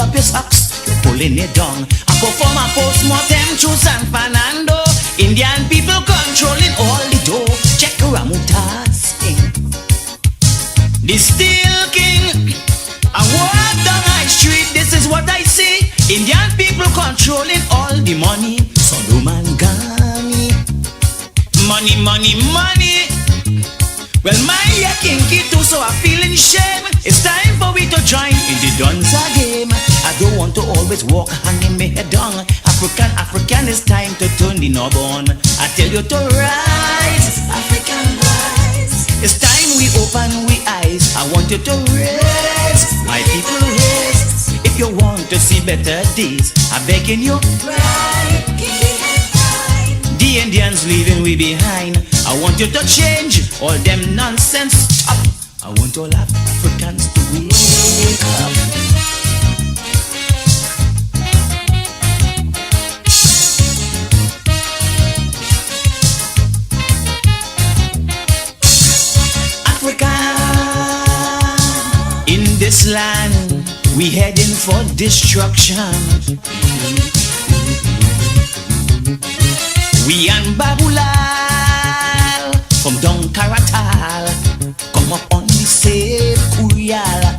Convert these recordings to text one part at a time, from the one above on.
up your socks, you're pulling it down. I perform a post-mortem through San Fernando. Indian people controlling all the dough. Check Ramutas King, the Steel King. I walk down High Street, this is what I see. Indian people controlling all the money. Solomon Ghani. Money, money, money. Well, my ear kinky too, so I'm feeling shame. It's time for we to join in the dancer game. I don't want to always walk hanging my head down. African, it's time to turn the knob on. I tell you to rise, African rise. It's time we open we eyes. I want you to raise, my people raise. If you want to see better days, I'm begging you, right, the Indians leaving we behind. I want you to change all them nonsense stuff. I want all Africans to wake up. Africa, in this land, we heading for destruction. We and Babulal from down Karatal come up on the same Kurial.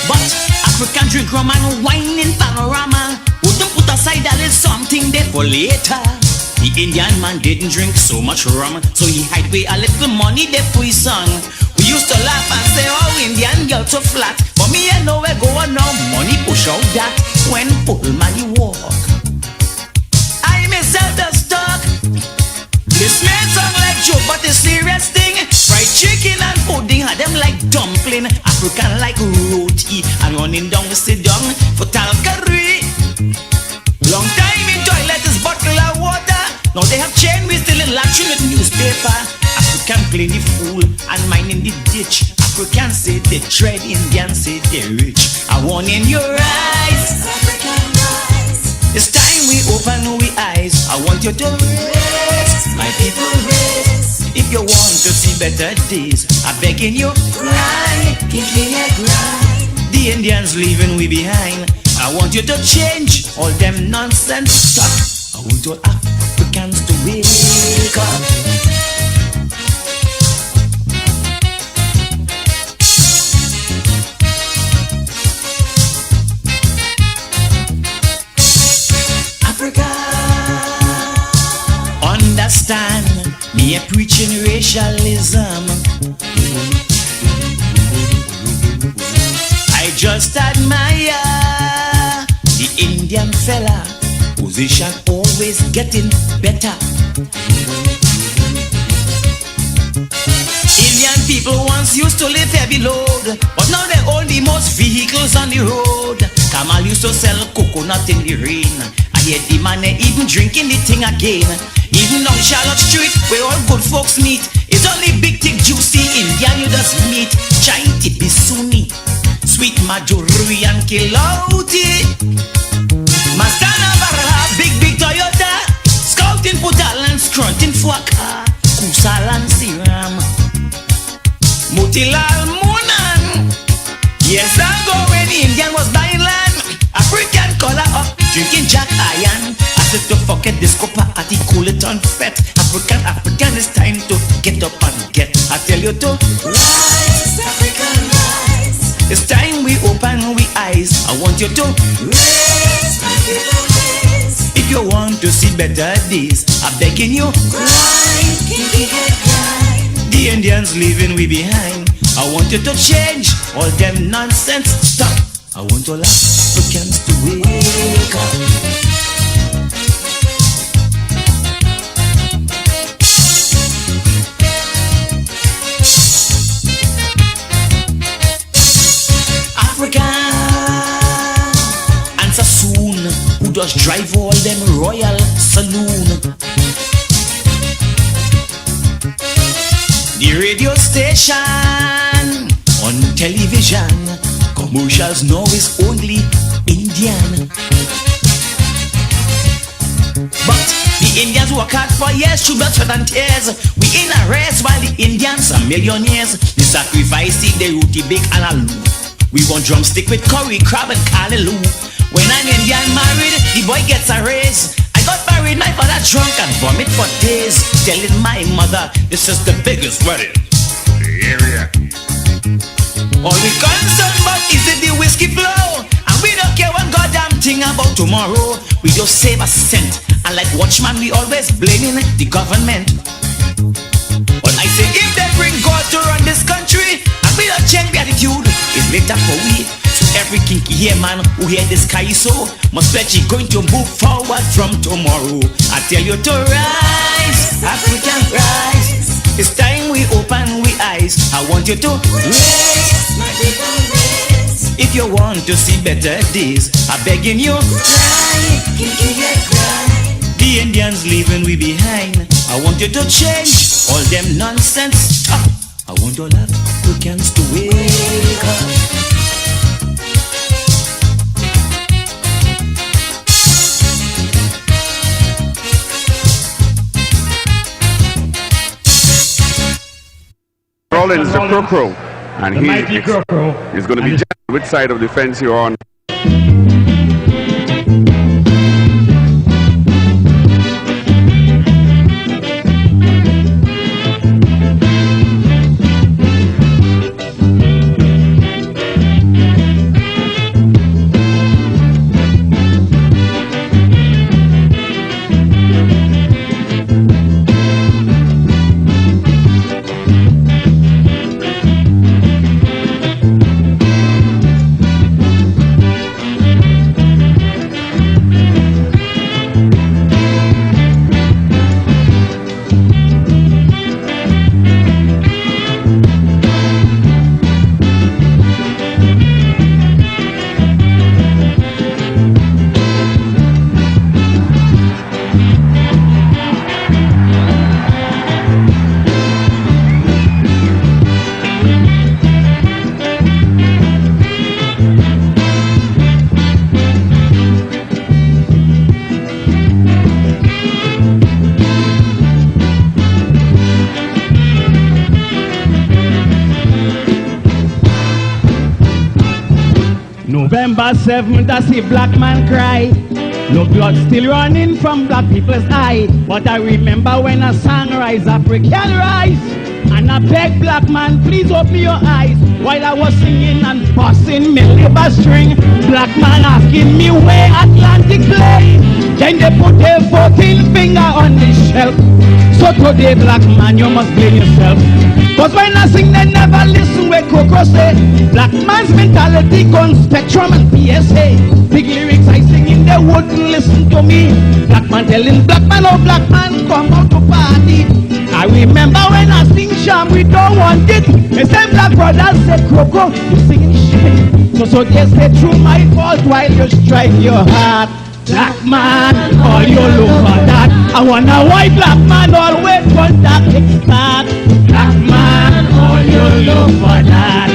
But African drink rum and wine in panorama. Wouldn't put aside that is something there for later. The Indian man didn't drink so much rum, so he hide away a little money there for his son. We used to laugh and say, oh, Indian girl so flat. For me, I know where going now. Money push out that when full money walk. I myself just talk. This may sound like joke, but it's serious thing. Fried chicken and pudding, had them like dumpling. African like roti, and running down the sit down for talcary. Long time in toilet is bottle of water. Now they have chain, we still in latching with newspaper. African playing the fool and mining the ditch. African say they trade, Indian say they rich. I want in your eyes, African rise. It's time we open we eyes. I want you to raise, my people raise. If you want to see better days, I'm begging you, grind, give me a grind. The Indians leaving we behind. I want you to change all them nonsense stuff. I want all Africans to wake up. Africa, understand me a preaching racialism. I just admire the Indian fella, position always getting better. Indian people once used to live heavy load, but now they own the most vehicles on the road. Kamal used to sell coconut in the rain. I hear the man even drinking the thing again. Even on Charlotte Street, where all good folks meet, it's only big, thick, juicy Indian you just meet. Chai tipi Sunni, sweet Majuri and Kilauti. Mastana Barra, big, big Toyota. Scouting Putal and scrunting for a car. Kusal and Siram, Mutilal Munan. Yes, I go when the Indian was buying land. African color up, drinking Jack Iron. I said to forget this copper at the cool it on fat. African, it's time to get up and get. I tell you to rise, African rise. It's time we open we eyes. I want you to raise, my people raise. If you want to see better days, I'm begging you, grind, keep your head grind. The Indians leaving we behind. I want you to change all them nonsense stuff. I want all Africans to wake up. Answer soon, who does drive all them royal saloon? The radio station, on television, commercials now is only Indian. But the Indians work hard for years, through blood, sweat and tears. We in a race while the Indians are millionaires. The sacrifice, the roti bake and a loop. We want drumstick with curry, crab and callaloo. When an Indian married, the boy gets a raise. I got married, my father drunk and vomit for days, telling my mother this is the biggest wedding in the area. All we concerned about is the whiskey flow, and we don't care one goddamn thing about tomorrow. We just save a cent, and like watchman we always blaming the government. But I say if they bring God to run this country, and we don't change the attitude, it's later for we. So every kinky here man who hear this so must pledge he going to move forward from tomorrow. I tell you to rise, African rise. It's time we open we eyes. I want you to raise, my people raise. If you want to see better days, I'm begging you, cry, kinky get cry. The Indians leaving we behind. I want you to change all them nonsense. I want all Africans to wake up. Rollins, the Crow, and he's going to be judged which side of the fence you're on. November 7th, I see black man cry. No blood still running from black people's eye. But I remember when a song rise, African rise. And I beg black man, please open your eyes. While I was singing and busting me labor string, black man asking me where Atlantic lay. Then they put their 14 finger on the shelf. So today, black man, you must blame yourself. Cause when I sing, they never listen where Coco say. Black man's mentality gone Spectrum and PSA. Big lyrics I sing in, they wouldn't listen to me. Black man telling black man, oh black man, come out to party. I remember when I sing Sham, we don't want it. The same black brothers say, Coco, you singing shit. So they say, through my fault while you strike your heart. Black man, all you look for that. I want a white black man always want that kickstart. Black man, all you look for that.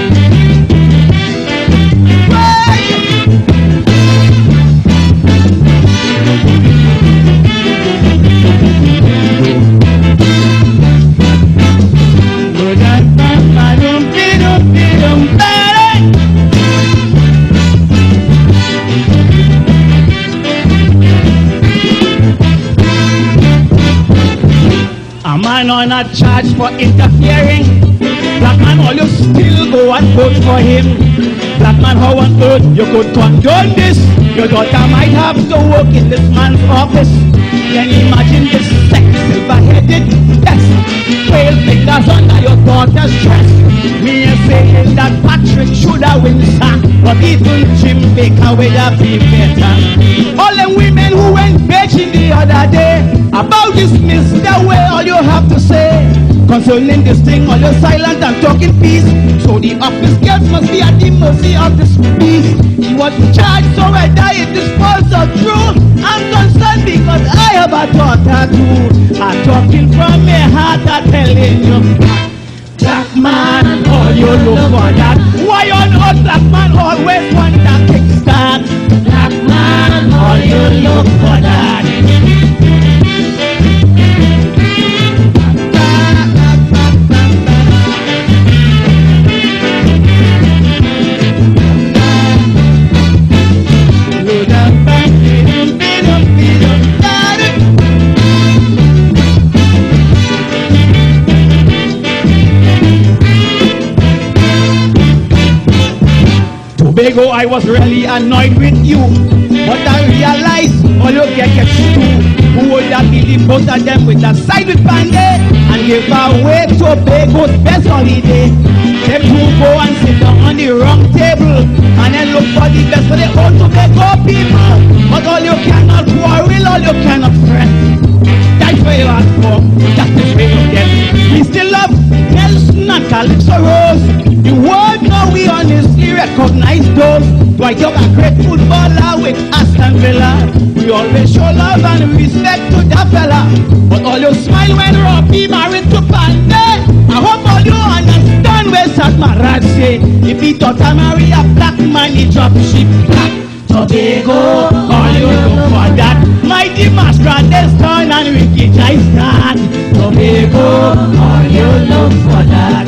A man on a charge for interfering. Black man, all you still go and vote for him. Black man, how on earth you could condone this? Your daughter might have to work in this man's office. Can you imagine this sex silver-headed? Yes, 12 fingers under your daughter's dress. Me saying that Patrick should have win, sir. But even Jim Baker would have been better. All the women who went begging the other day about this Mr. Way, all you have to say concerning this thing, all you're silent and talking peace. So the office girls must be at the mercy of this beast. He was charged, so whether it is false or true, I'm concerned because I have a daughter too. I'm talking from my heart, I'm telling you. Black man, all you look for that. Why on earth black man always want that kickstart? Black man, all you look for that. Tobago, I was really annoyed with you. But I realized all you get stew. Who would have believed both of them with a side with Panday and give away Tobago's best holiday? Them two go and sit down on the wrong table and then look for the best for the old Tobago people. But all you cannot quarrel, all you cannot fret. That's where you ask for, that's the way you get. We still love Nelson and Calypso Rose. The world know we honestly recognize those. Right, you're a great footballer with Aston Villa. We always show love and respect to that fella. But all you smile when Robbie married to Pandey. I hope all you understand where Satmarat say. If he thought I marry a black man, he drop ship black. Tobago, all you look for that. Mighty Masquerade turn and Ricky Jai start. Tobago, all you look for that.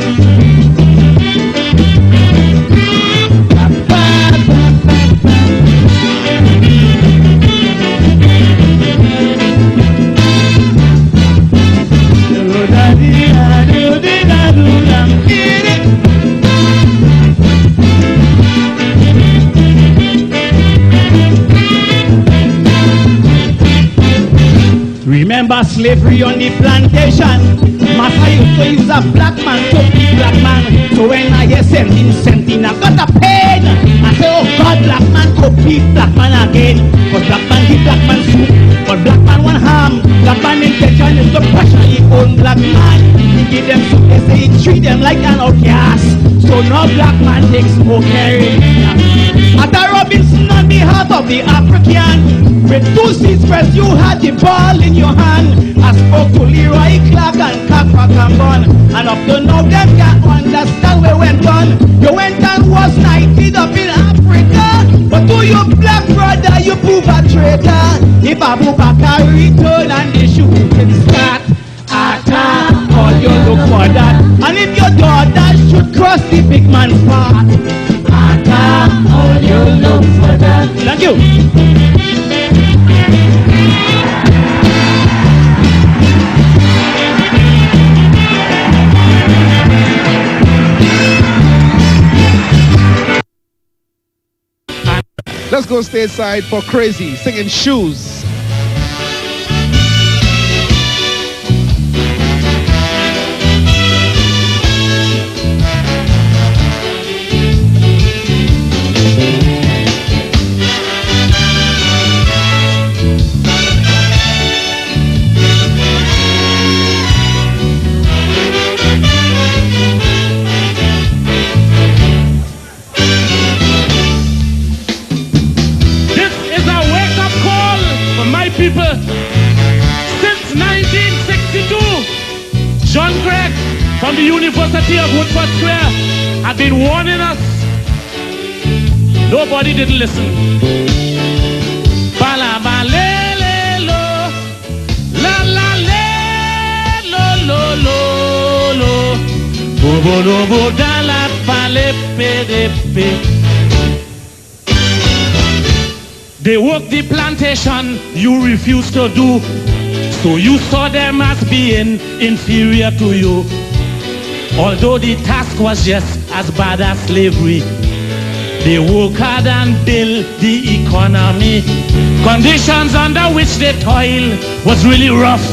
Remember slavery on the plantation? Master used to use a black man to beat black man. So when I hear something, I got a pain. I say, oh God, black man could beat black man again. Cause black man give black man soup, but black man want harm. Black man intention is to pressure his own black man. He give them soup, they say he treat them like an outcast. So now black man takes smoking. At a Robinson on behalf of the African. With 2 seats pressed, you had the ball in your hand. I spoke to Leroy Clark and Kappa Cambon. And up to now, them can't understand where went on. You went and was knighted up in Africa. But to your black brother, you prove a traitor. If Abubakar return and the shooting start, Ata, all you look for that. And if your daughter should cross the big man's path, Ata, all you look for that. Thank you. Let's go stateside for Crazy singing Shoes. People, since 1962, John Gregg from the University of Woodford Square had been warning us. Nobody didn't listen. Bala ba le le lo, la la le lo lo lo lo, bo bo lo bo da la ba le pe de pe. They work the plantation you refuse to do, so you saw them as being inferior to you. Although the task was just as bad as slavery, they work hard and build the economy. Conditions under which they toil was really rough,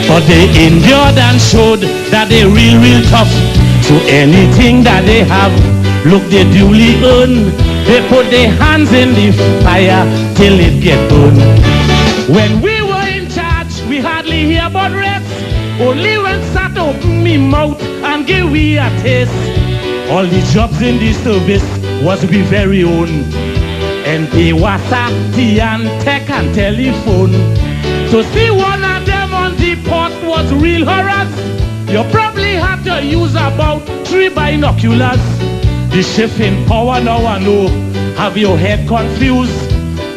but they endured and showed that they real tough. So anything that they have, look, they duly earn. They put their hands in the fire till it get burned. When we were in charge, we hardly hear about rates. Only when Sat open me mouth and give we a taste. All the jobs in this service was we very own. NP, Wasa, Tian, Tech and Telephone. To see one of them on the port was real horrors. You probably had to use about 3 binoculars. The shift in power now I know have your head confused,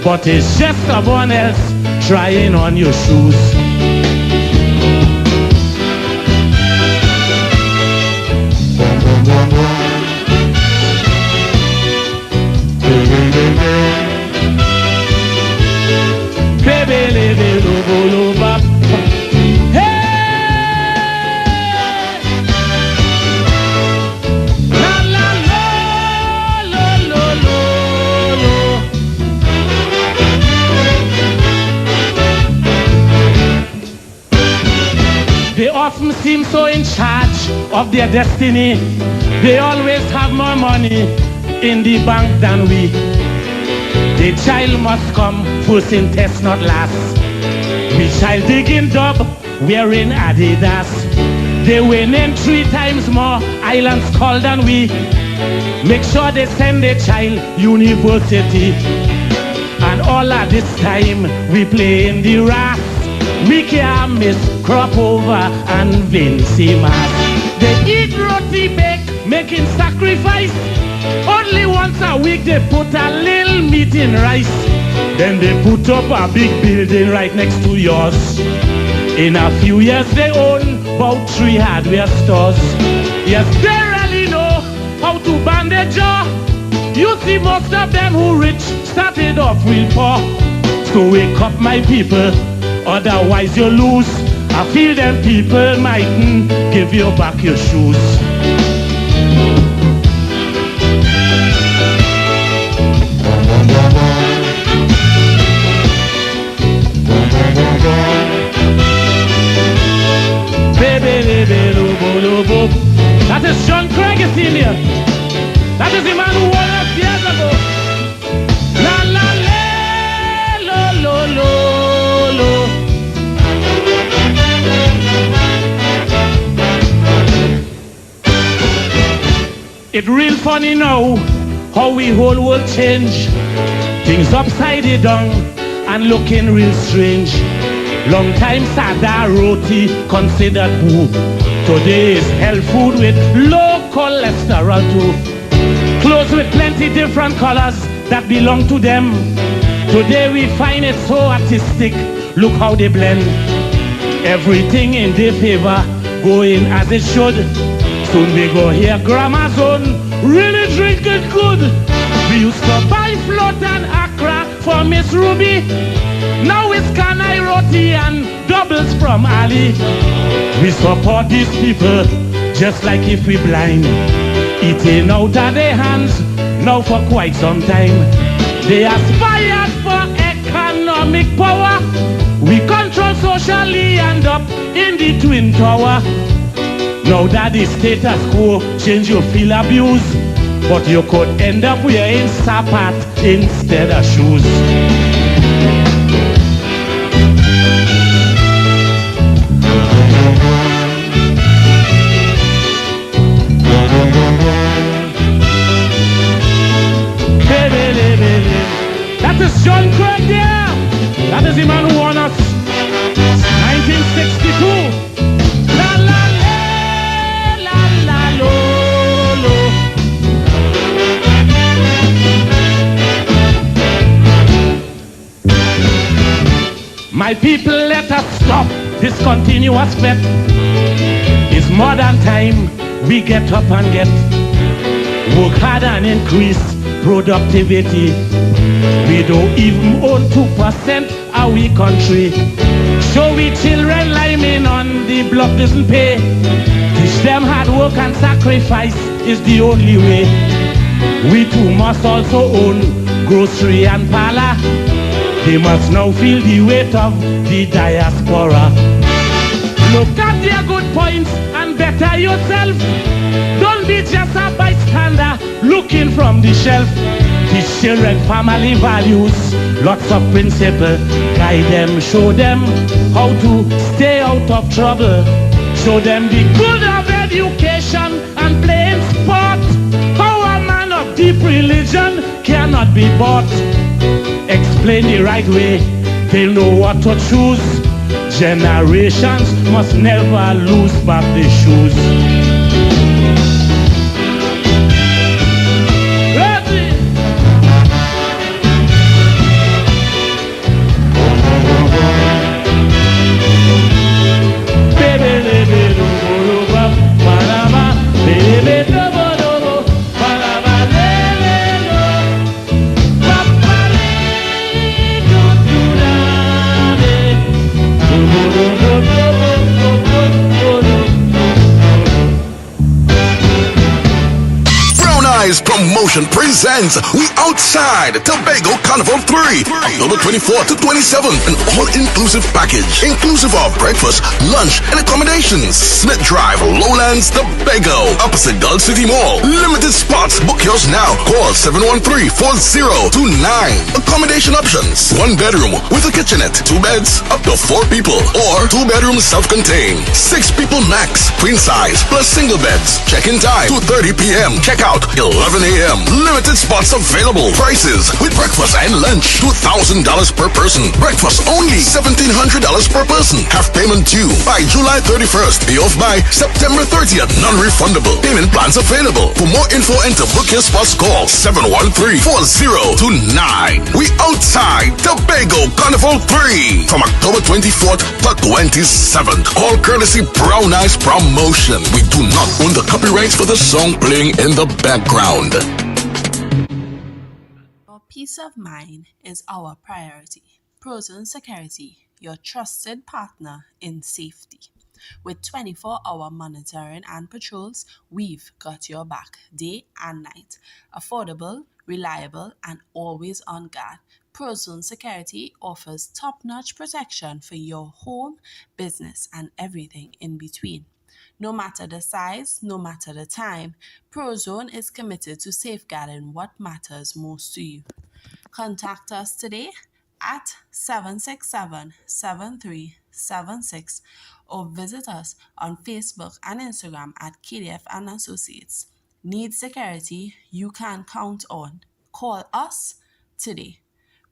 but it's just someone else trying on your shoes. often seem so in charge of their destiny. They always have more money in the bank than we. The child must come first in test, not last. We child digging dub, wearing Adidas. They winning 3 times more islands called than we. Make sure they send their child university. And all at this time we play in the ras. We can't miss crop over and Vincy Mass. They eat roti bake, making sacrifice. Only once a week they put a little meat in rice. Then they put up a big building right next to yours. In a few years they own about 3 hardware stores. Yes, they really know how to bandage jaw. You see most of them who rich started off real poor. So wake up my people, otherwise you lose. I feel them people mightn't give you back your shoes. That is John Craig Senior. That is the man who won us years ago. La la la lo lo lo. It's real funny now how we whole world change. Things upside down and looking real strange. Long time sada roti considered poo. Today is health food with low cholesterol too. Clothes with plenty different colors that belong to them. Today we find it so artistic. Look how they blend. Everything in their favor, going as it should. Soon we go hear Grandma's own really drink it good. We used to buy float and Accra for Miss Ruby. Now it's Kanai roti and doubles from Ali. We support these people just like if we blind. Eating out of their hands now for quite some time. They aspired for economic power. We control socially and up in the Twin Tower. Now that the status quo change, you feel abused, but you could end up wearing sapat instead of shoes. That is John Craig there. That is the man who won us 1962. La la la la lo lo. My people, let us stop this continuous bet. It's more than time we get up and get work hard and increase productivity. We don't even own 2% of we country. Show we children liming on the block doesn't pay. Teach them hard work and sacrifice is the only way. We too must also own grocery and parlor. They must now feel the weight of the diaspora. Look at their good points and better yourself. Don't be just a bystander looking from the shelf. Teach children family values, lots of principle. Guide them, show them how to stay out of trouble. Show them the good of education and playing sport. How a man of deep religion cannot be bought. Explain the right way, they'll know what to choose. Generations must never lose back their shoes. Promotion presents We Outside Tobago Carnival 3, October 24th to 27th, an all-inclusive package, inclusive of breakfast, lunch, and accommodations. Smith Drive, Lowlands, Tobago, opposite Gulf City Mall. Limited spots. Book yours now. Call 713-4029. Accommodation options: 1 bedroom with a kitchenette, 2 beds, up to 4 people, or 2 bedrooms self-contained, 6 people max, queen size plus single beds. Check-in time 2:30 p.m. Check out 11 a.m. Limited spots available. Prices with breakfast and lunch: $2,000 per person. Breakfast only $1,700 per person. Half payment due by July 31st. Pay off by September 30th. Non-refundable. Payment plans available. For more info and to book your spots, call 713-4029. We Outside Tobago Carnival 3 from October 24th to 27th. All courtesy Brown Eyes Promotion. We do not own the copyrights for the song playing in the background. Our peace of mind is our priority. Prozone Security, your trusted partner in safety. With 24-hour monitoring and patrols, we've got your back day and night. Affordable, reliable, and always on guard. Prozone Security offers top-notch protection for your home, business, and everything in between. No matter the size, no matter the time, Prozone is committed to safeguarding what matters most to you. Contact us today at 767-7376 or visit us on Facebook and Instagram at KDF and Associates. Need security you can count on? Call us today.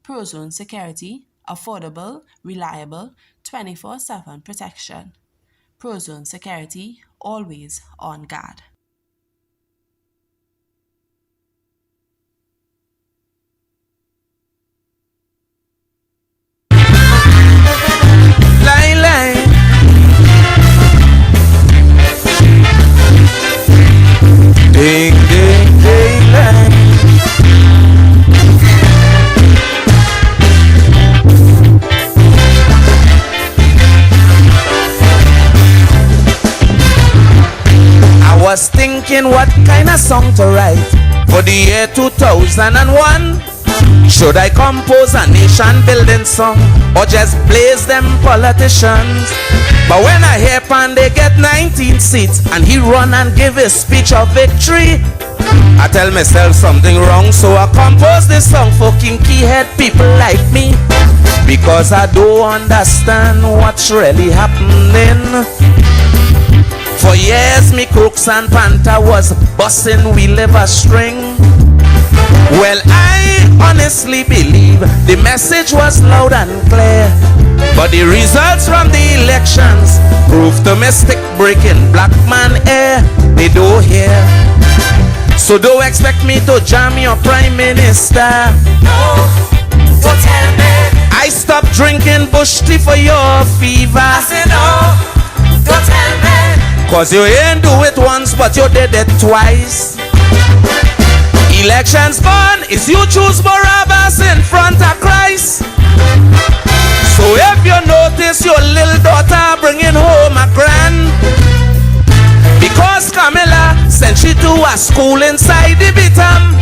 Prozone Security, affordable, reliable, 24/7 protection. Prozone Security, always on guard. Ding, ding, ding, line. I was thinking what kind of song to write for the year 2001. Should I compose a nation building song or just blaze them politicians? But when I hear Pan they get 19 seats and he run and give a speech of victory, I tell myself something wrong, so I compose this song for kinky head people like me, because I don't understand what's really happening. For years me crooks and panther was busting we liver string. Well, I honestly believe the message was loud and clear, but the results from the elections proved the mistake breaking black man air. They don't hear, so don't expect me to jam your prime minister. No, don't tell me. I stopped drinking bush tea for your fever. I said no, don't tell me. Cause you ain't do it once, but you did it twice. Elections gone, is you choose Barabbas in front of Christ. So if you notice your little daughter bringing home a grand, because Camilla sent she to a school inside the Bitam,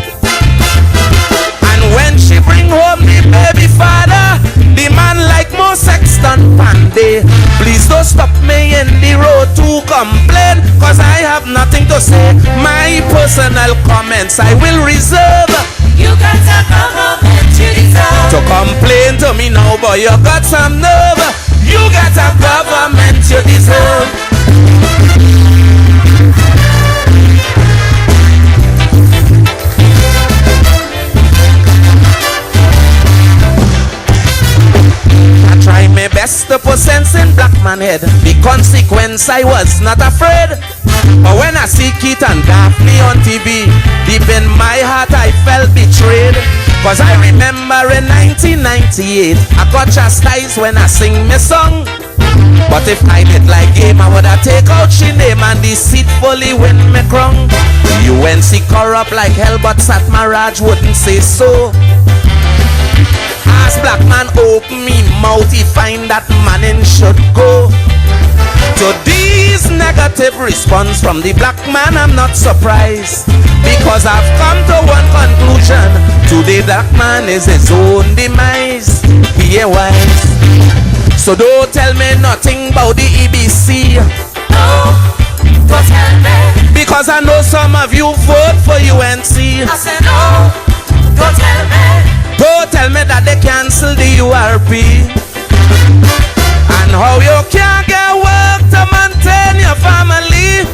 and when she bring home the baby father, the man like more Sexton Panday. Please don't stop me in the road to complain, cause I have nothing to say. My personal comments I will reserve. You got a government you deserve. To complain to me now, but you got some nerve. You got a government you deserve. Try my best to put sense in black man head. The consequence I was not afraid. But when I see Keith and Daphne on TV, deep in my heart I felt betrayed. Cause I remember in 1998 I got chastised when I sing my song. But if I did like game I would have take out she name and deceitfully win me crown. UNC corrupt like hell, but Satmaraj wouldn't say so. As black man open me mouth, he find that man in should go. To these negative response from the black man, I'm not surprised. Because I've come to one conclusion. Today that man is his own demise. He ain't wise. So don't tell me nothing about the EBC. No, don't tell me. Because I know some of you vote for UNC. I said no, don't tell me. Don't tell me that they cancel the URP. And how you can't get work to maintain your family.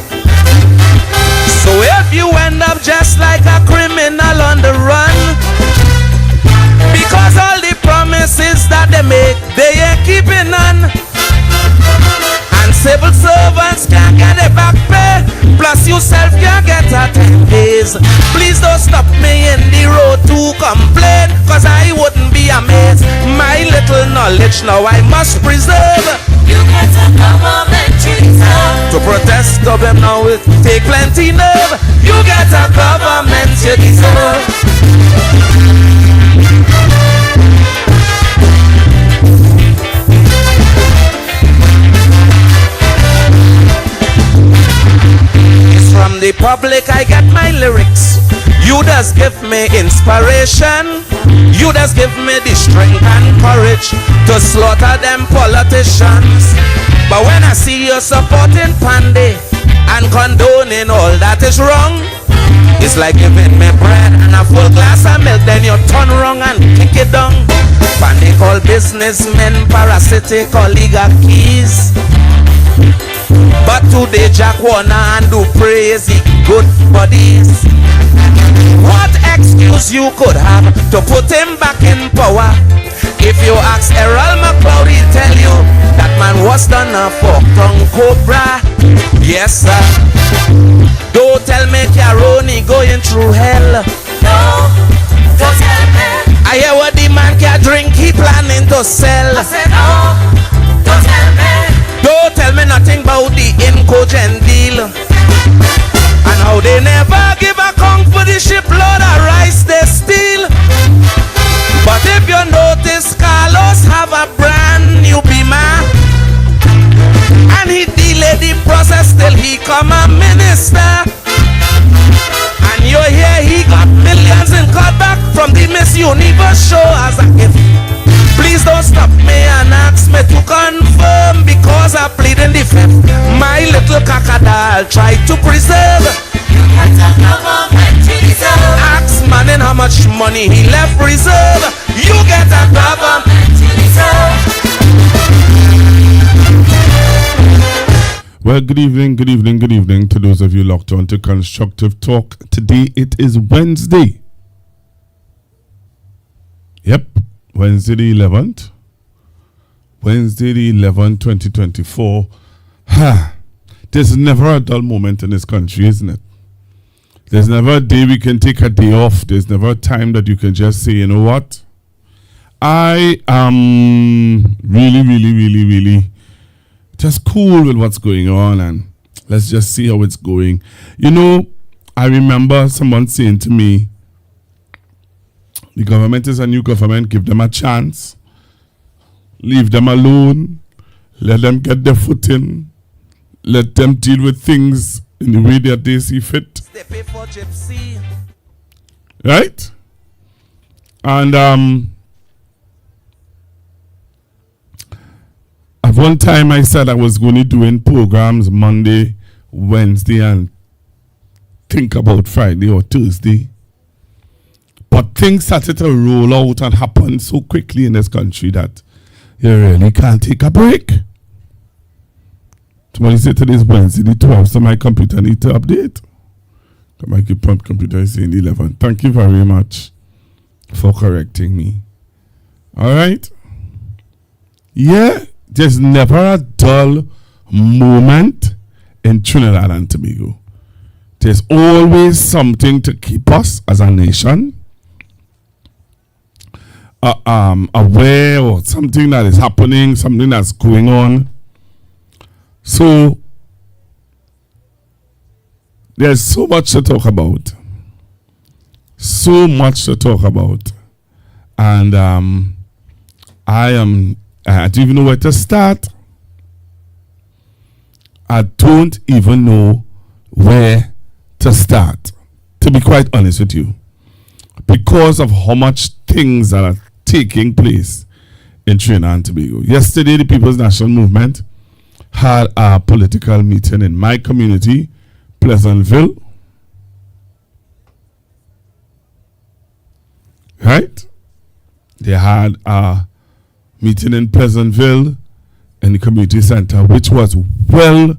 So if you end up just like a criminal on the run, because all the promises that they make, they ain't keeping none. And civil servants can't get it back pay, plus yourself can't get a 10 days. Please don't stop me in the road to complain, cause I wouldn't be amazed. My little knowledge now I must preserve. You get a government you deserve. To protest of them now it take plenty nerve. You get a government you deserve. It's from the public I get my lyrics. You just give me inspiration. You just give me the strength and courage to slaughter them politicians. But when I see you supporting Panday and condoning all that is wrong, it's like giving me bread and a full glass of milk, then you turn wrong and kick it down. Panday call businessmen parasitic oligarchies. But today Jack Warner and do praise the good bodies. What excuse you could have to put him back in power? If you ask Errol McLeod, he'll tell you that man was done a fork-tongue cobra. Yes, sir. Don't tell me Caroni going through hell. No, don't tell me. I hear what the man can drink, he planning to sell. I said no, don't tell me. Don't tell me nothing about the Incogen deal. And how they never give a conch for the shipload of rice they steal. But if you notice, Carlos have a brand new Beamer, and he delayed the process till he come a minister. And you hear he got millions in cutback from the Miss Universe show as a gift. Please don't stop me and ask me to confirm, because I plead in the fifth. My little crocodile tried to preserve. You get a government you deserve. Ask Manning how much money he left reserve. You get a government you deserve. Well, good evening to those of you locked on to Constructive Talk. Today it is Wednesday. Yep, Wednesday the 11th. Wednesday the 11th, 2024. There's never a dull moment in this country, isn't it? There's never a day we can take a day off. There's never a time that you can just say, you know what? I am really just cool with what's going on, and let's just see how it's going. You know, I remember someone saying to me, the government is a new government, give them a chance, leave them alone, let them get their foot in, let them deal with things in the way that they see fit. Right? And at one time I said I was going to doing programs Monday, Wednesday, and think about Friday or Thursday. But things started to roll out and happen so quickly in this country that you really can't take a break. Somebody said today's Wednesday, the 12th, so my computer need to update. My computer is saying the 11th. Thank you very much for correcting me. All right? Yeah, there's never a dull moment in Trinidad and Tobago. There's always something to keep us as a nation aware, or something that is happening, something that's going on. So there's so much to talk about. So much to talk about. And I don't even know where to start. I don't even know where to start. to be quite honest with you, because of how much things that are taking place in Trinidad and Tobago. Yesterday, the People's National Movement had a political meeting in my community, Pleasantville. Right? They had a meeting in Pleasantville in the community center, which was well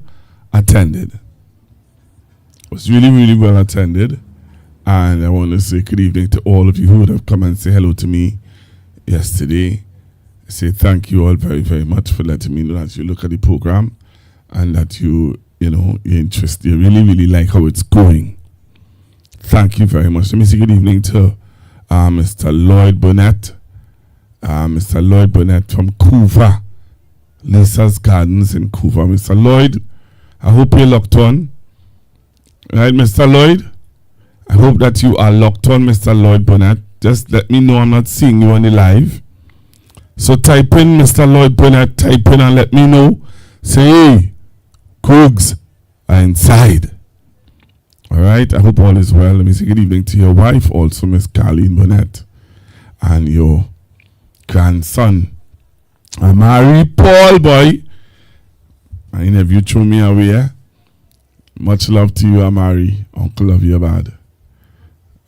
attended. It was really, really well attended. And I want to say good evening to all of you who would have come and say hello to me yesterday. I say thank you all very, very much for letting me know that you look at the program and that you're interested. You really, really like how it's going. Thank you very much. Let me say good evening to Mr. Lloyd Burnett. Mr. Lloyd Burnett from Couva, Lisa's Gardens in Couva. Mr. Lloyd, I hope you're locked on. Right, Mr. Lloyd? I hope that you are locked on, Mr. Lloyd Burnett. Just let me know I'm not seeing you on the live. So type in Mr. Lloyd Burnett, type in and let me know. Say, hey, Cougs are inside. All right, I hope all is well. Let me say good evening to your wife also, Miss Carleen Burnett, and your grandson, Amari Paul, boy. And if you throw me away, much love to you, Amari. Uncle love you bad.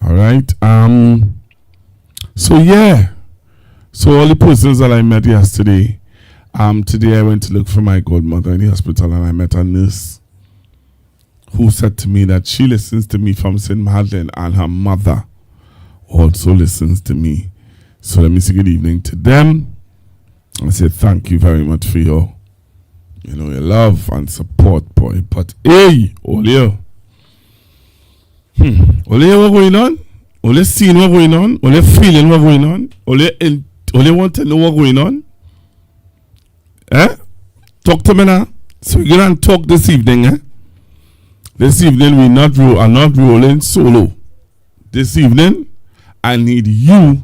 All right. So yeah. So all the persons that I met yesterday, today I went to look for my godmother in the hospital and I met a nurse who said to me that she listens to me from St. Madeleine and her mother also listens to me. So let me say good evening to them. I say thank you very much for your love and support, boy. But hey, Olio. Olio, what going on? Olio seeing what going on? Olio feeling what going on? Olio want to know what going on? Talk to me now. So we're going to talk this evening, This evening we are not rolling solo. This evening, I need you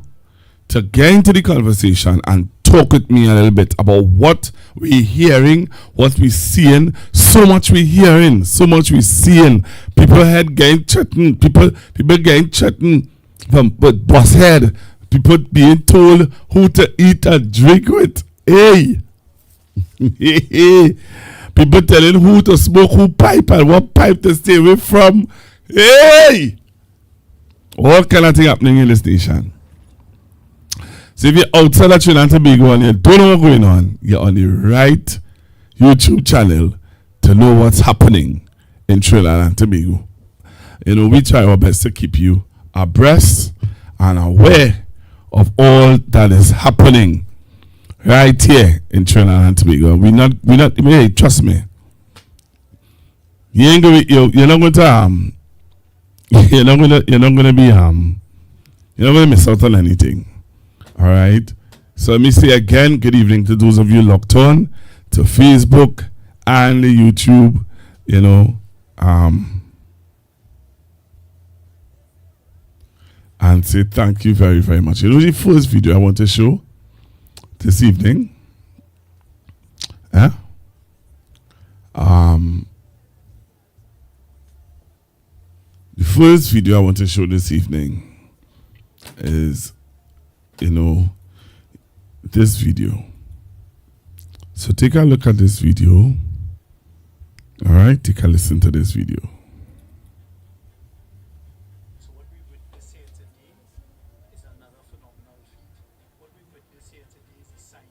to get into the conversation and talk with me a little bit about what we're hearing, what we're seeing. So much we're hearing, so much we're seeing. People head getting threatened. People getting threatened from boss head. People being told who to eat and drink with. Hey. People telling who to smoke, who pipe, and what pipe to stay away from. Hey! All kind of thing happening in this nation. So if you're outside of Trinidad and Tobago and you don't know what's going on, you're on the right YouTube channel to know what's happening in Trinidad and Tobago. We try our best to keep you abreast and aware of all that is happening right here in Trinidad and Tobago. We're not, hey, trust me. You're not going to miss out on anything. All right. So let me say again, good evening to those of you locked on to Facebook and the YouTube, and say thank you very, very much. The first video I want to show this evening, the first video I want to show this evening is, this video. So take a look at this video. All right, take a listen to this video. So what we witness here today is another phenomenal feat. What we witness here today is the signing.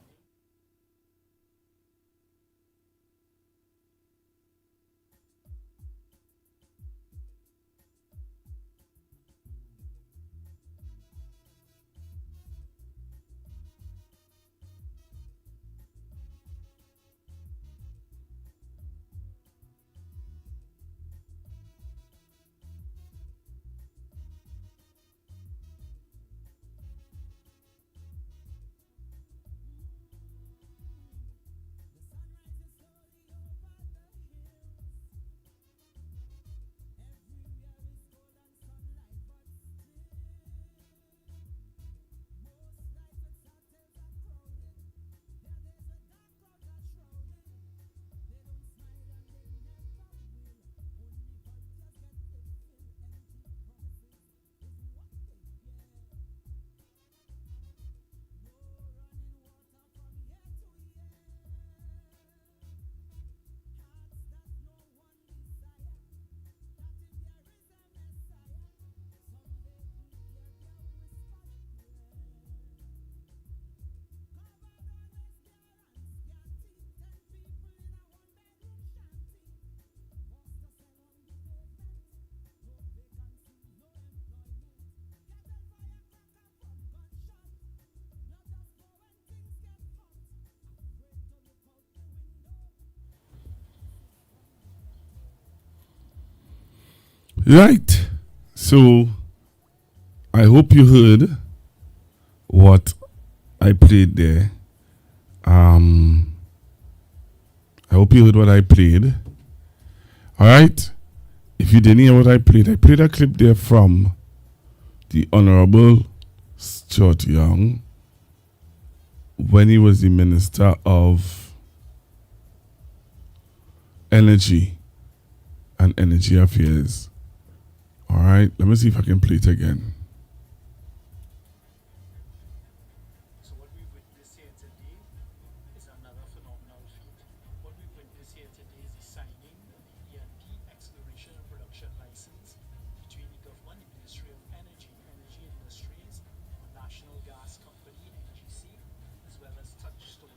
Right. So I hope you heard what I played there. I hope you heard what I played. All right. If you didn't hear what I played a clip there from the Honorable Stuart Young when he was the Minister of Energy and Energy Affairs. All right. Let me see if I can play it again. So what we witness here today is another phenomenal feat. What we witness here today is the signing of the E&P Exploration and Production License between the government, the Ministry of Energy, Energy Industries, and National Gas Company, NGC, as well as Touchstone.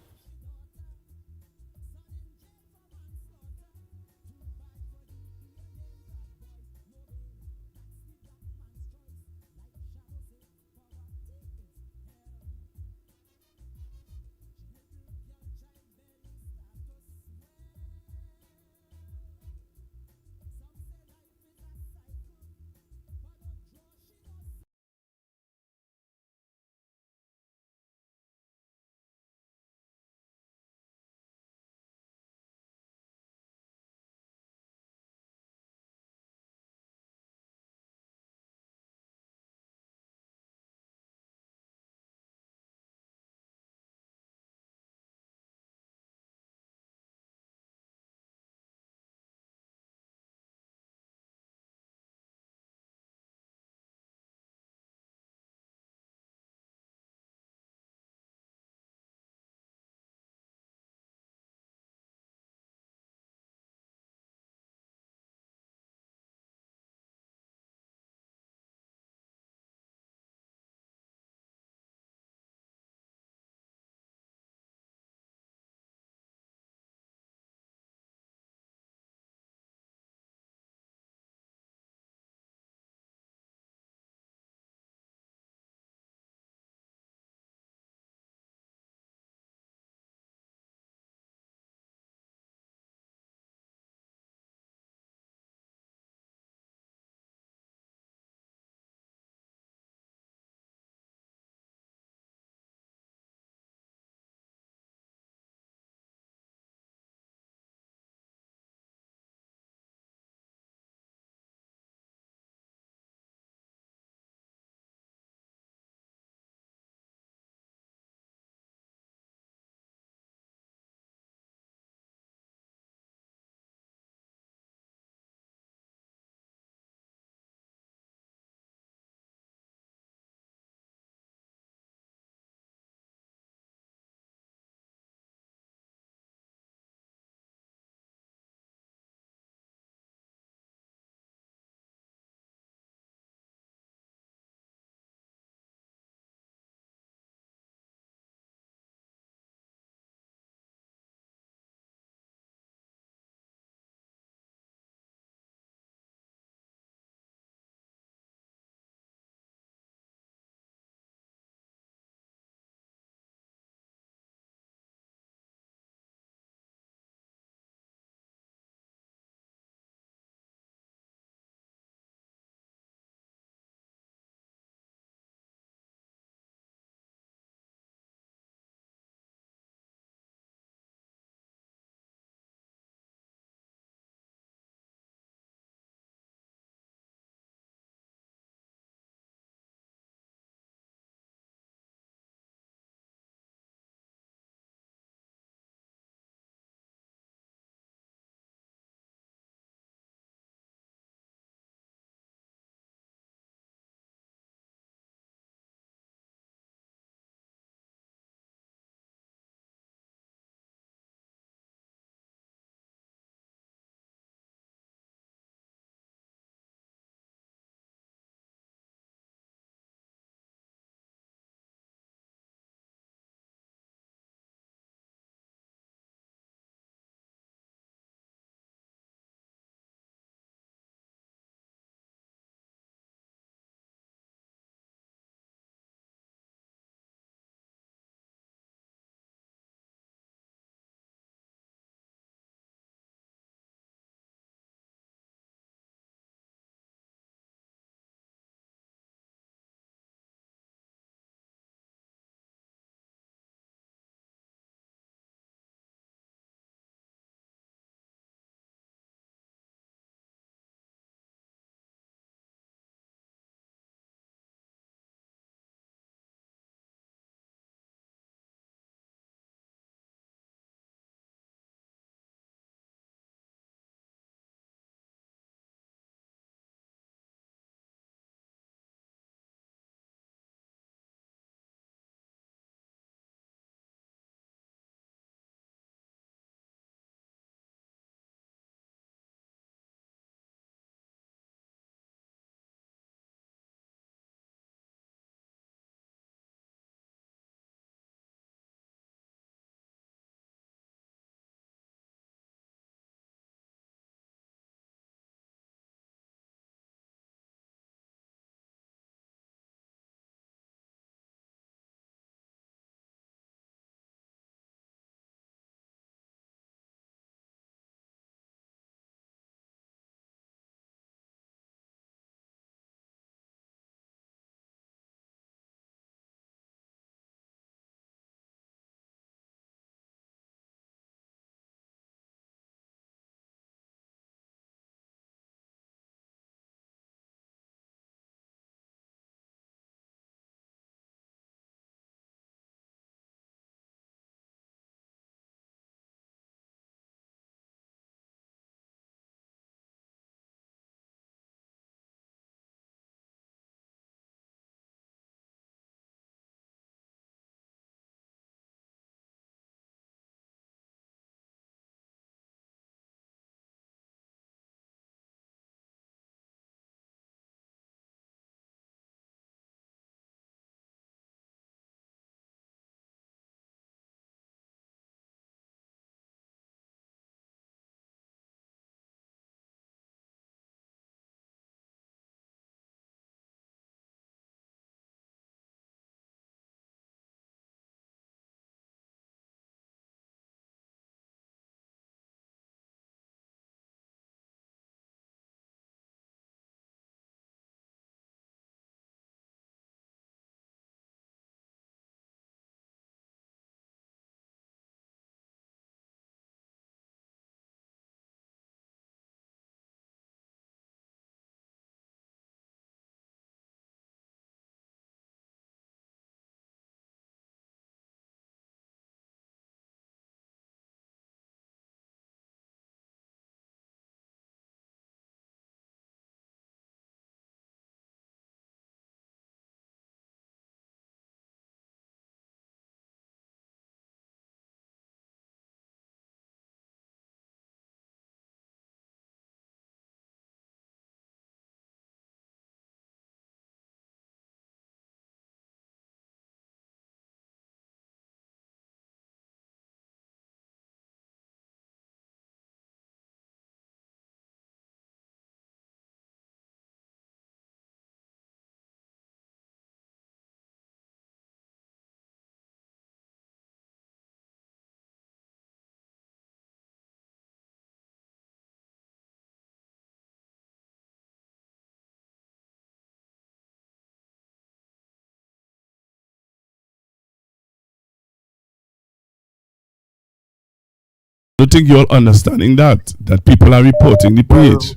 don't think you're understanding that people are reporting the page.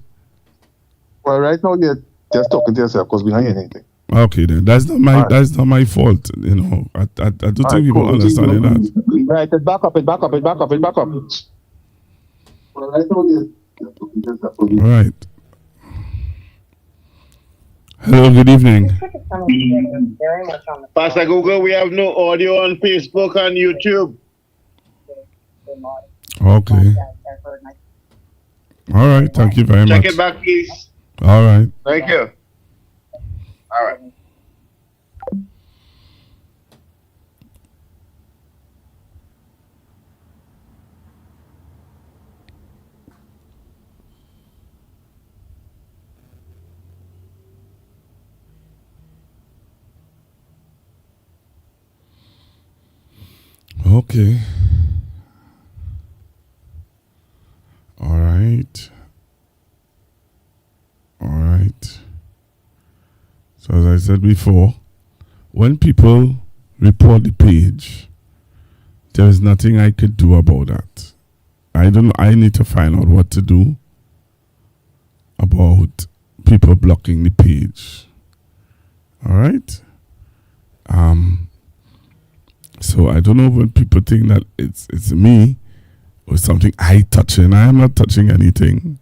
Well, right now you're just talking to yourself because we don't hear anything. Okay, then that's not my fault. You know, I don't think people understanding that. Right, it's back up. Well, right now you're just talking to yourself. All right. Hello, good evening. Pastor Google, we have no audio on Facebook and YouTube. Okay. All right, thank you very much. Check it back, please. All right. Thank you. All right. Okay. All right. All right. So as I said before, when people report the page, there is nothing I could do about that. I need to find out what to do about people blocking the page. All right? So I don't know when people think that it's me or something I touching. I am not touching anything.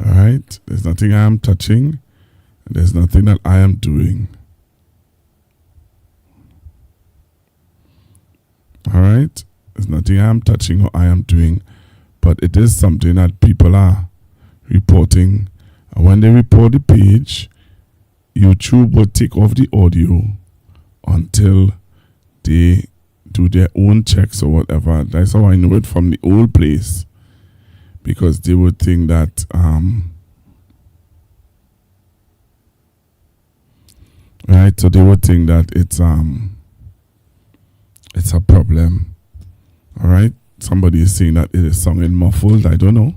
All right? There's nothing I am touching. There's nothing that I am doing. All right? There's nothing I am touching or I am doing. But it is something that people are reporting. And when they report the page, YouTube will take off the audio until they do their own checks or whatever. That's how I know it from the old place. Because they would think that right, so they would think that it's a problem. All right, somebody is saying that it is sounding muffled. I don't know.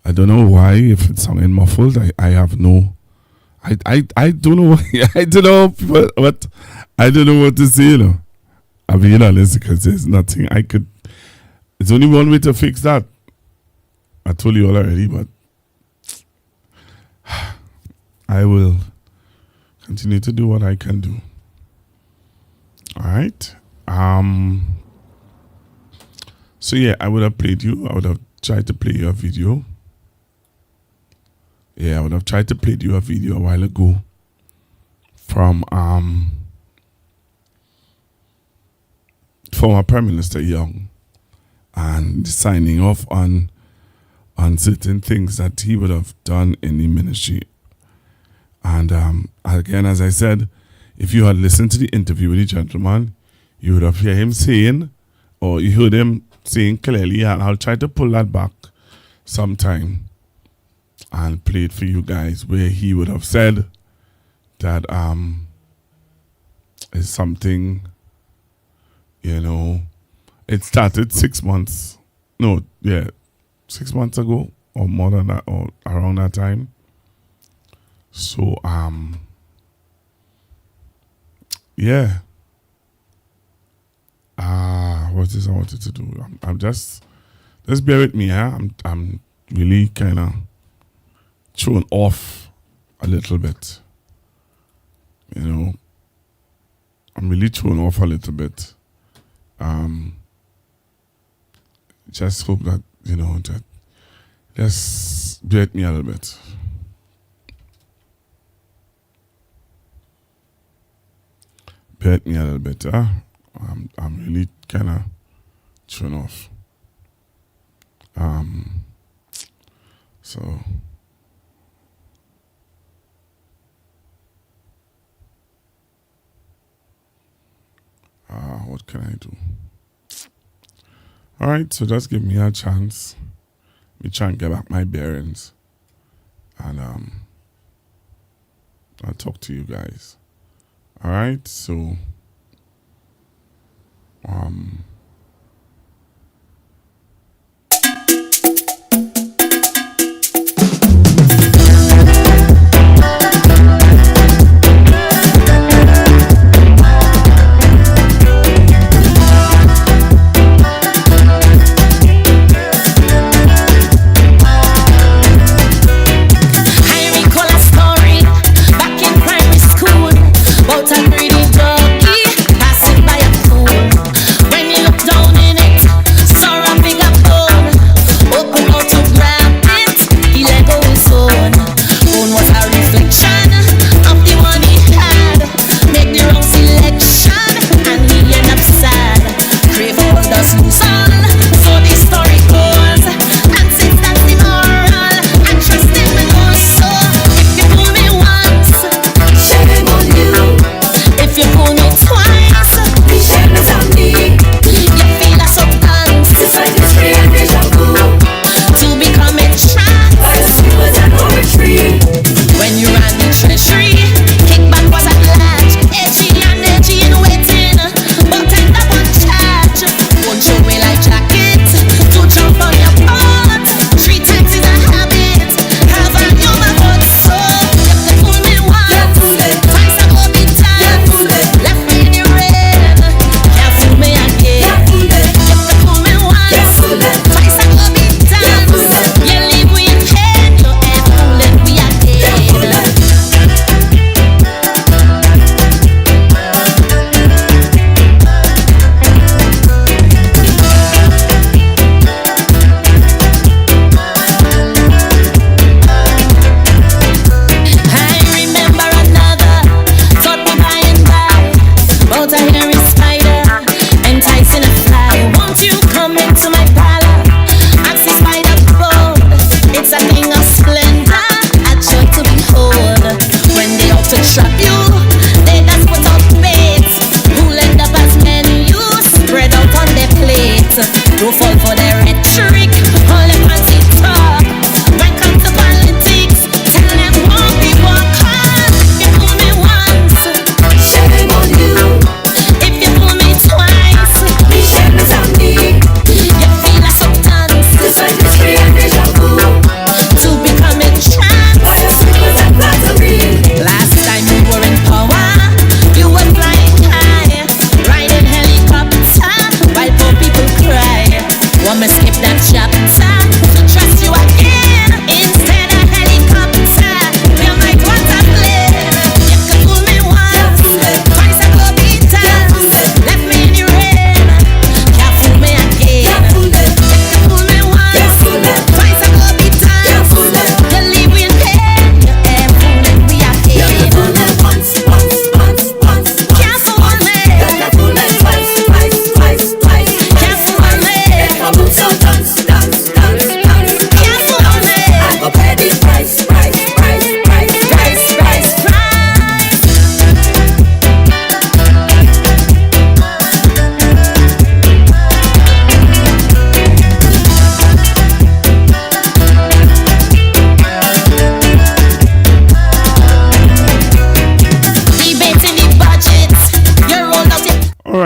I don't know why. If it's sounding muffled, I have no. I don't know. I don't know what. I don't know what to say. You know, I'm being honest because there's nothing I could. There's only one way to fix that. I told you all already, but I will continue to do what I can do. All right. So yeah, I would have played you. I would have tried to play you a video. Yeah, I would have tried to play you a video a while ago from former Prime Minister Young and signing off on certain things that he would have done in the ministry. And again, as I said, if you had listened to the interview with the gentleman, you would have heard him saying, or you heard him saying clearly, and I'll try to pull that back sometime and play it for you guys, where he would have said that it's something, you know, it started 6 months, 6 months ago, or more than that, or around that time. So, yeah. What's this I wanted to do? I'm just bear with me, huh? I'm really kind of thrown off a little bit. You know, I'm really thrown off a little bit. Just hope that, you know, that just bear with me a little bit. Bear with me a little bit, huh? I'm really kind of thrown off. So what can I do? All right, so just give me a chance. Let me try and get back my bearings, and I'll talk to you guys. All right, so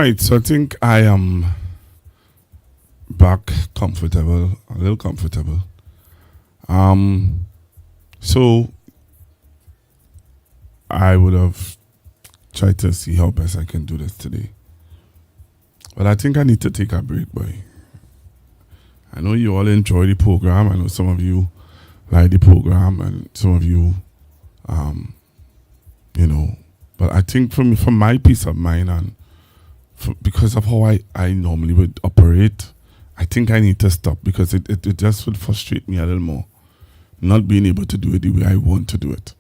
right, so I think I am back comfortable, a little comfortable. So I would have tried to see how best I can do this today. But I think I need to take a break, boy. I know you all enjoy the program. I know some of you like the program and some of you, you know, but I think for my peace of mind and because of how I normally would operate, I think I need to stop because it just would frustrate me a little more. Not being able to do it the way I want to do it.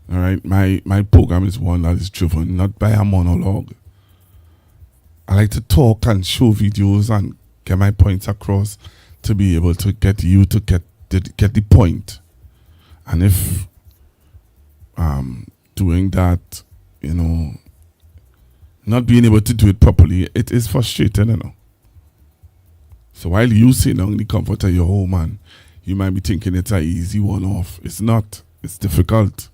All right, my program is one that is driven not by a monologue. I like to talk and show videos and get my points across to be able to get you to get the point. And if doing that, you know, not being able to do it properly, it is frustrating, you know. So while you sit down in the comfort of your home and you might be thinking it's an easy one-off, it's not. It's difficult.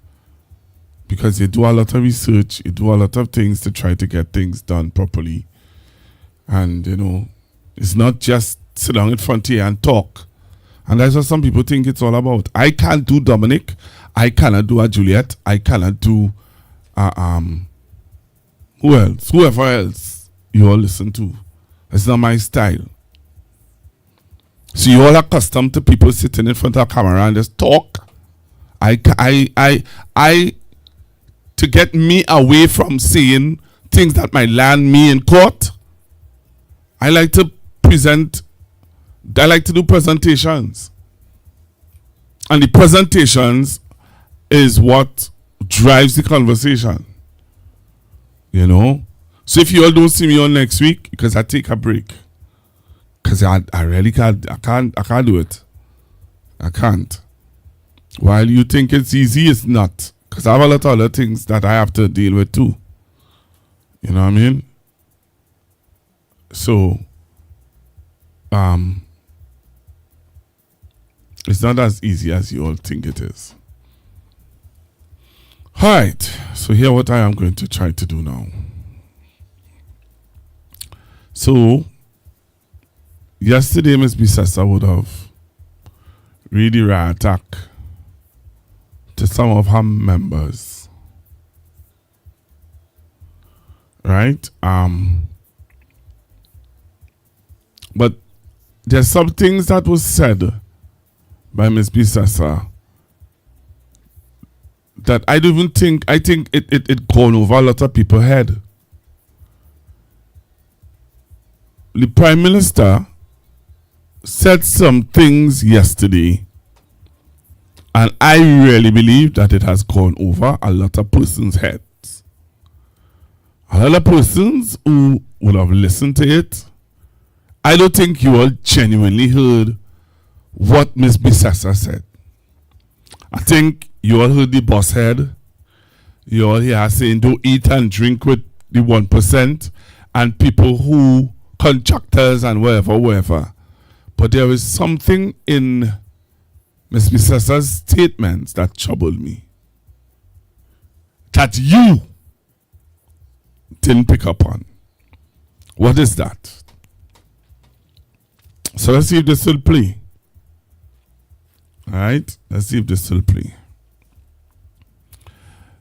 Because you do a lot of research, you do a lot of things to try to get things done properly. And, you know, it's not just sit down in front of you and talk. And that's what some people think it's all about. I can't do Dominic. I cannot do a Juliet. I cannot do, who else? Whoever else you all listen to. It's not my style. So you all accustomed to people sitting in front of a camera and just talk. To get me away from saying things that might land me in court, I like to do presentations. And the presentations is what drives the conversation. You know? So if you all don't see me on next week, because I take a break. Because I really can't do it. I can't. While you think it's easy, it's not. Because I have a lot of other things that I have to deal with too. You know what I mean? So, it's not as easy as you all think it is. Alright, so here what I am going to try to do now. So, yesterday Ms. Bisessa would have really ran attack to some of her members. Right? But there's some things that was said by Ms. Bisessa that I don't even think, I think it gone over a lot of people's head. The Prime Minister said some things yesterday, and I really believe that it has gone over a lot of persons' heads. A lot of persons who would have listened to it, I don't think you all genuinely heard what Ms. Bisessa said. I think you all heard the boss head. You all hear her saying don't eat and drink with the 1% and people who, contractors and whatever. But there is something in Ms. Bisessa's statements that troubled me. That you didn't pick up on. What is that? So let's see if this will play. Alright, let's see if this will play.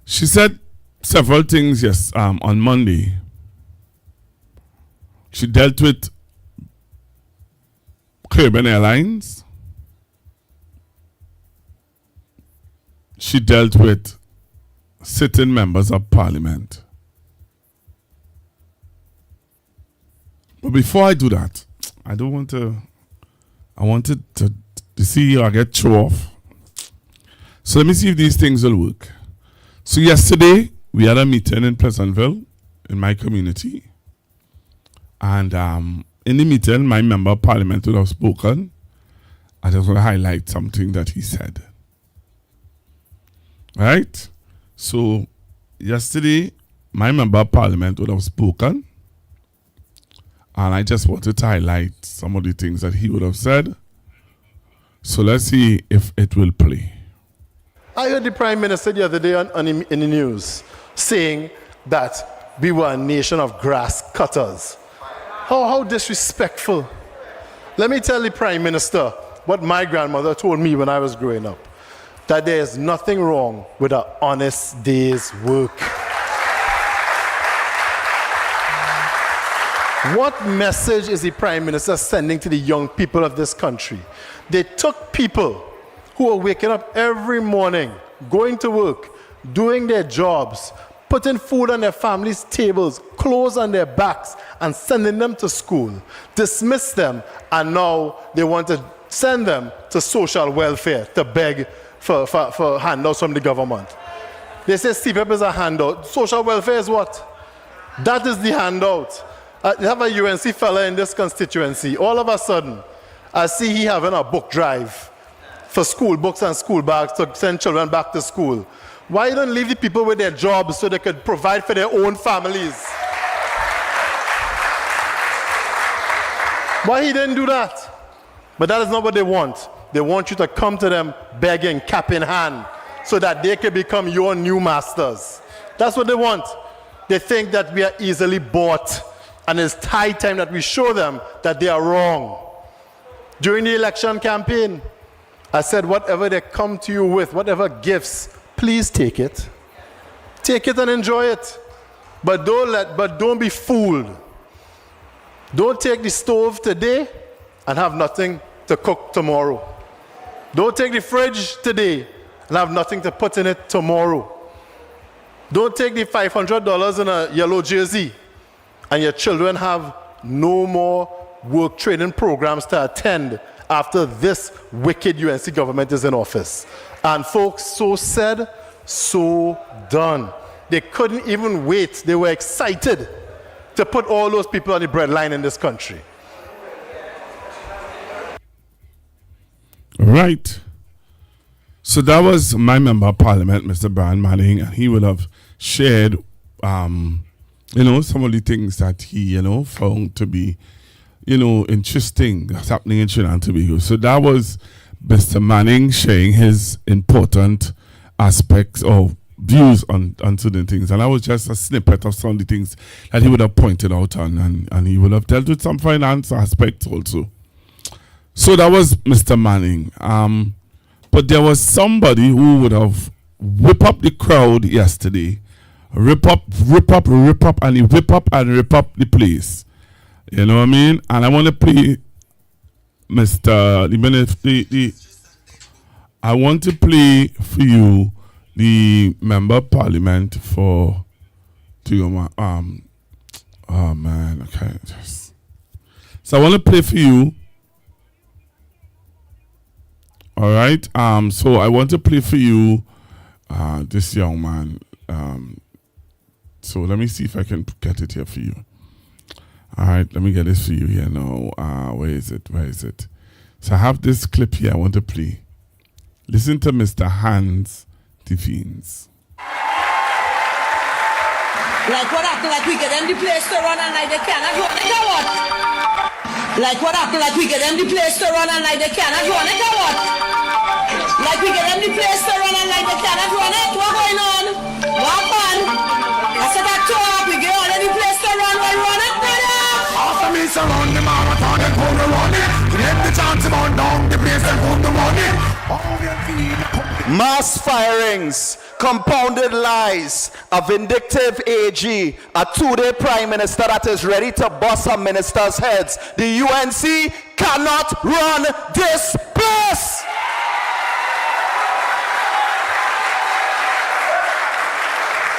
She said several things, yes, on Monday. She dealt with Caribbean Airlines. She dealt with sitting members of parliament. But before I do that, I wanted to see you I get thrown off. So let me see if these things will work. So yesterday, we had a meeting in Pleasantville, in my community. And in the meeting, my member of parliament would have spoken. I just want to highlight something that he said. Right? So yesterday, my member of parliament would have spoken. And I just wanted to highlight some of the things that he would have said. So let's see if it will play. I heard the Prime Minister the other day in the news saying that we were a nation of grass cutters. How disrespectful. Let me tell the Prime Minister what my grandmother told me when I was growing up, that there is nothing wrong with an honest day's work. What message is the Prime Minister sending to the young people of this country? They took people who are waking up every morning, going to work, doing their jobs, putting food on their families' tables, clothes on their backs, and sending them to school, dismiss them, and now they want to send them to social welfare to beg for handouts from the government. They say CPAP is a handout. Social welfare is what? That is the handout. You have a UNC fella in this constituency. All of a sudden, I see he having a book drive for school books and school bags to send children back to school. Why don't leave the people with their jobs so they could provide for their own families? Why he didn't do that? But that is not what they want. They want you to come to them begging, cap in hand, so that they can become your new masters. That's what they want. They think that we are easily bought, and it's high time that we show them that they are wrong. During the election campaign, I said, whatever they come to you with, whatever gifts, please take it. Take it and enjoy it. But don't be fooled. Don't take the stove today and have nothing to cook tomorrow. Don't take the fridge today and have nothing to put in it tomorrow. Don't take the $500 in a yellow jersey and your children have no more work training programs to attend after this wicked UNC government is in office. And folks, so said, so done. They couldn't even wait. They were excited to put all those people on the breadline in this country. Right. So that was my member of parliament, Mr. Brian Manning, and he would have shared, some of the things that he, found to be, interesting that's happening in Trinidad and Tobago. So that was Mr. Manning sharing his important aspects or views on certain things. And that was just a snippet of some of the things that he would have pointed out on, and he would have dealt with some finance aspects also. So that was Mr. Manning. But there was somebody who would have whipped up the crowd yesterday, rip up, and he whip up and rip up the place. You know what I mean? And I want to play I want to play for you the member of parliament for oh man, okay. So I want to play for you. All right. So I want to play for you this young man. So let me see if I can get it here for you. All right, let me get this for you here now. Where is it? So I have this clip here I want to play. Listen to Mr. Hans Defeens. Like what happened, like we get them the place to run and like they cannot run, like what? Like what happened, like we get them the place to run and like they cannot run, like what? Like we get them the place to run and like they cannot run it. What going on? What fun? I said that talk, we get all the place to run, we run it, brother. After me surround the marathon and pull the running, get the chance about down the place and put the money. Mass firings, compounded lies, a vindictive AG, a two-day prime minister that is ready to bust her ministers' heads. The UNC cannot run this place.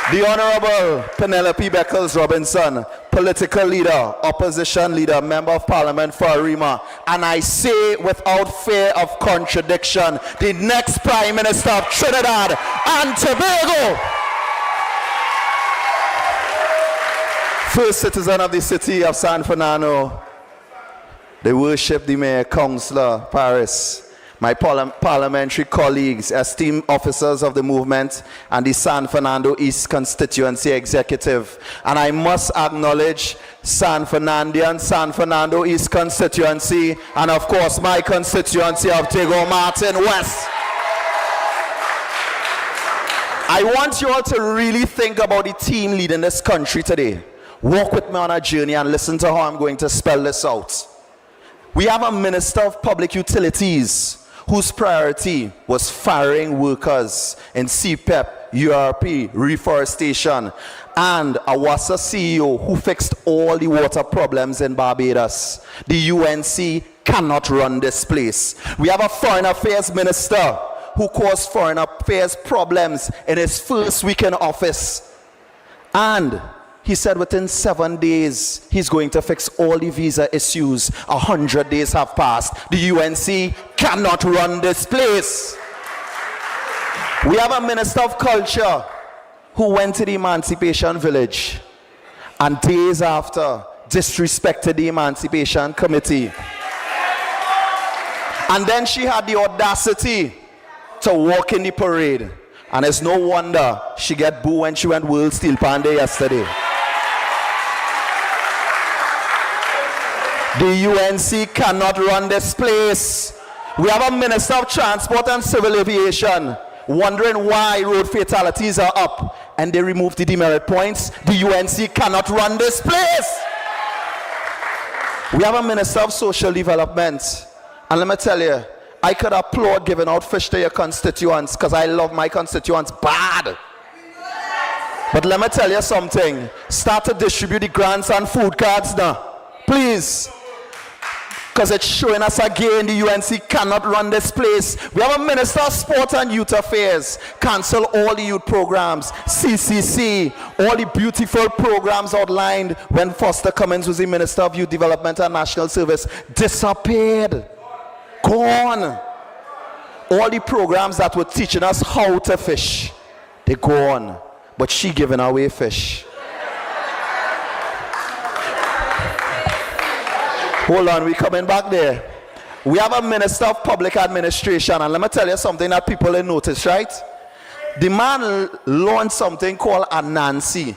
The Honorable Penelope Beckles Robinson, political leader, opposition leader, member of parliament for Arima, and I say without fear of contradiction, the next Prime Minister of Trinidad and Tobago. First citizen of the city of San Fernando, they worship the mayor, councillor, Paris, my parliamentary colleagues, esteemed officers of the movement, and the San Fernando East constituency executive. And I must acknowledge San Fernandian, San Fernando East constituency, and of course my constituency of Tego Martin West. I want you all to really think about the team leading this country today. Walk with me on a journey and listen to how I'm going to spell this out. We have a Minister of Public Utilities whose priority was firing workers in CPEP, URP, reforestation, and a WASA CEO who fixed all the water problems in Barbados. The UNC cannot run this place. We have a Foreign Affairs Minister who caused foreign affairs problems in his first week in office. And he said within 7 days, he's going to fix all the visa issues. 100 days have passed. The UNC cannot run this place. We have a Minister of Culture who went to the Emancipation Village and days after disrespected the Emancipation Committee. And then she had the audacity to walk in the parade. And it's no wonder she got booed when she went World Steel Pan Day yesterday. The UNC cannot run this place. We have a Minister of Transport and Civil Aviation wondering why road fatalities are up and they removed the demerit points. The UNC cannot run this place. We have a Minister of Social Development. And let me tell you, I could applaud giving out fish to your constituents because I love my constituents bad. But let me tell you something. Start to distribute the grants and food cards now. Please. Because it's showing us again the UNC cannot run this place. We have a Minister of Sport and Youth Affairs. Cancel all the youth programs. CCC. All the beautiful programs outlined when Foster Cummins was the Minister of Youth Development and National Service. Disappeared. Gone. All the programs that were teaching us how to fish, they're gone. But she giving away fish. Hold on, we coming back there. We have a Minister of Public Administration, and let me tell you something that people didn't notice, right? The man launched something called Anansi,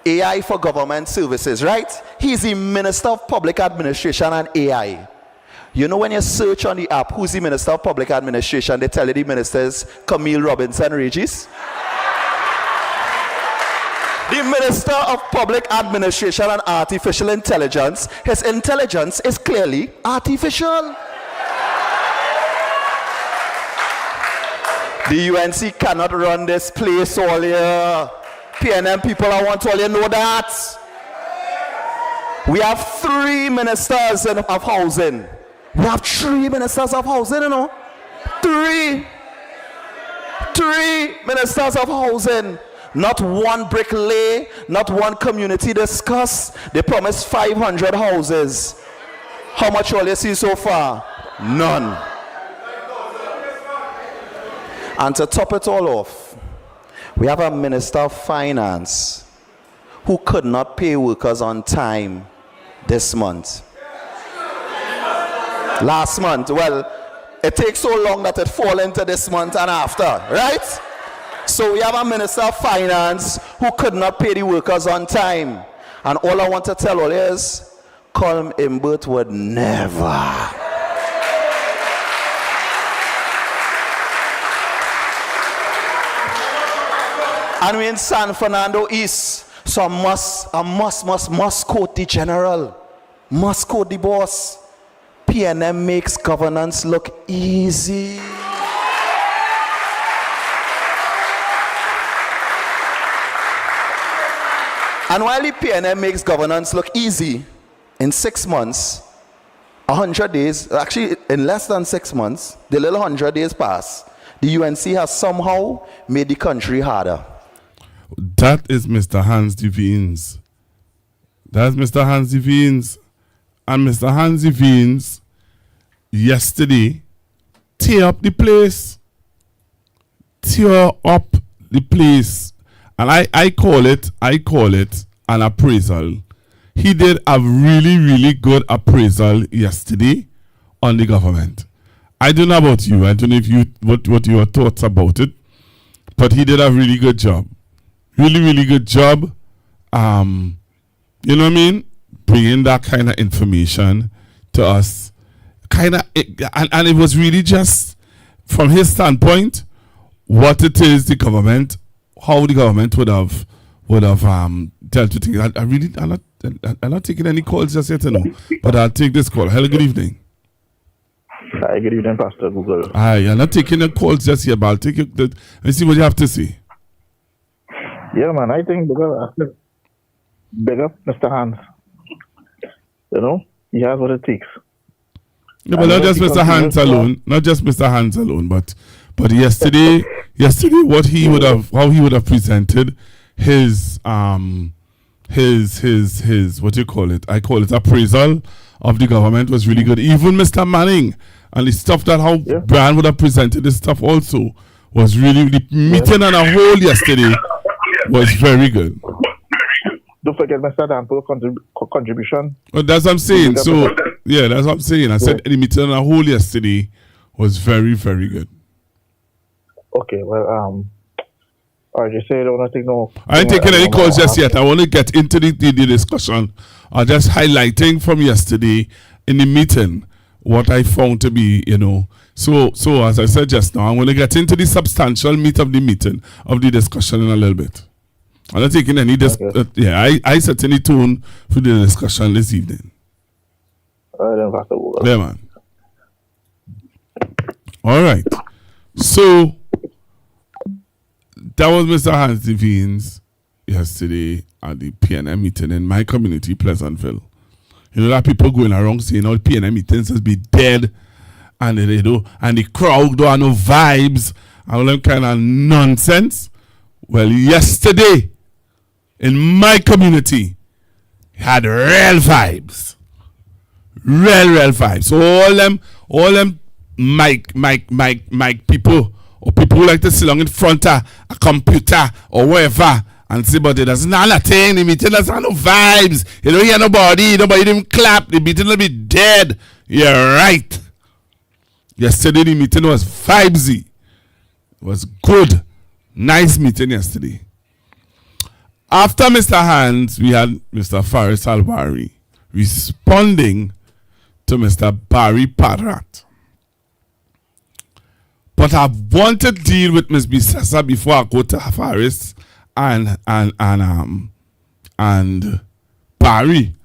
AI for Government Services, right? He's the Minister of Public Administration and AI. You know when you search on the app, who's the Minister of Public Administration, they tell you the minister is Camille Robinson Regis. The Minister of Public Administration and Artificial Intelligence, his intelligence is clearly artificial. The UNC cannot run this place all year. PNM people, I want all you know that. We have 3 ministers of housing. We have 3 ministers of housing, you know. 3 ministers of housing. Not one brick lay, not one community discussed. They promised 500 houses. How much all you see so far? None. And to top it all off, we have a Minister of Finance who could not pay workers on time this month. Last month, well, it takes so long that it fall into this month and after, right? So we have a Minister of Finance who could not pay the workers on time. And all I want to tell all is, Colm Imbert would never. And we're in San Fernando East. So I must quote the general. Must quote the boss. PNM makes governance look easy. And while the PNM makes governance look easy, in 6 months, 100 days, actually in less than 6 months, the little 100 days pass, the UNC has somehow made the country harder. That is Mr. Hans de Veens. That's Mr. Hans de Veens. And Mr. Hans de Veens, yesterday, tear up the place. Tear up the place. And I call it an appraisal. He did a really, really good appraisal yesterday on the government. I don't know about you. I don't know if you what your thoughts about it. But he did a really good job. Really, really good job. You know what I mean? Bringing that kind of information to us. And it was really just, from his standpoint, what it is the government, how the government would have dealt with things. I'm not taking any calls just yet, but I'll take this call. Hello, good evening. Hi, good evening, Pastor Google. Hi, I'm not taking the calls just yet, but I'll take it. Let's see what you have to say. Yeah, man, I think big up Mr. Hans. You know, he has what it takes. No, but not just Mr. Hans alone. Not just Mr. Hans alone, but yesterday, how he would have presented his what do you call it? I call it appraisal of the government was really good. Even Mr. Manning and the stuff that how Brian would have presented this stuff also was really the meeting on a whole yesterday was very good. Don't forget Mr. Danpo's contribution. Well, that's what I'm saying. So yeah, that's what I'm saying. I said the meeting on a whole yesterday was very, very good. Okay, well, I just say I don't want to take no. I ain't taking any calls just yet. I want to get into the discussion. I'm just highlighting from yesterday in the meeting what I found to be, So as I said just now, I'm going to get into the substantial meat of the meeting, of the discussion in a little bit. I'm not taking any I set any tone for the discussion this evening. Yeah, man. All right. So that was Mr. Hans Devines yesterday at the PNM meeting in my community, Pleasantville. You know that people going around saying all PNM meetings has be dead, and and the crowd don't have no vibes and all that kind of nonsense. Well, yesterday in my community had real vibes, real vibes. So all them mic people or people who like to sit down in front of a computer or wherever and say, but it doesn't have nothing. The meeting doesn't have no vibes. You don't hear nobody didn't clap. The meeting will be dead. You're right. Yesterday the meeting was vibesy. It was good. Nice meeting yesterday. After Mr. Hans, we had Mr. Faris Albari responding to Mr. Barry Padrat. But I want to deal with Ms. Bisessa before I go to Faris and Barry,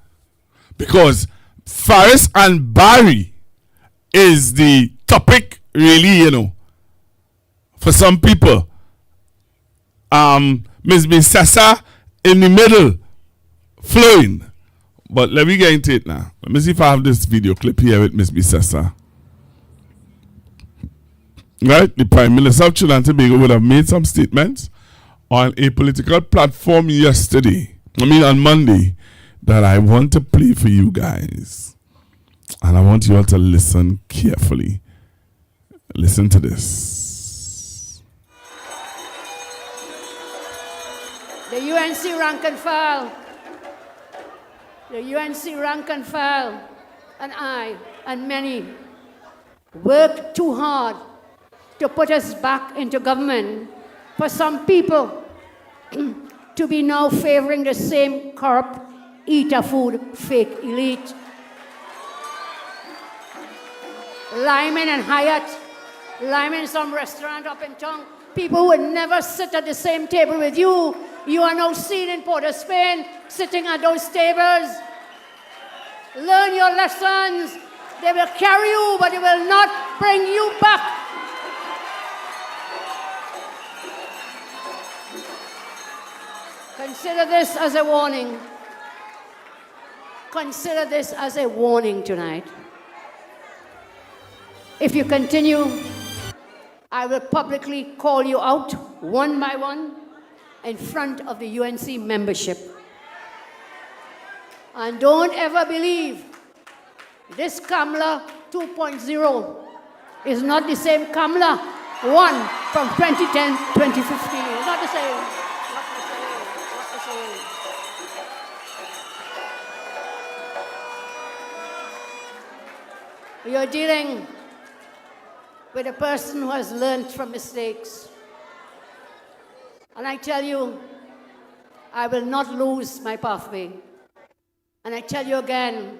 because Faris and Barry is the topic, really, for some people. Ms. Bisessa in the middle, flowing. But let me get into it now. Let me see if I have this video clip here with Ms. Bisessa. Right, the Prime Minister of Trinidad and Tobago would have made some statements on a political platform on Monday, that I want to play for you guys. And I want you all to listen carefully. Listen to this. The UNC rank and file. The UNC rank and file, and I and many worked too hard to put us back into government, for some people to be now favoring the same corrupt, eater food, fake elite. Lyman and Hyatt, Lyman some restaurant up in town, people would never sit at the same table with you. You are now seen in Port of Spain, sitting at those tables. Learn your lessons. They will carry you, but they will not bring you back. Consider this as a warning. Consider this as a warning tonight. If you continue, I will publicly call you out one by one in front of the UNC membership. And don't ever believe this Kamala 2.0 is not the same Kamala 1 from 2010, 2015. It's not the same. You're dealing with a person who has learned from mistakes. And I tell you, I will not lose my pathway. And I tell you again,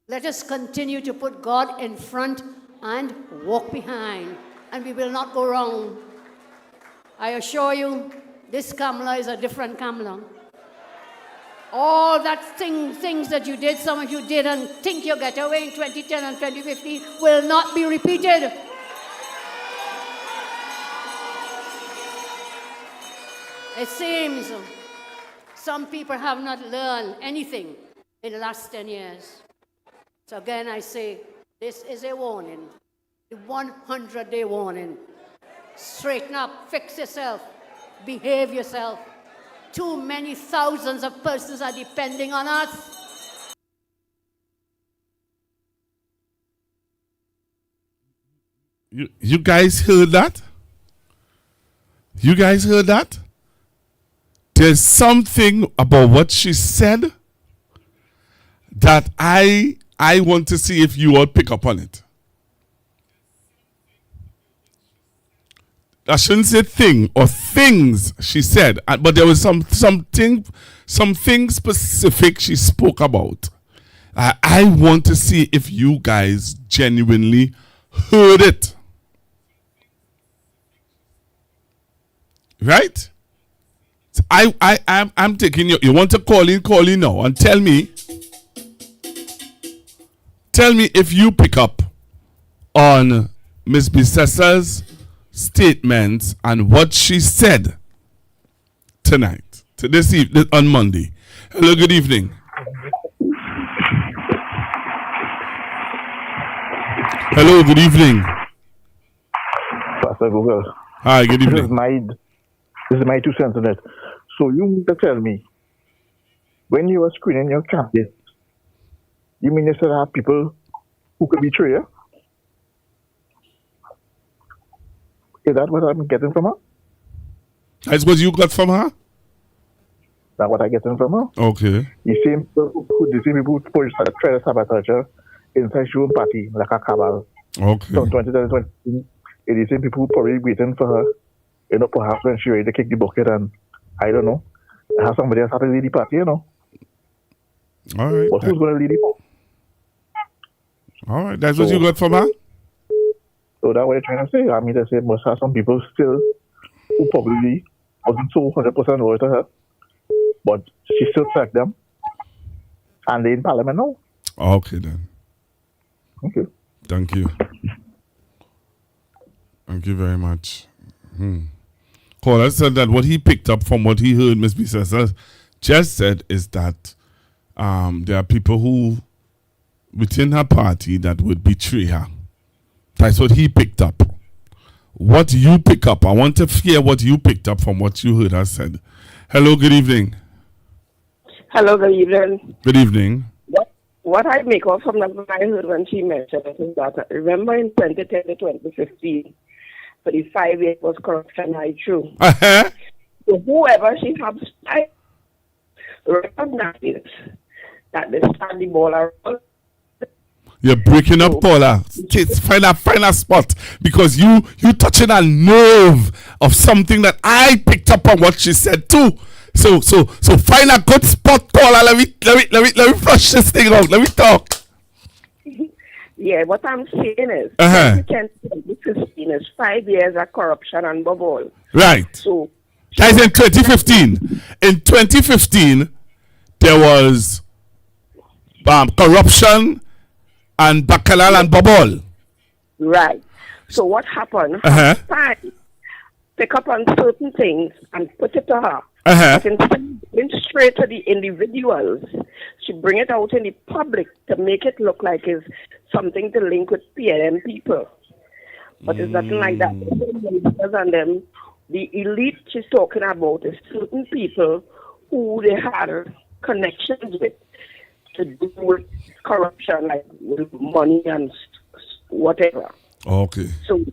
let us continue to put God in front and walk behind, and we will not go wrong. I assure you, This Kamala is a different Kamala. All that things that you did, some of you did and think you get away in 2010 and 2015 will not be repeated. It seems some people have not learned anything in the last 10 years. So again, I say, this is a warning, a 100-day warning. Straighten up, fix yourself, behave yourself. Too many thousands of persons are depending on us. You guys heard that? You guys heard that? There's something about what she said that I want to see if you all pick up on it. I shouldn't say thing or things she said, but there was something specific she spoke about. I want to see if you guys genuinely heard it. Right? So I'm taking you. You want to call in now and tell me if you pick up on Miss Bisessa's statements and what she said tonight, to this evening, on Monday. Hello, good evening. Hello, good evening. Pastor Google. Hi, good evening. This is my 2 cents on it. So you need to tell me, when you were screening your candidates, you mean you still have people who could betray you? Is that what I'm getting from her? That's what you got from her? That's what I'm getting from her. Okay. The same people who try to sabotage her inside your own party, like a cabal. Okay. So 2020, the same people probably waiting for her, perhaps when she ready to kick the bucket and, I don't know, have somebody else have to lead the party, All right. But who's going to lead the party? All right. That's what you got from her? So that's what you're trying to say. I mean, they say must have some people still who probably wasn't so 100% loyal to her, but she still tracked them, and they in parliament now. Okay, then. Okay. Thank you. Thank you very much. Caller said that what he picked up from what he heard Ms. Bisessa just said is that there are people who within her party that would betray her. That's what he picked up. What you pick up, I want to hear what you picked up from what you heard her said. Hello, good evening. Hello, good evening. Good evening. What I make of from what I heard when she mentioned it is that, remember in 2010 to 2015, for the 5 years was corruption I true. Uh-huh. So whoever she has, I recognize that they stand the ball around. You're breaking up, Paula. Find a spot, because you touching a nerve of something that I picked up on what she said too. So find a good spot, Paula. Let me flush this thing out. Let me talk. Yeah, what I'm saying is 2015 is 5 years of corruption and bubble. Right. So that's in 2015. In 2015, there was corruption and Baccalal and Bobol. Right. So what happened? Time pick up on certain things and put it to her. But instead of going straight to the individuals, she bring it out in the public to make it look like it's something to link with PLM people. But it's nothing like that. And then the elite she's talking about is certain people who they had connections with to do with corruption, like with money and whatever. Okay. So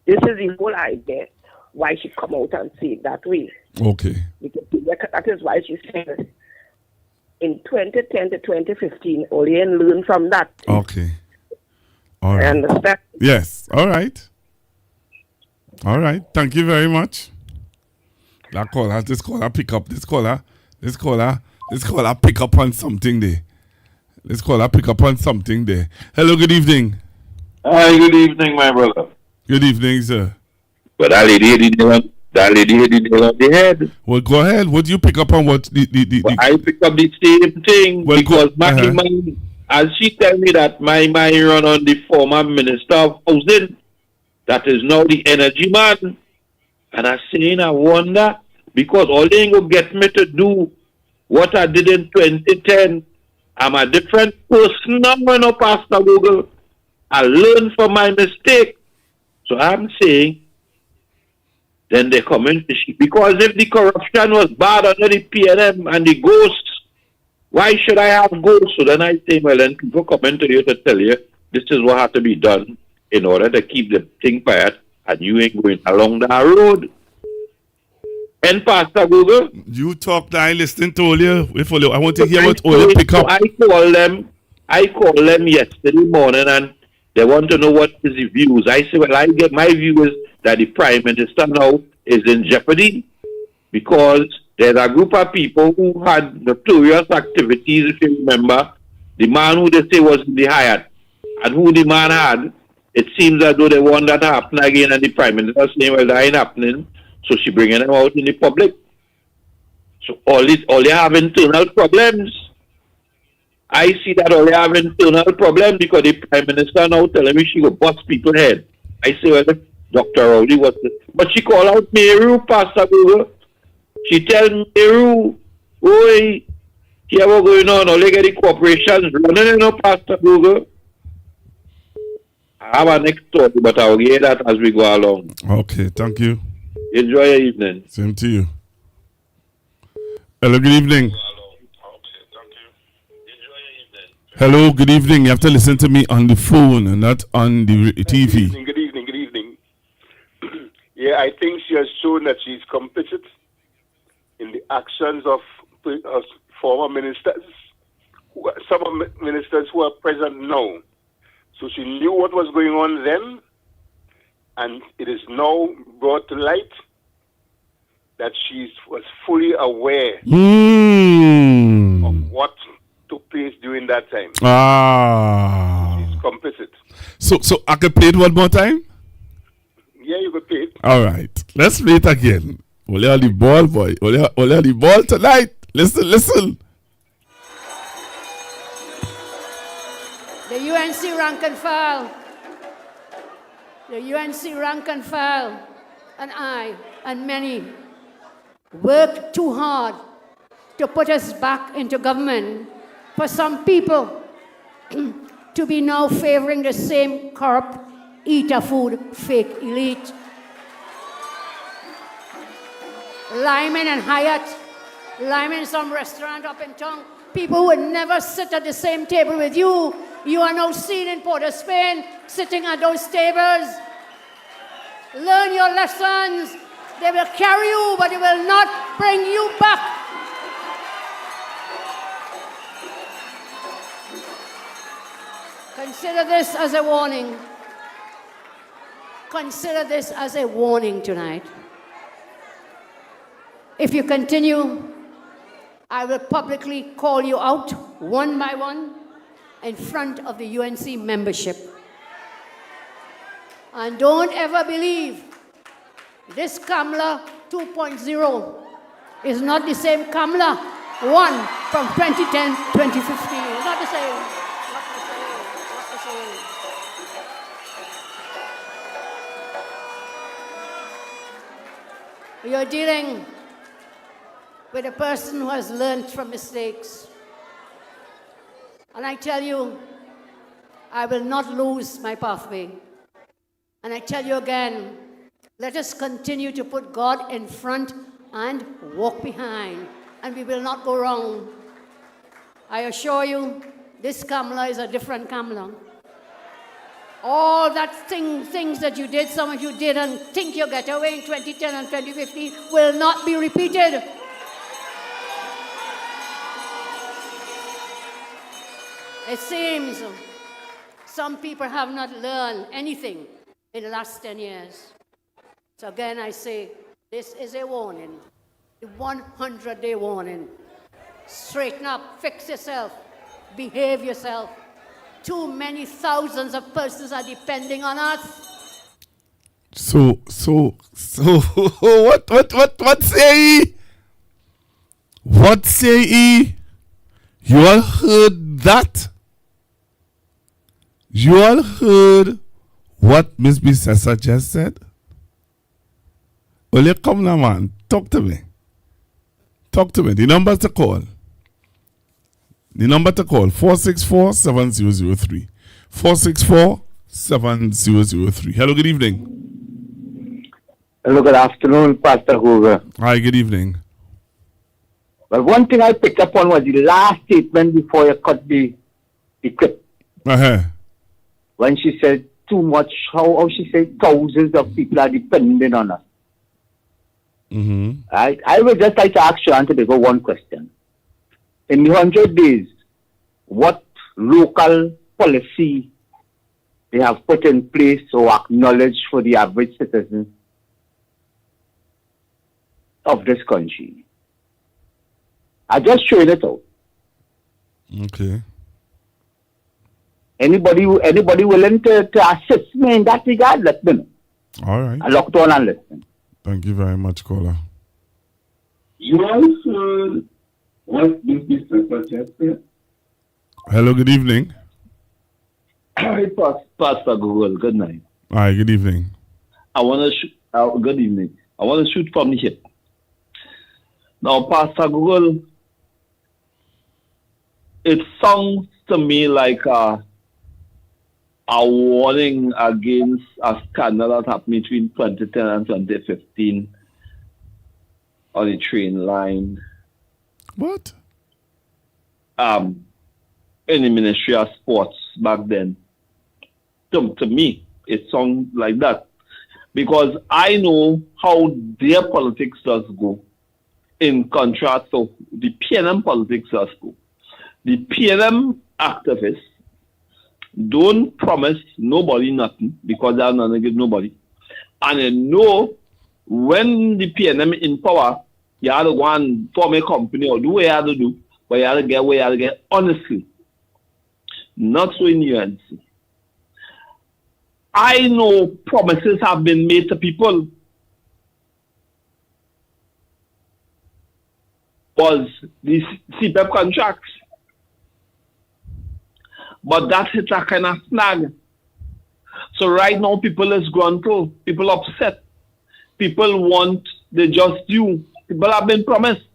this is the whole idea why she come out and say it that way. Okay. Because that is why she said in 2010 to 2015, only and learn from that. Okay. All right. I understand. Yes. All right. All right. Thank you very much. This caller pick up. This caller pick up on something there. This caller pick up on something there. Hello, good evening. Hi, good evening, my brother. Good evening, sir. But that lady didn't That lady hit the nail on the head. Well, go ahead. What do you pick up on? What I pick up the same thing because my mind, as she tell me that my mind run on the former minister of housing, that is now the energy man. And I saying, I wonder, because all they ain't gonna get me to do what I did in 2010. I'm a different person now, no, Pastor Google. I learned from my mistake. So I'm saying, then they come in, because if the corruption was bad under the PNM and the ghosts, why should I have ghosts? So then I say, well, then people come into you to tell you, this is what has to be done in order to keep the thing quiet, and you ain't going along that road. And Pastor Google, you talk, I listening to all you. I want to hear what all you pick up. So I call them yesterday morning, and they want to know what is the views. I say, well, I get my view is that the Prime Minister now is in jeopardy because there's a group of people who had notorious activities. If you remember, the man who they say was in the Hyatt and who the man had, it seems as though they want that to happen again, and the Prime Minister saying, well, that ain't happening. So she bringing them out in the public. So all they have internal problems. I see that all they have internal problems because the Prime Minister now telling me she will bust people's head. I say, well, Dr. Rowley, what's this? But she call out Meru, Pastor Google. She tell Meru, oi, here what going on? All they get the corporations running in, Pastor Google. I have a next story, but I'll get that as we go along. Okay, thank you. Enjoy your evening. Same to you. Hello, good evening. Hello, good evening. You have to listen to me on the phone and not on the TV. Good evening. Yeah, I think she has shown that she's complicit in the actions of former ministers, some ministers who are present now. So she knew what was going on then, and it is now brought to light that she was fully aware of what took place during that time. She's complicit. So I can play it one more time? Yeah, you could play it. All right. Let's play it again. Ole the ball, boy. Ole the ball tonight. Listen. The UNC rank and file. The UNC rank and file. And I and many worked too hard to put us back into government. For some people to be now favoring the same corrupt, eater food, fake elite. Lyman and Hyatt, Lyman some restaurant up in town, people who would never sit at the same table with you. You are now seen in Port of Spain, sitting at those tables. Learn your lessons. They will carry you, but they will not bring you back. Consider this as a warning. Consider this as a warning tonight. If you continue, I will publicly call you out one by one in front of the UNC membership. And don't ever believe this Kamala 2.0 is not the same Kamala 1 from 2010, 2015. It's not the same. You're dealing with a person who has learned from mistakes. And I tell you, I will not lose my pathway. And I tell you again, let us continue to put God in front and walk behind, and we will not go wrong. I assure you, this Kamala is a different Kamala. All that things that you did, some of you did and think you get away in 2010 and 2015 will not be repeated. It seems some people have not learned anything in the last 10 years. So again, I say, this is a warning, a 100-day warning. Straighten up, fix yourself, behave yourself. Too many thousands of persons are depending on us. So what say ye? What say ye? You all heard that? You all heard what Miss Bissessa just said? Well, you come now, man. Talk to me. Talk to me. The number to call. The number to call, 464-7003. 464-7003. Hello, good evening. Hello, good afternoon, Pastor Hoover. Hi, good evening. Well, one thing I picked up on was the last statement before you cut the clip. When she said too much, how she said thousands of people are depending on us. I would just like to ask you, Auntie, one question. In the 100 days, what local policy they have put in place or acknowledged for the average citizen of this country? I just showing it out. Okay. Anybody willing to assist me in that regard, let me know. All right. I locked on and listen. Thank you very much, caller. You also what this just said? Hello, good evening. Hi, Pastor Google. Good night. Hi, good evening. I want to shoot. Good evening. I want to shoot from the hip. Now, Pastor Google, it sounds to me like a warning against a scandal that happened between 2010 and 2015 on the train line. What? In the Ministry of Sports back then. To me, it sounds like that. Because I know how their politics does go in contrast to the PNM politics does go. The PNM activists don't promise nobody nothing because they're not going to give nobody. And they know when the PNM in power, you have to go and form a company or do what you have to do, but you have to get what you have to get honestly. Not so in UNC. I know promises have been made to people. Was these CPEP contracts. But that hit a kind of snag. So right now people is grumpy, people upset. People want the just due. People have been promised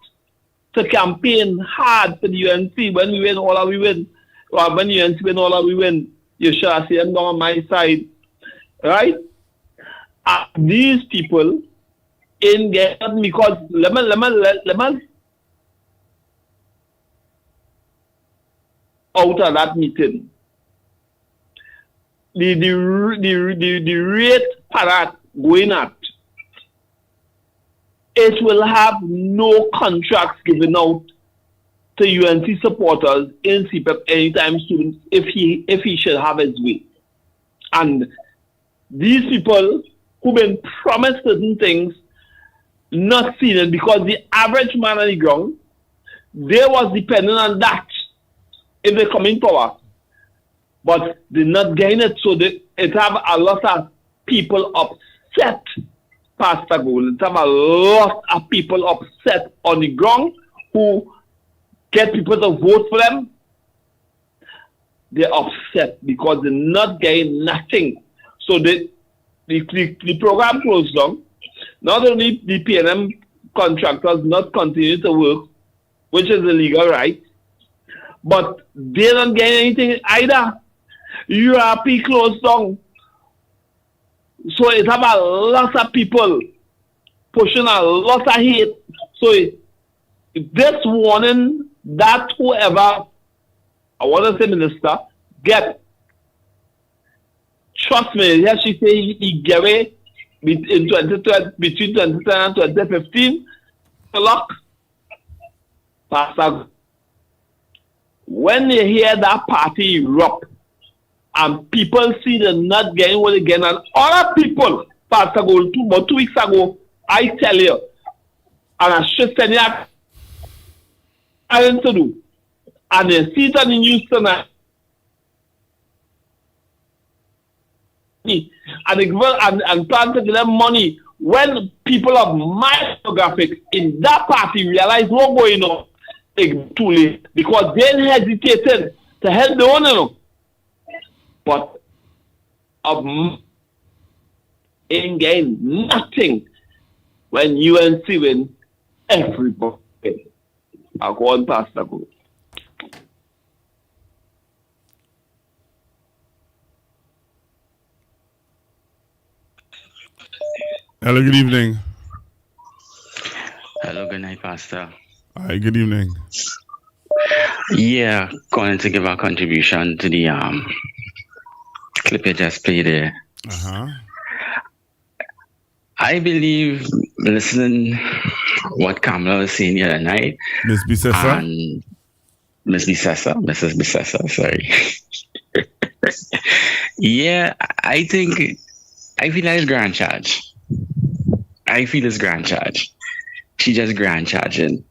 to campaign hard for the UNC. When we win, all we win. Or when UNC win, all we win. You should have seen them on my side. Right? These people in get because let me out of that meeting. The rate parade going at, it will have no contracts given out to UNC supporters in CPEP anytime soon if he should have his way. And these people who've been promised certain things, not seen it because the average man on the ground, they was dependent on that if they come in power. But they're not getting it, so it have a lot of people upset, Pastor Gould. It have a lot of people upset on the ground who get people to vote for them. They're upset because they're not getting nothing. So the program closed down. Not only the PNM contractors not continue to work, which is a legal right, but they don't get anything either. URP closed down. So it have a lot of people pushing a lot of hate. So this warning that whoever, I want to say minister, get, trust me, yes, she say he gave away between 2010 and 2015, lock. Pastor, when you hear that party erupt and people see the not getting what they get, and other people, Pastor Gold, 2 weeks ago, I tell you, and I should send you I to do, and they see it on the news tonight. and they give and plan to give them money when people of my demographic in that party realize what's going on. It's too late because they hesitated to help the owner. But ain't gain nothing when UNC win everybody. I go on past the go. Hello, good evening. Hello, good night, Pastor. Hi, good evening. Yeah, going to give our contribution to the clip you just played there. I believe, listening what Kamala was saying the other night. Miss Bisessa? And Mrs. Bisessa, sorry. Yeah, I feel like it's grand charge. I feel it's grand charge. She just grand charging,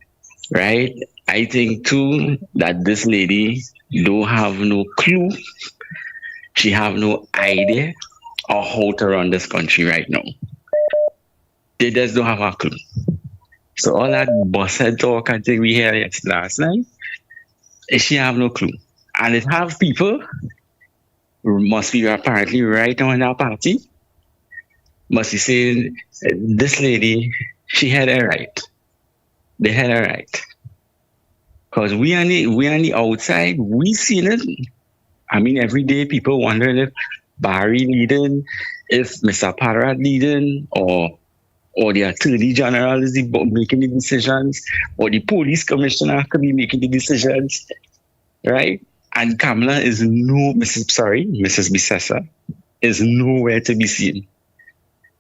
right? I think too that this lady don't have no clue. She have no idea of how to run this country right now. They just don't have a clue. So all that bosshead talk I think we heard last night, she have no clue. And it have people must be apparently right now in our party. Must be saying this lady, she had it right. They had it right. Because we on the outside, we seen it. I mean, every day people wondering if Barry leading, if Mr. Parrott leading, or the Attorney General is making the decisions, or the police commissioner could be making the decisions, right? And Kamala is Mrs. Bisessa is nowhere to be seen.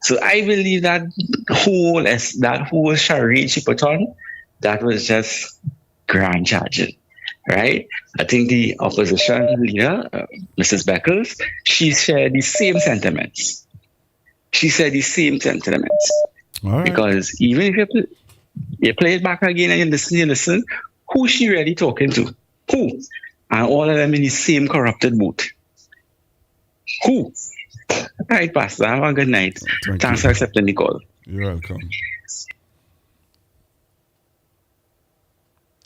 So I believe that whole charade she put on, that was just grand charging, right? I think the opposition leader, Mrs. Beckles, she shared the same sentiments. She said the same sentiments. Right. Because even if you play it back again and you listen, who she really talking to? Who? And all of them in the same corrupted boat. Who? All right, Pastor. Have a good night. Thanks for accepting the call. You're welcome.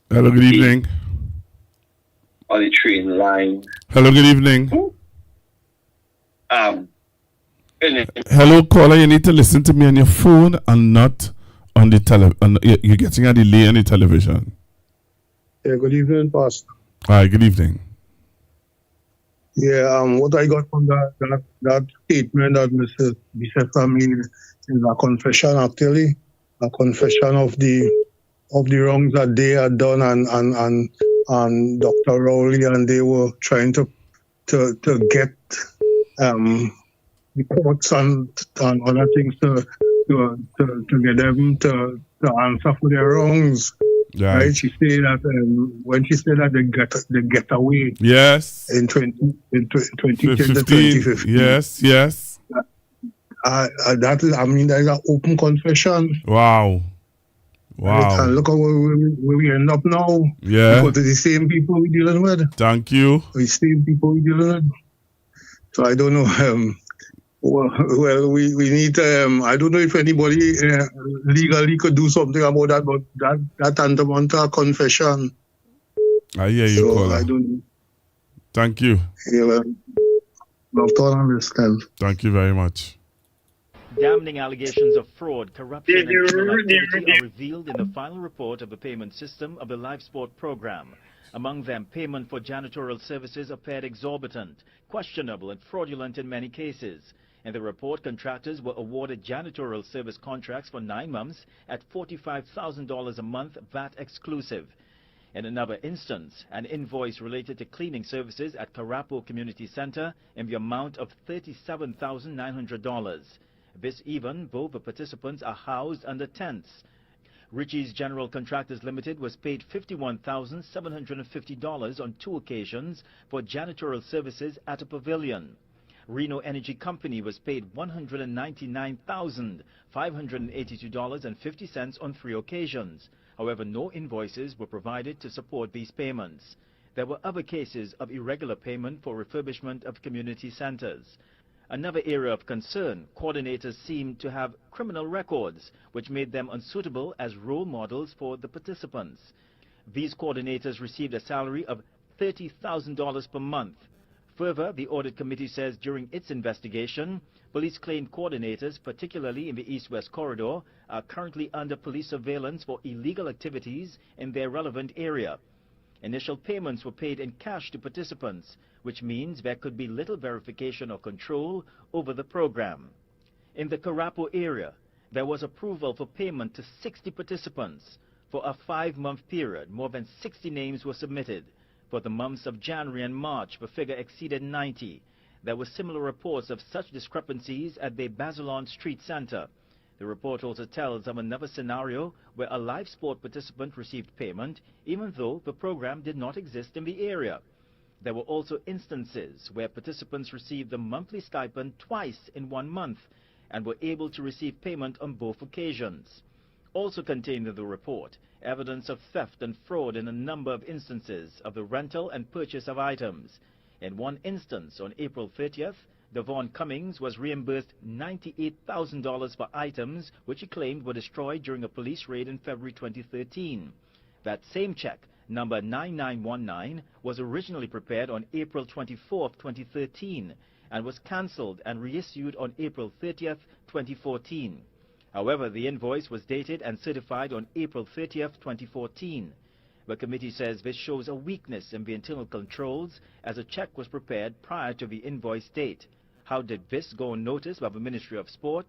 Hello, good evening. On the train line. Hello, good evening. Hello, caller. You need to listen to me on your phone and not on the television. You're getting a delay on the television. Yeah, good evening, Pastor. Hi, good evening. Yeah, what I got from that statement that Mrs. Bisessa made is a confession, actually, a confession of the wrongs that they had done, and Dr. Rowley, and they were trying to get the courts and other things to get them to answer for their wrongs. Right? She said that when she said that they get away. Yes. In 2010 to 2015. Yes. That is, I mean, that is an open confession. Wow. Right? And look at where we end up now. Yeah. Because it's the same people we're dealing with. Thank you. The same people we're dealing with. So I don't know. Well, we need to, I don't know if anybody legally could do something about that, but that tantamount to a confession. I hear you, caller. I don't. Thank you. Yeah, well, love to understand. Thank you very much. Damning allegations of fraud, corruption, and criminal activity are revealed in the final report of the payment system of the Life Sport program. Among them, payment for janitorial services appeared exorbitant, questionable, and fraudulent in many cases. In the report, contractors were awarded janitorial service contracts for 9 months at $45,000 a month, VAT exclusive. In another instance, an invoice related to cleaning services at Carapo Community Center in the amount of $37,900. This even though the participants are housed under tents. Ritchie's General Contractors Limited was paid $51,750 on 2 occasions for janitorial services at a pavilion. Reno Energy Company was paid $199,582.50 on 3 occasions. However, no invoices were provided to support these payments. There were other cases of irregular payment for refurbishment of community centers. Another area of concern, coordinators seemed to have criminal records, which made them unsuitable as role models for the participants. These coordinators received a salary of $30,000 per month. Further, the audit committee says during its investigation, police claimed coordinators, particularly in the East-West corridor, are currently under police surveillance for illegal activities in their relevant area. Initial payments were paid in cash to participants, which means there could be little verification or control over the program. In the Karapo area, there was approval for payment to 60 participants. For a 5-month period, more than 60 names were submitted. For the months of January and March, the figure exceeded 90. There were similar reports of such discrepancies at the Bazelon Street Center. The report also tells of another scenario where a live sport participant received payment even though the program did not exist in the area. There were also instances where participants received the monthly stipend twice in 1 month and were able to receive payment on both occasions. Also contained in the report, evidence of theft and fraud in a number of instances of the rental and purchase of items. In one instance, on April 30th, Devon Cummings was reimbursed $98,000 for items which he claimed were destroyed during a police raid in February 2013. That same check, number 9919, was originally prepared on April 24th, 2013, and was cancelled and reissued on April 30th, 2014. However, the invoice was dated and certified on April 30th, 2014. The committee says this shows a weakness in the internal controls as a check was prepared prior to the invoice date. How did this go unnoticed by the Ministry of Sport?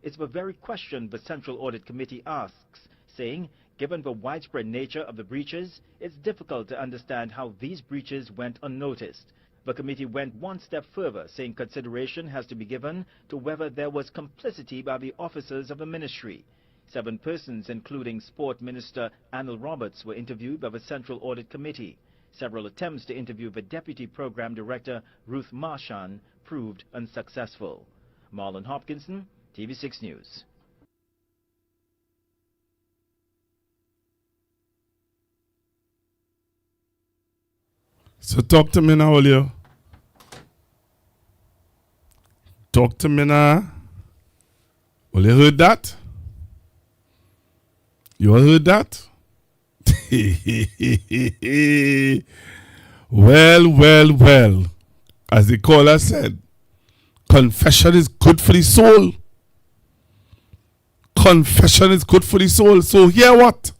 It's the very question the Central Audit Committee asks, saying, given the widespread nature of the breaches, it's difficult to understand how these breaches went unnoticed. The committee went one step further, saying consideration has to be given to whether there was complicity by the officers of the ministry. 7 persons, including Sport Minister Anil Roberts, were interviewed by the Central Audit Committee. Several attempts to interview the Deputy Program Director, Ruth Marshan, proved unsuccessful. Marlon Hopkinson, TV6 News. So talk to me now, Olio. Talk to me now. Well, you heard that? You all heard that? Well. As the caller said, confession is good for the soul. Confession is good for the soul. So hear what?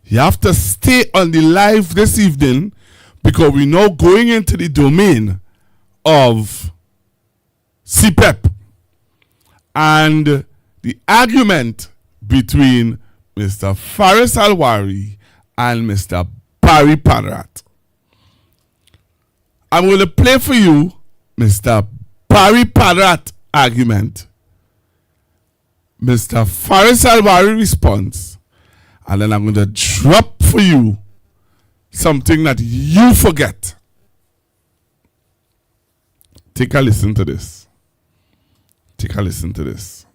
You have to stay on the live this evening because we're now going into the domain of CPEP and the argument between Mr. Faris Alwari and Mr. Barry Panrat. I'm going to play for you Mr. Barry Panrat argument, Mr. Faris Alwari response, and then I'm going to drop for you something that you forget. Take a listen to this. Take a listen to this.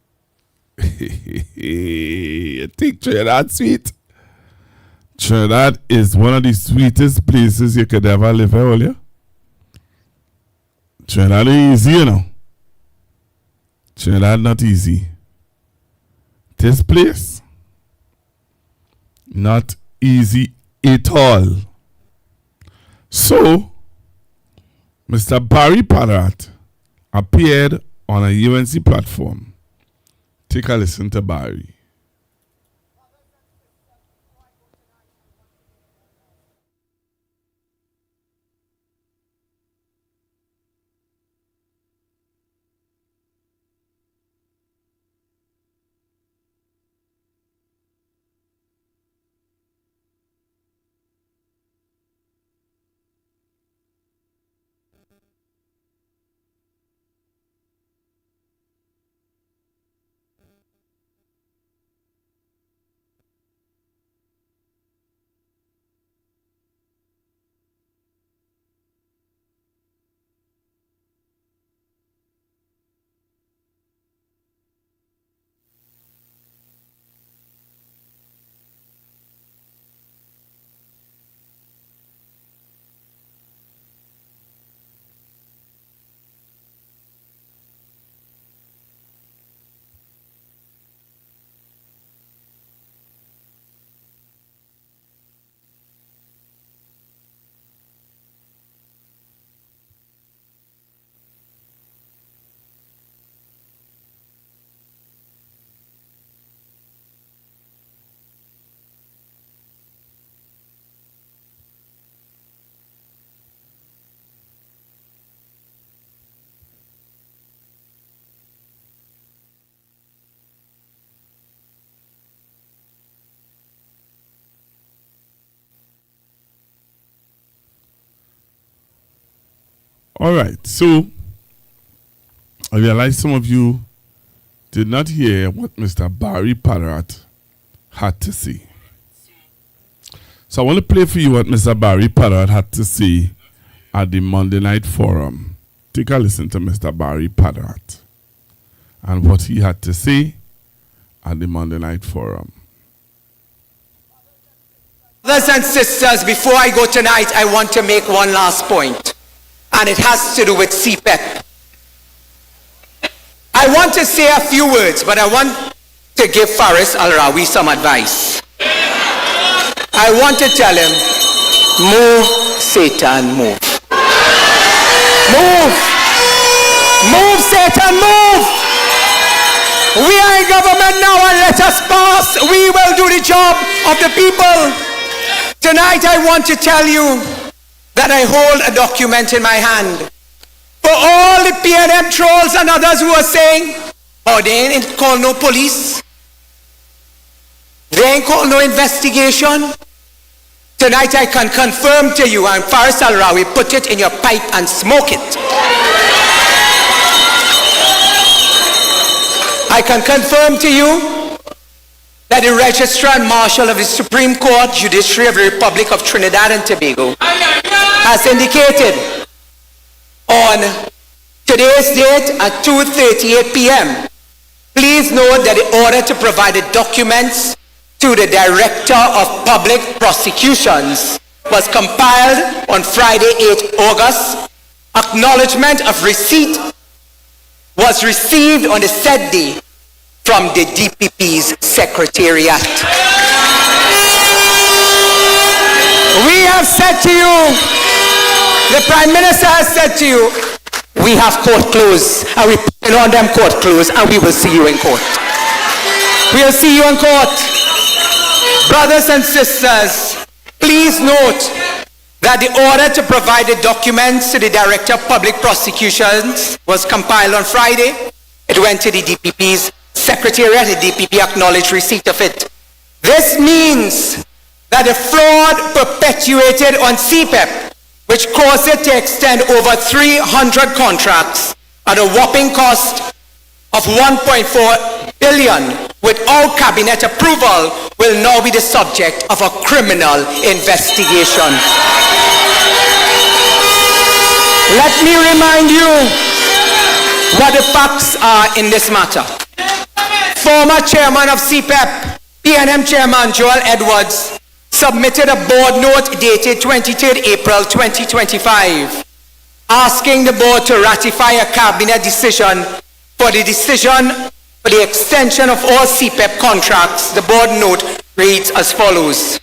I think Trinidad sweet. Trinidad is one of the sweetest places you could ever live in, Olio. Trinidad is easy, you know. Trinidad not easy. This place, not easy at all. So, Mr. Barry Panrat appeared on a UNC platform. Take a listen to Barry. All right. So I realize some of you did not hear what Mr. Barry Parat had to say. So I want to play for you what Mr. Barry Parat had to say at the Monday Night Forum. Take a listen to Mr. Barry Parat and what he had to say at the Monday Night Forum. Brothers and sisters, before I go tonight, I want to make one last point, and it has to do with CPEP. I want to say a few words, but I want to give Faris Al-Rawi some advice. I want to tell him, move, Satan, move. Move! Move, Satan, move! We are in government now, and let us pass. We will do the job of the people. Tonight I want to tell you that I hold a document in my hand. For all the PNM trolls and others who are saying, oh, they ain't call no police. They ain't call no investigation. Tonight I can confirm to you, and Faris Al-Rawi, put it in your pipe and smoke it. I can confirm to you that the Registrar and Marshal of the Supreme Court Judiciary of the Republic of Trinidad and Tobago has indicated on today's date at 2:38 p.m. Please note that the order to provide the documents to the Director of Public Prosecutions was compiled on Friday, 8 August. Acknowledgement of receipt was received on the said day from the DPP's Secretariat. We have said to you, the Prime Minister has said to you, we have court clothes, and we put on them court clothes, and we will see you in court. We will see you in court. Brothers and sisters, please note that the order to provide the documents to the Director of Public Prosecutions was compiled on Friday. It went to the DPP's Secretariat. The DPP acknowledged receipt of it. This means that the fraud perpetuated on CPEP, which caused it to extend over 300 contracts at a whopping cost of 1.4 billion without cabinet approval, will now be the subject of a criminal investigation. Let me remind you what the facts are in this matter. Former chairman of CPEP, PNM Chairman Joel Edwards, submitted a board note dated 23rd April 2025, asking the board to ratify a cabinet decision for the extension of all CPEP contracts. The board note reads as follows.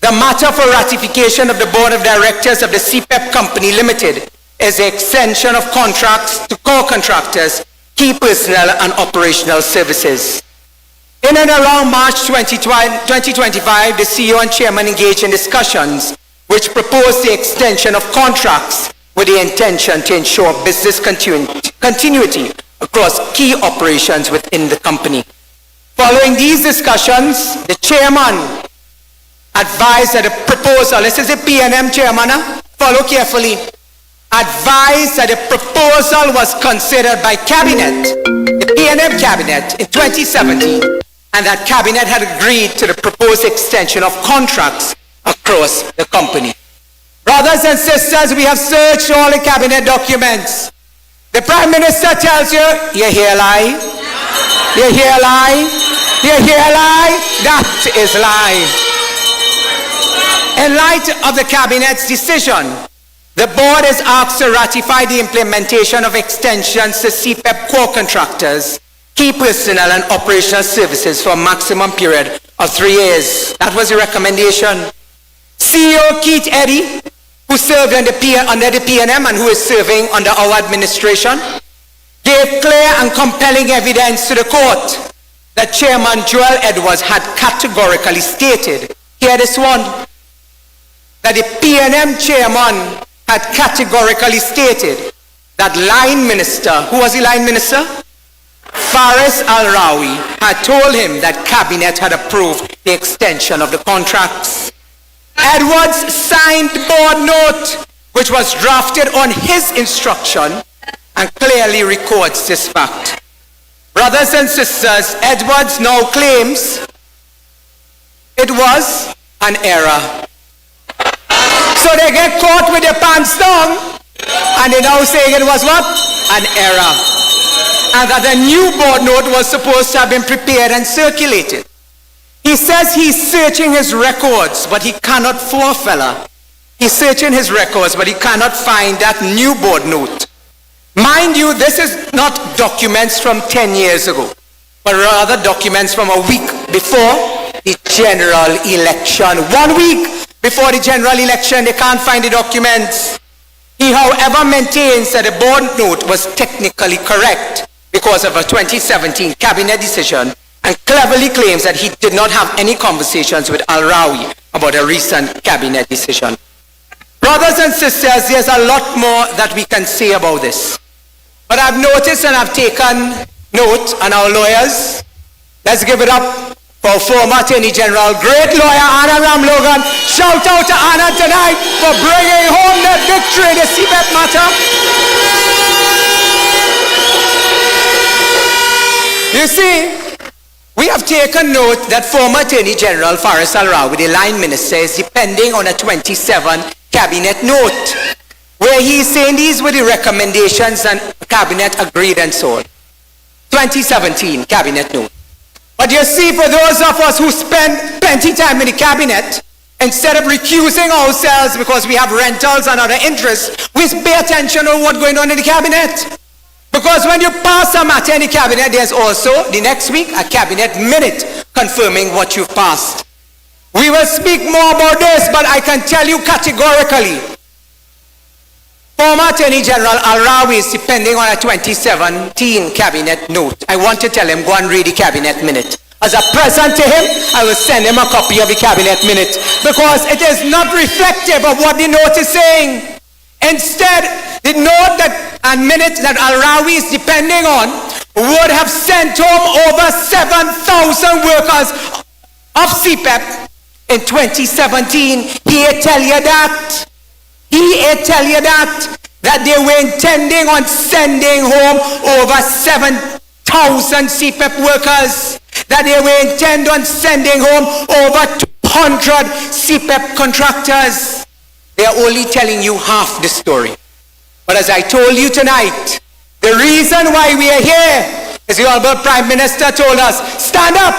The matter for ratification of the Board of Directors of the CPEP Company Limited is the extension of contracts to core contractors, key personnel and operational services. In and around March 2025, the CEO and Chairman engaged in discussions which proposed the extension of contracts with the intention to ensure business continuity across key operations within the company. Following these discussions, the Chairman advised that the proposal, this is the PNM Chairman, follow carefully, advised that the proposal was considered by Cabinet, the PNM Cabinet, in 2017, and that Cabinet had agreed to the proposed extension of contracts across the company. Brothers and sisters, we have searched all the Cabinet documents. The Prime Minister tells you, you hear a lie? You hear a lie? You hear a lie? That is lie. In light of the Cabinet's decision, the board is asked to ratify the implementation of extensions to CPEP core contractors, key personnel and operational services for a maximum period of 3 years. That was the recommendation. CEO Keith Eddy, who served under the PNM and who is serving under our administration, gave clear and compelling evidence to the court that Chairman Joel Edwards had categorically stated, hear this one, that the PNM Chairman had categorically stated that line minister, who was the line minister? Faris Al-Rawi, had told him that Cabinet had approved the extension of the contracts. Edwards signed the board note which was drafted on his instruction and clearly records this fact. Brothers and sisters, Edwards now claims it was an error. So they get caught with their pants down and they now saying it was what? An error. And that a new board note was supposed to have been prepared and circulated. He says he's searching his records, but he cannot, poor fella. He's searching his records, but he cannot find that new board note. Mind you, this is not documents from 10 years ago, but rather documents from a week before the general election. 1 week before the general election, they can't find the documents. He, however, maintains that the board note was technically correct because of a 2017 cabinet decision, and cleverly claims that he did not have any conversations with Al-Rawi about a recent cabinet decision. Brothers and sisters, there's a lot more that we can say about this. But I've noticed and I've taken note, and our lawyers, let's give it up for former Attorney General, great lawyer Anna Ramlogan. Shout out to Anna tonight for bringing home the victory in the CPEP matter. You see, we have taken note that former Attorney General Faris Al-Rawi, the line minister, is depending on a 27 cabinet note, where he is saying these were the recommendations and cabinet agreed and so on. 2017 cabinet note. But you see, for those of us who spend plenty time in the cabinet, instead of recusing ourselves because we have rentals and other interests, we pay attention to what's going on in the cabinet. Because when you pass a matter in the cabinet, there's also, the next week, a cabinet minute confirming what you've passed. We will speak more about this, but I can tell you categorically, former Attorney General Al-Rawi is depending on a 2017 cabinet note. I want to tell him, go and read the cabinet minute. As a present to him, I will send him a copy of the cabinet minute, because it is not reflective of what the note is saying. Instead, the note and minute that Al-Rawi is depending on would have sent home over 7,000 workers of CPEP in 2017. He tell you that. That they were intending on sending home over 7,000 CPEP workers. That they were intending on sending home over 200 CPEP contractors. They are only telling you half the story. But as I told you tonight, the reason why we are here is the Honorable Prime Minister told us, stand up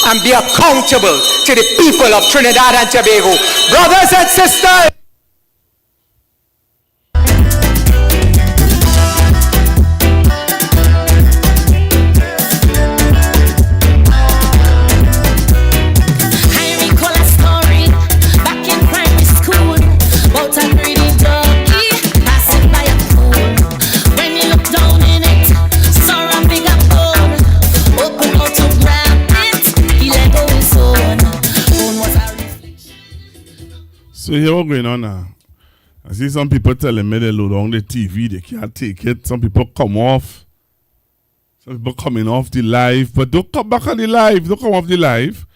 and be accountable to the people of Trinidad and Tobago. Brothers and sisters, so here what's going on now. I see some people telling me they load on the TV, they can't take it. Some people come off. Some people coming off the live. But don't come back on the live. Don't come off the live.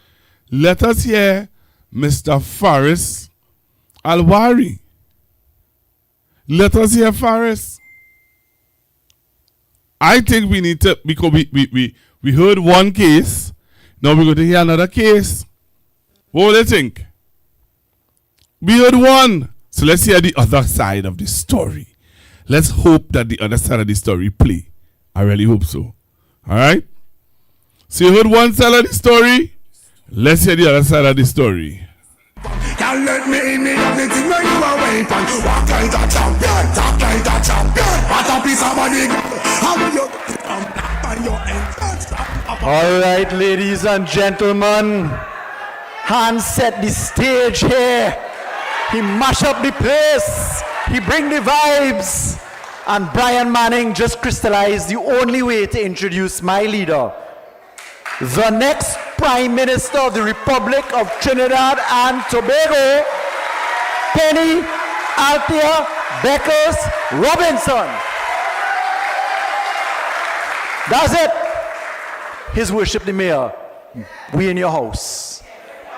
Let us hear Mr. Faris Al-Wari. Let us hear Faris. I think we need to, because we heard one case. Now we're going to hear another case. What do you think? We heard one. So let's hear the other side of the story. Let's hope that the other side of the story play. I really hope so. Alright? So you heard one side of the story. Let's hear the other side of the story. Can't let me in me everything when you are waiting. Walk like a champion, talk like a champion. What a piece of money. How will you on your entrance? All right, ladies and gentlemen. Hans set the stage here. He mash up the place. He bring the vibes. And Brian Manning just crystallized the only way to introduce my leader. The next Prime Minister of the Republic of Trinidad and Tobago, Penny Althea Beckers Robinson. That's it. His Worship the Mayor, we in your house.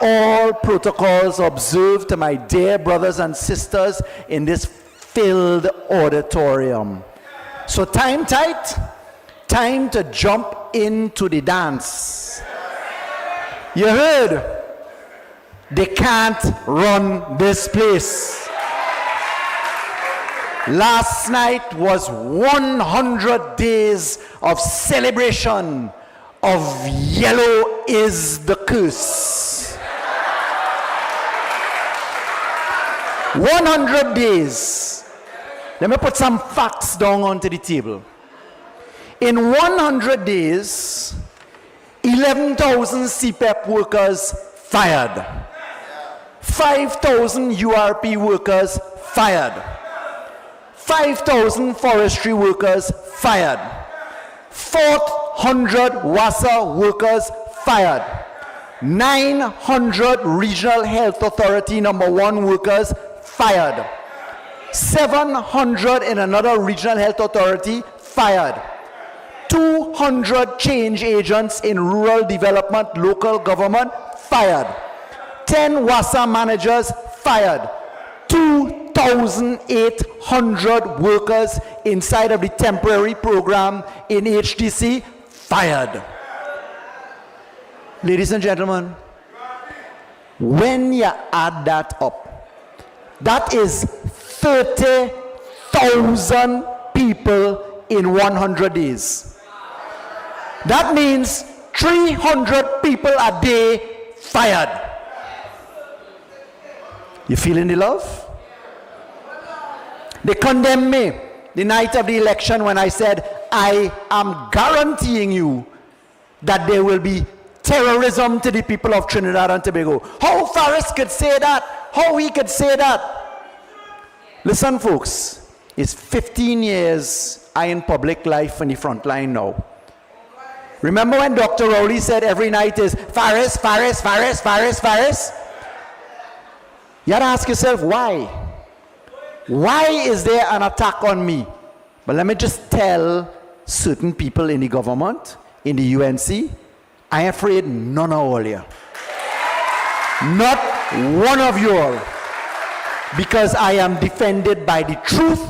all protocols observed to my dear brothers and sisters in this filled auditorium. So time tight, time to jump into the dance. You heard? They can't run this place. Last night was 100 days of celebration of yellow is the curse. 100 days. Let me put some facts down onto the table. In 100 days, 11,000 CPEP workers fired. 5,000 URP workers fired. 5,000 forestry workers fired. 400 WASA workers fired. 900 Regional Health Authority number 1 workers fired. 700 in another Regional Health Authority fired. 200 change agents in rural development, local government fired. 10 WASA managers fired. 2,800 workers inside of the temporary program in HDC fired. Ladies and gentlemen, when you add that up, that is 30,000 people in 100 days. That means 300 people a day fired. You feeling the love? They condemned me the night of the election when I said, I am guaranteeing you that there will be terrorism to the people of Trinidad and Tobago. How Faris could say that? How he could say that? Listen, folks, it's 15 years I in public life in the front line now. Remember when Dr. Rowley said every night is Faris, Faris, Faris, Faris, Faris? You have to ask yourself, why? Why is there an attack on me? But let me just tell certain people in the government, in the UNC, I am afraid none of all you. Not one of you all. Because I am defended by the truth,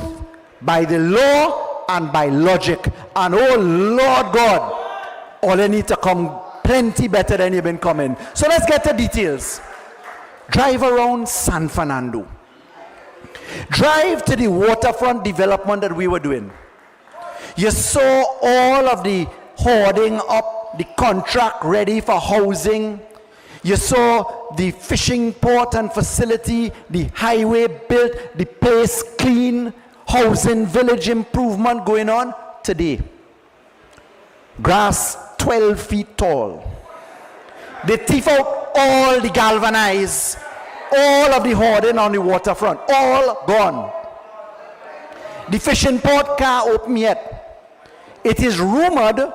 by the law, and by logic. And oh Lord God, all I need to come plenty better than you've been coming. So let's get the details. Drive around San Fernando. Drive to the waterfront development that we were doing. You saw all of the hoarding up, the contract ready for housing. You saw the fishing port and facility, the highway built, the place clean, housing village improvement going on today. Grass 12 feet tall. They thief out all the galvanized, all of the hoarding on the waterfront, all gone. The fishing port can't open yet. It is rumored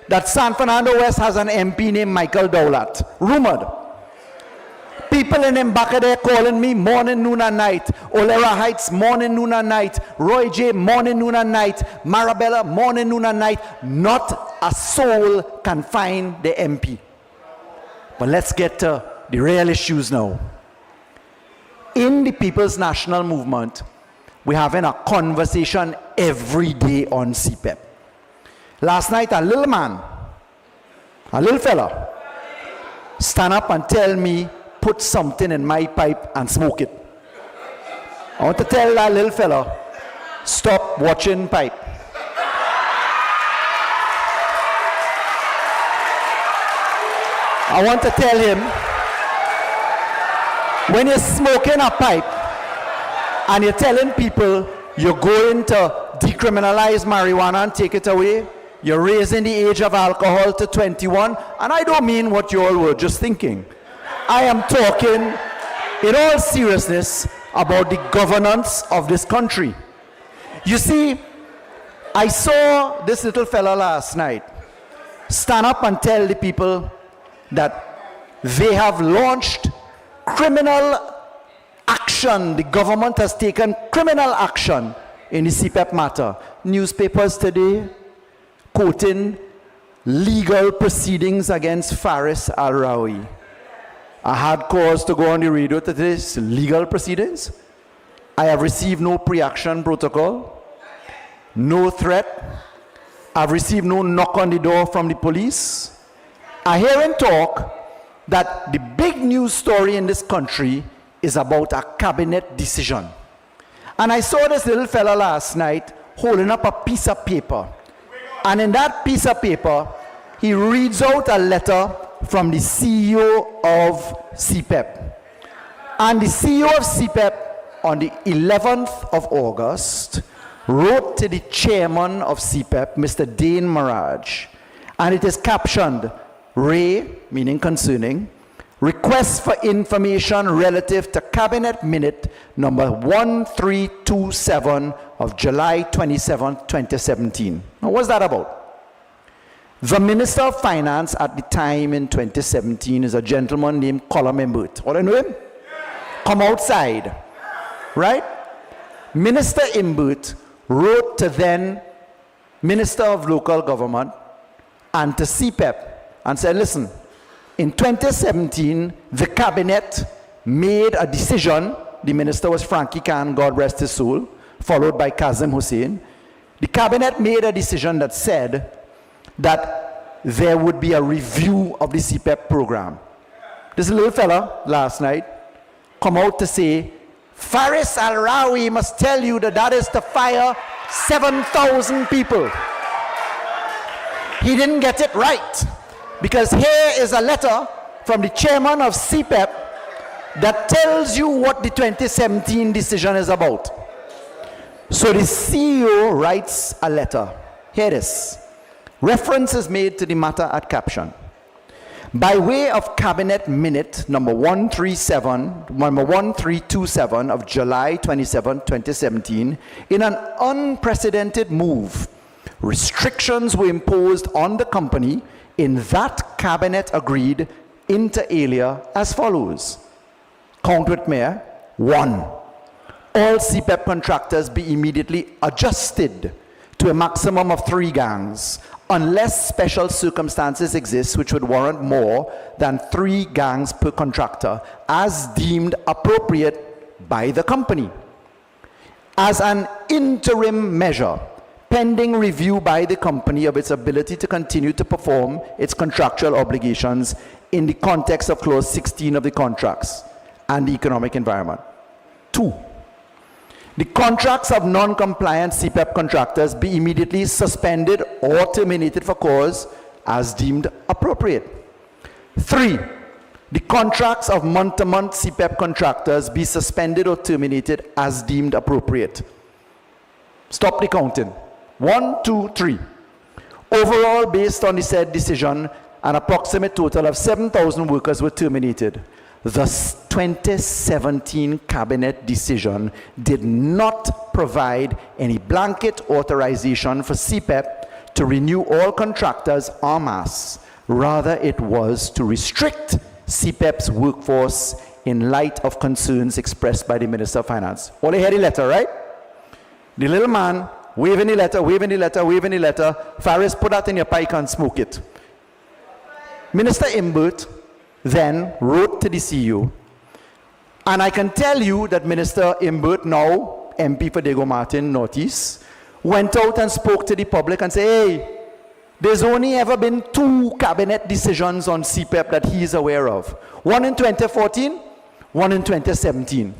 that San Fernando West has an MP named Michael Dowlat. Rumored. People in Mbaka there calling me morning, noon, and night. Olera Heights, morning, noon, and night. Roy J, morning, noon, and night. Marabella, morning, noon, and night. Not a soul can find the MP. But let's get to the real issues now. In the People's National Movement, we're having a conversation every day on CPEP. Last night, a little man, a little fella, stand up and tell me, put something in my pipe and smoke it. I want to tell that little fella, stop watching pipe. I want to tell him, when you're smoking a pipe and you're telling people you're going to decriminalize marijuana and take it away, you're raising the age of alcohol to 21, and I don't mean what you all were just thinking. I am talking in all seriousness about the governance of this country. You see, I saw this little fella last night stand up and tell the people that they have launched criminal action. The government has taken criminal action in the CPEP matter. Newspapers today quoting legal proceedings against Faris Al-Rawi. I had cause to go on the radio to this legal proceedings. I have received no pre-action protocol, no threat. I've received no knock on the door from the police. I hear him talk that the big news story in this country is about a cabinet decision. And I saw this little fella last night holding up a piece of paper. And in that piece of paper, he reads out a letter from the CEO of CPEP. And the CEO of CPEP on the 11th of August wrote to the chairman of CPEP, Mr. Dane Maraj, and it is captioned, Ray, meaning concerning, request for information relative to Cabinet Minute number 1327 of July 27, 2017. Now, what's that about? The Minister of Finance at the time in 2017 is a gentleman named Colum Imbert. All I know him? Come outside, right? Minister Imbert wrote to then Minister of Local Government and to CPEP and said, listen, in 2017, the cabinet made a decision. The minister was Frankie Khan, God rest his soul, followed by Kazim Hussein. The cabinet made a decision that said that there would be a review of the CPEP program. This little fella last night come out to say, Faris Al-Rawi must tell you that that is to fire 7,000 people. He didn't get it right, because here is a letter from the chairman of CPEP that tells you what the 2017 decision is about. So the CEO writes a letter. Here it is. Reference is made to the matter at caption. By way of Cabinet Minute number 1327 of July 27, 2017, in an unprecedented move, restrictions were imposed on the company in that cabinet agreed inter alia as follows. Count with me. 1. All CPEP contractors be immediately adjusted to a maximum of 3 gangs, unless special circumstances exist which would warrant more than 3 gangs per contractor, as deemed appropriate by the company. As an interim measure, pending review by the company of its ability to continue to perform its contractual obligations in the context of Clause 16 of the contracts and the economic environment. 2. The contracts of non-compliant CPEP contractors be immediately suspended or terminated for cause as deemed appropriate. 3. The contracts of month-to-month CPEP contractors be suspended or terminated as deemed appropriate. Stop the counting. 1, 2, 3. Overall, based on the said decision, an approximate total of 7,000 workers were terminated. The 2017 cabinet decision did not provide any blanket authorization for CPEP to renew all contractors en masse. Rather, it was to restrict CPEP's workforce in light of concerns expressed by the Minister of Finance. All you heard the letter, right? The little man waving the letter, waving the letter, waving the letter. Faris, put that in your pipe and smoke it. Minister Imbert then wrote to the CEO, and I can tell you that Minister Imbert, now MP for Diego Martin Northeast, went out and spoke to the public and said, hey, there's only ever been 2 cabinet decisions on CPEP that he is aware of. One in 2014, one in 2017.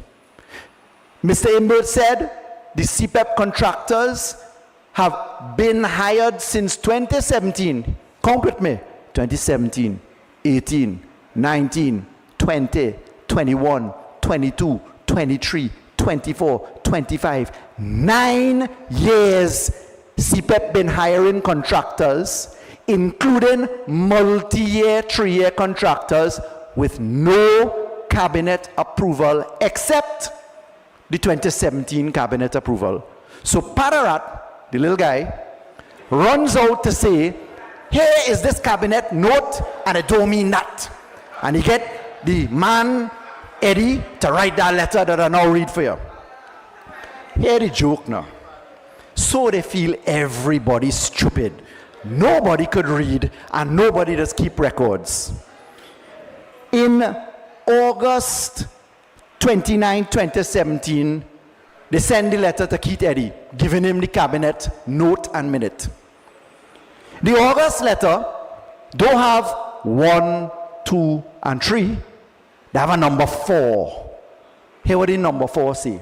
Mr. Imbert said the CPEP contractors have been hired since 2017. Count with me. 2017, 18, 19, 20, 21, 22, 23, 24, 25. 9 years CPEP been hiring contractors, including multi-year, 3-year contractors with no cabinet approval except the 2017 cabinet approval. So Pararat, the little guy, runs out to say, here is this cabinet note and I don't mean that. And he get the man, Eddie, to write that letter that I now read for you. Here the joke now. So they feel everybody's stupid. Nobody could read and nobody does keep records. In August 29, 2017, they send the letter to Keith Eddy, giving him the cabinet note and minute. The August letter don't have 1, 2, and 3. They have a number 4. Here what the number 4 say.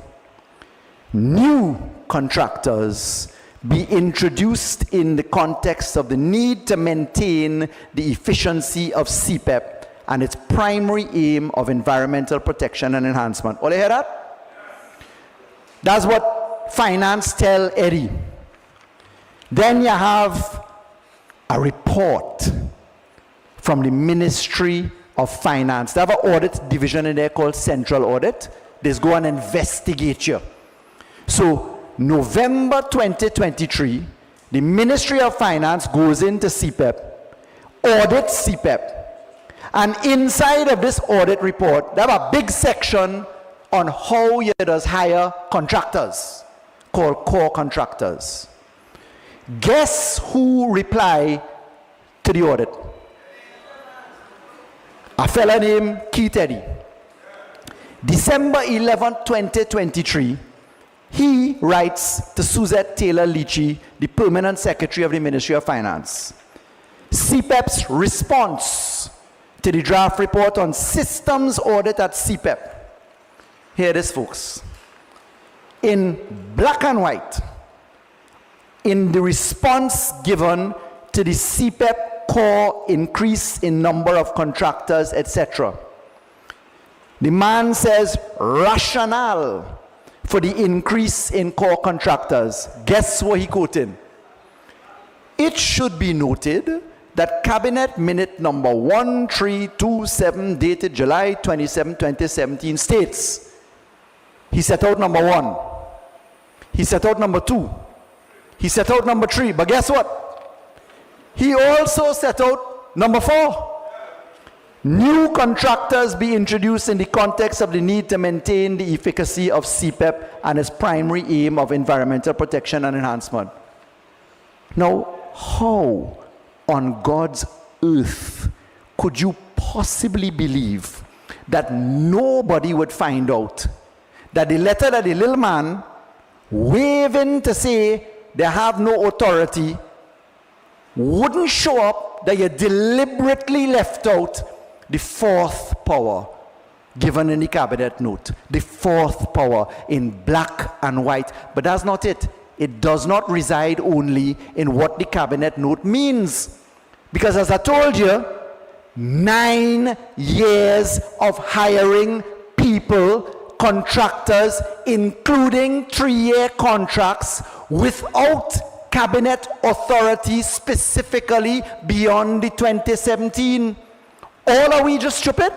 New contractors be introduced in the context of the need to maintain the efficiency of CPEP and its primary aim of environmental protection and enhancement. All you hear that? That's what finance tell Eddie. Then you have a report from the Ministry of Finance. They have an audit division in there called Central Audit. They go and investigate you. So November 2023, the Ministry of Finance goes into CPEP, audits CPEP, and inside of this audit report, they have a big section on how you does hire contractors, called core contractors. Guess who replied to the audit? A fella named Keith Eddy. December 11, 2023, he writes to Suzette Taylor-Leachy, the Permanent Secretary of the Ministry of Finance. CPEP's response to the draft report on systems audit at CPEP. Here it is, folks. In black and white, in the response given to the CPEP core increase in number of contractors, etc., the man says rationale for the increase in core contractors. Guess what he quoted? It should be noted that Cabinet Minute number 1327 dated July 27, 2017 states, he set out number 1, he set out number 2, he set out number 3, but guess what? He also set out number 4. New contractors be introduced in the context of the need to maintain the efficacy of CPEP and its primary aim of environmental protection and enhancement. Now, how on God's earth could you possibly believe that nobody would find out that the letter that the little man waving to say they have no authority wouldn't show up, that you deliberately left out the 4th power given in the cabinet note, the 4th power in black and white. But that's not it. It does not reside only in what the cabinet note means. Because as I told you, 9 years of hiring people, contractors, including 3-year contracts, without cabinet authority specifically beyond the 2017. All are we just stupid?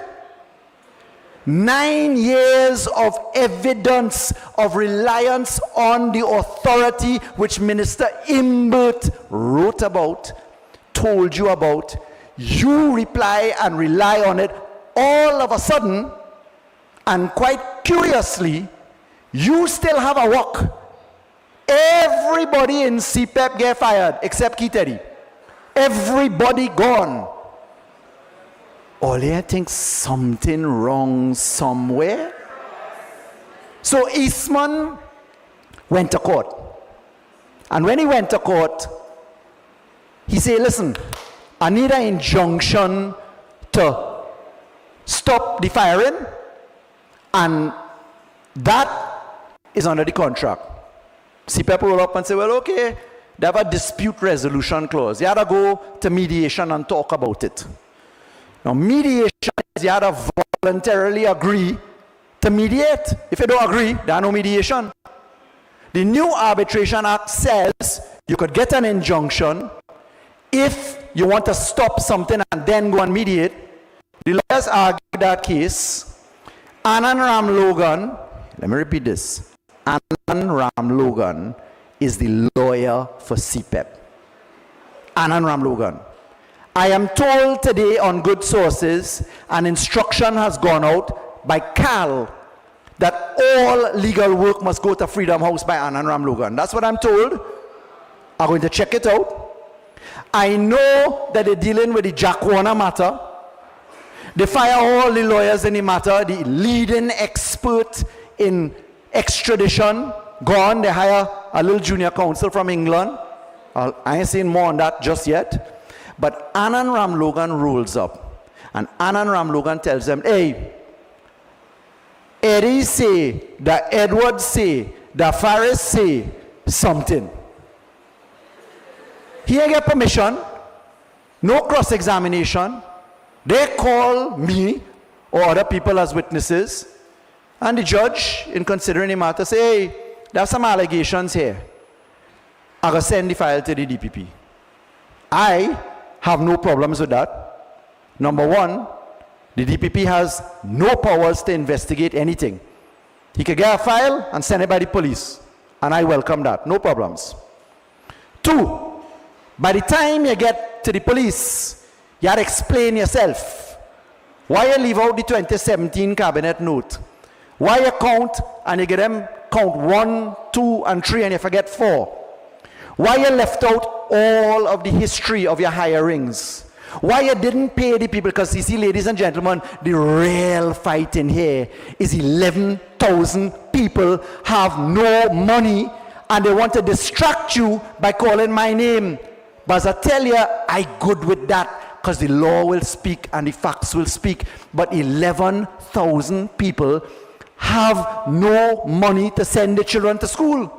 9 years of evidence of reliance on the authority which Minister Imbert wrote about, told you about. You reply and rely on it. All of a sudden, and quite curiously, you still have a work. Everybody in CPEP get fired except Keith Eddy. Everybody gone. All you think something wrong somewhere? So Eastman went to court. And when he went to court, he said, listen, I need an injunction to stop the firing, and that is under the contract. CPEP roll up and say, well, okay, they have a dispute resolution clause. You have to go to mediation and talk about it. Now, mediation is you have to voluntarily agree to mediate. If you don't agree, there are no mediation. The new Arbitration Act says you could get an injunction if you want to stop something and then go and mediate. The lawyers argued that case. Anand Ram Logan, let me repeat this. Anand Ram Logan is the lawyer for CPEP. Anand Ram Logan. I am told today on good sources, an instruction has gone out by Cal that all legal work must go to Freedom House by Anand Ram Logan. That's what I'm told. I'm going to check it out. I know that they're dealing with the Jack Warner matter. They fire all the lawyers in the matter, the leading expert in extradition, gone. They hire a little junior counsel from England. I ain't saying more on that just yet. But Anand Ramlogan rolls up. And Anand Ramlogan tells them, hey, Eddie say, that Edward say, that Faris say something. He ain't get permission. No cross-examination. They call me or other people as witnesses. And the judge, in considering the matter, say, hey, there are some allegations here. I'm going to send the file to the DPP. I have no problems with that. Number one, the DPP has no powers to investigate anything. He could get a file and send it by the police. And I welcome that. No problems. Two, by the time you get to the police, you have to explain yourself. Why you leave out the 2017 cabinet note? Why you count and you get them count 1, 2, and 3 and you forget 4? Why you left out all of the history of your hirings? Why you didn't pay the people? Because you see, ladies and gentlemen, the real fight in here is 11,000 people have no money and they want to distract you by calling my name. But as I tell you, I good with that because the law will speak and the facts will speak. But 11,000 people have no money to send their children to school.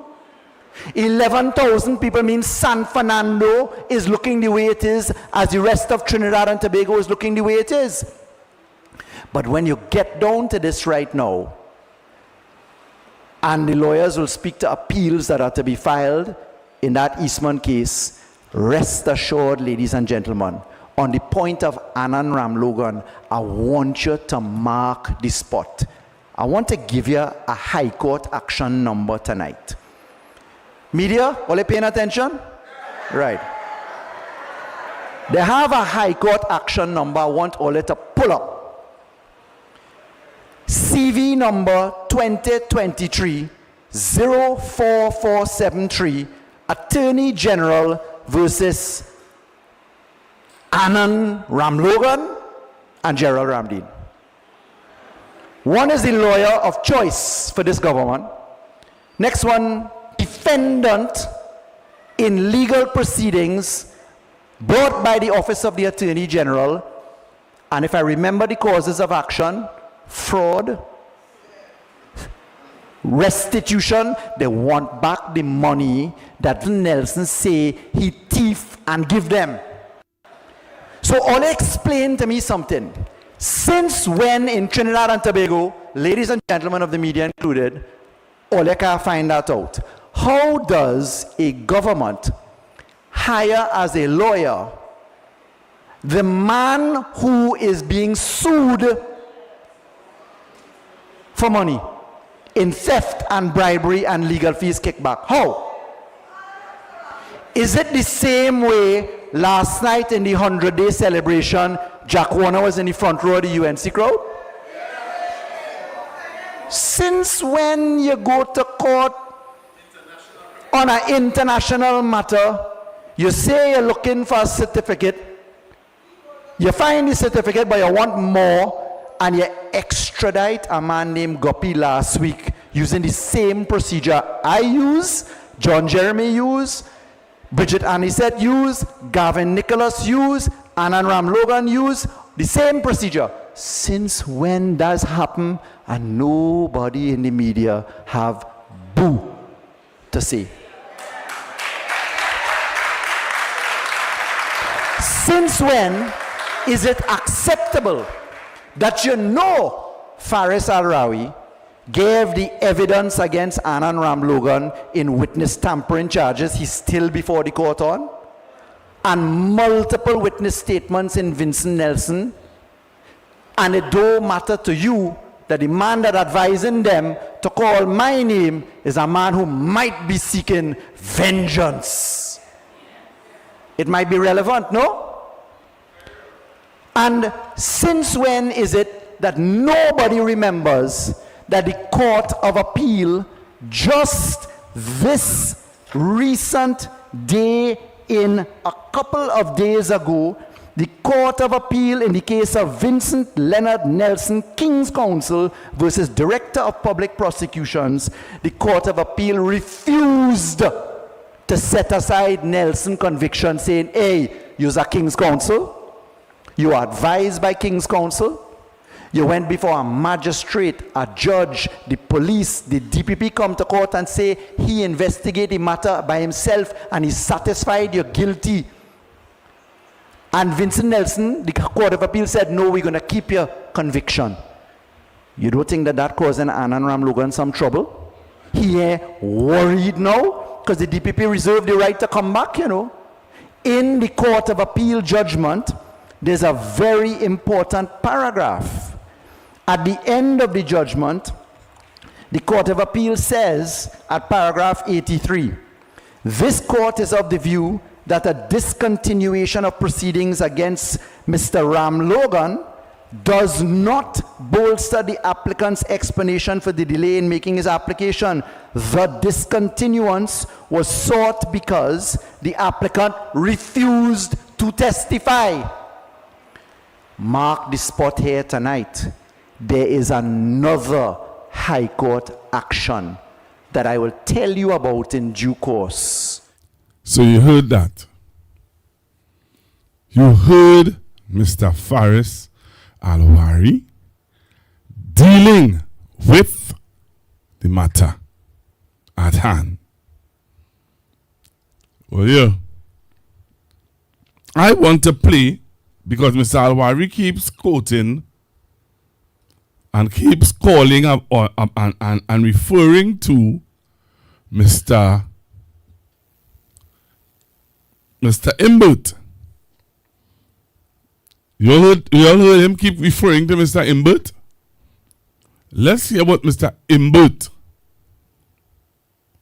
11,000 people means San Fernando is looking the way it is as the rest of Trinidad and Tobago is looking the way it is. But when you get down to this right now, and the lawyers will speak to appeals that are to be filed in that Eastman case, rest assured, ladies and gentlemen, on the point of Anand Ramlogan, I want you to mark the spot. I want to give you a High Court action number tonight. Media, are you paying attention? Right. They have a High Court action number. I want all it to pull up. CV number 2023-04473, Attorney General versus Anand Ramlogan and Gerald Ramdeen. One is the lawyer of choice for this government. Next one, defendant in legal proceedings brought by the Office of the Attorney General. And if I remember the causes of action, fraud, restitution, they want back the money that Nelson say he thief and give them. So Ole explain to me something. Since when in Trinidad and Tobago, ladies and gentlemen of the media included, Ole can find that out. How does a government hire as a lawyer the man who is being sued for money in theft and bribery and legal fees kickback? How? Is it the same way last night in the 100-day celebration, Jack Warner was in the front row of the UNC crowd? Since when you go to court on an international matter, you say you're looking for a certificate, you find the certificate but you want more, and you extradite a man named Guppy last week using the same procedure I use, John Jeremy used, Bridget Anisette used, Gavin Nicholas used, Anand Ramlogan used, the same procedure. Since when does happen and nobody in the media have boo to say? Since when is it acceptable that you know Faris Al-Rawi gave the evidence against Anand Ramlogan in witness tampering charges he's still before the court on, and multiple witness statements in Vincent Nelson, and it don't matter to you that the man that advising them to call my name is a man who might be seeking vengeance. It might be relevant, no? And since when is it that nobody remembers that the Court of Appeal just this recent day, in a couple of days ago, The Court of Appeal in the case of Vincent Leonard Nelson, King's Counsel versus Director of Public Prosecutions, the Court of Appeal refused to set aside Nelson conviction, saying, hey, you're a King's Counsel, you are advised by King's Counsel, you went before a magistrate, a judge, the police, the DPP come to court and say he investigated the matter by himself and he's satisfied you're guilty. And Vincent Nelson, the Court of Appeal said, no, we're going to keep your conviction. You don't think that causing Anand Ram Logan some trouble? He ain't worried now because the DPP reserved the right to come back, you know. In the Court of Appeal judgment, there's a very important paragraph. At the end of the judgment, the Court of Appeal says at paragraph 83, this court is of the view that a discontinuation of proceedings against Mr. Ram Logan does not bolster the applicant's explanation for the delay in making his application. The discontinuance was sought because the applicant refused to testify. Mark the spot here tonight. There is another High Court action that I will tell you about in due course. So you heard that. You heard Mr. Faris Alwari dealing with the matter at hand. Well, yeah. I want to play because Mr. Alwari keeps quoting and keeps calling and referring to Mr. Imbert. You all heard him keep referring to Mr. Imbert? Let's hear what Mr. Imbert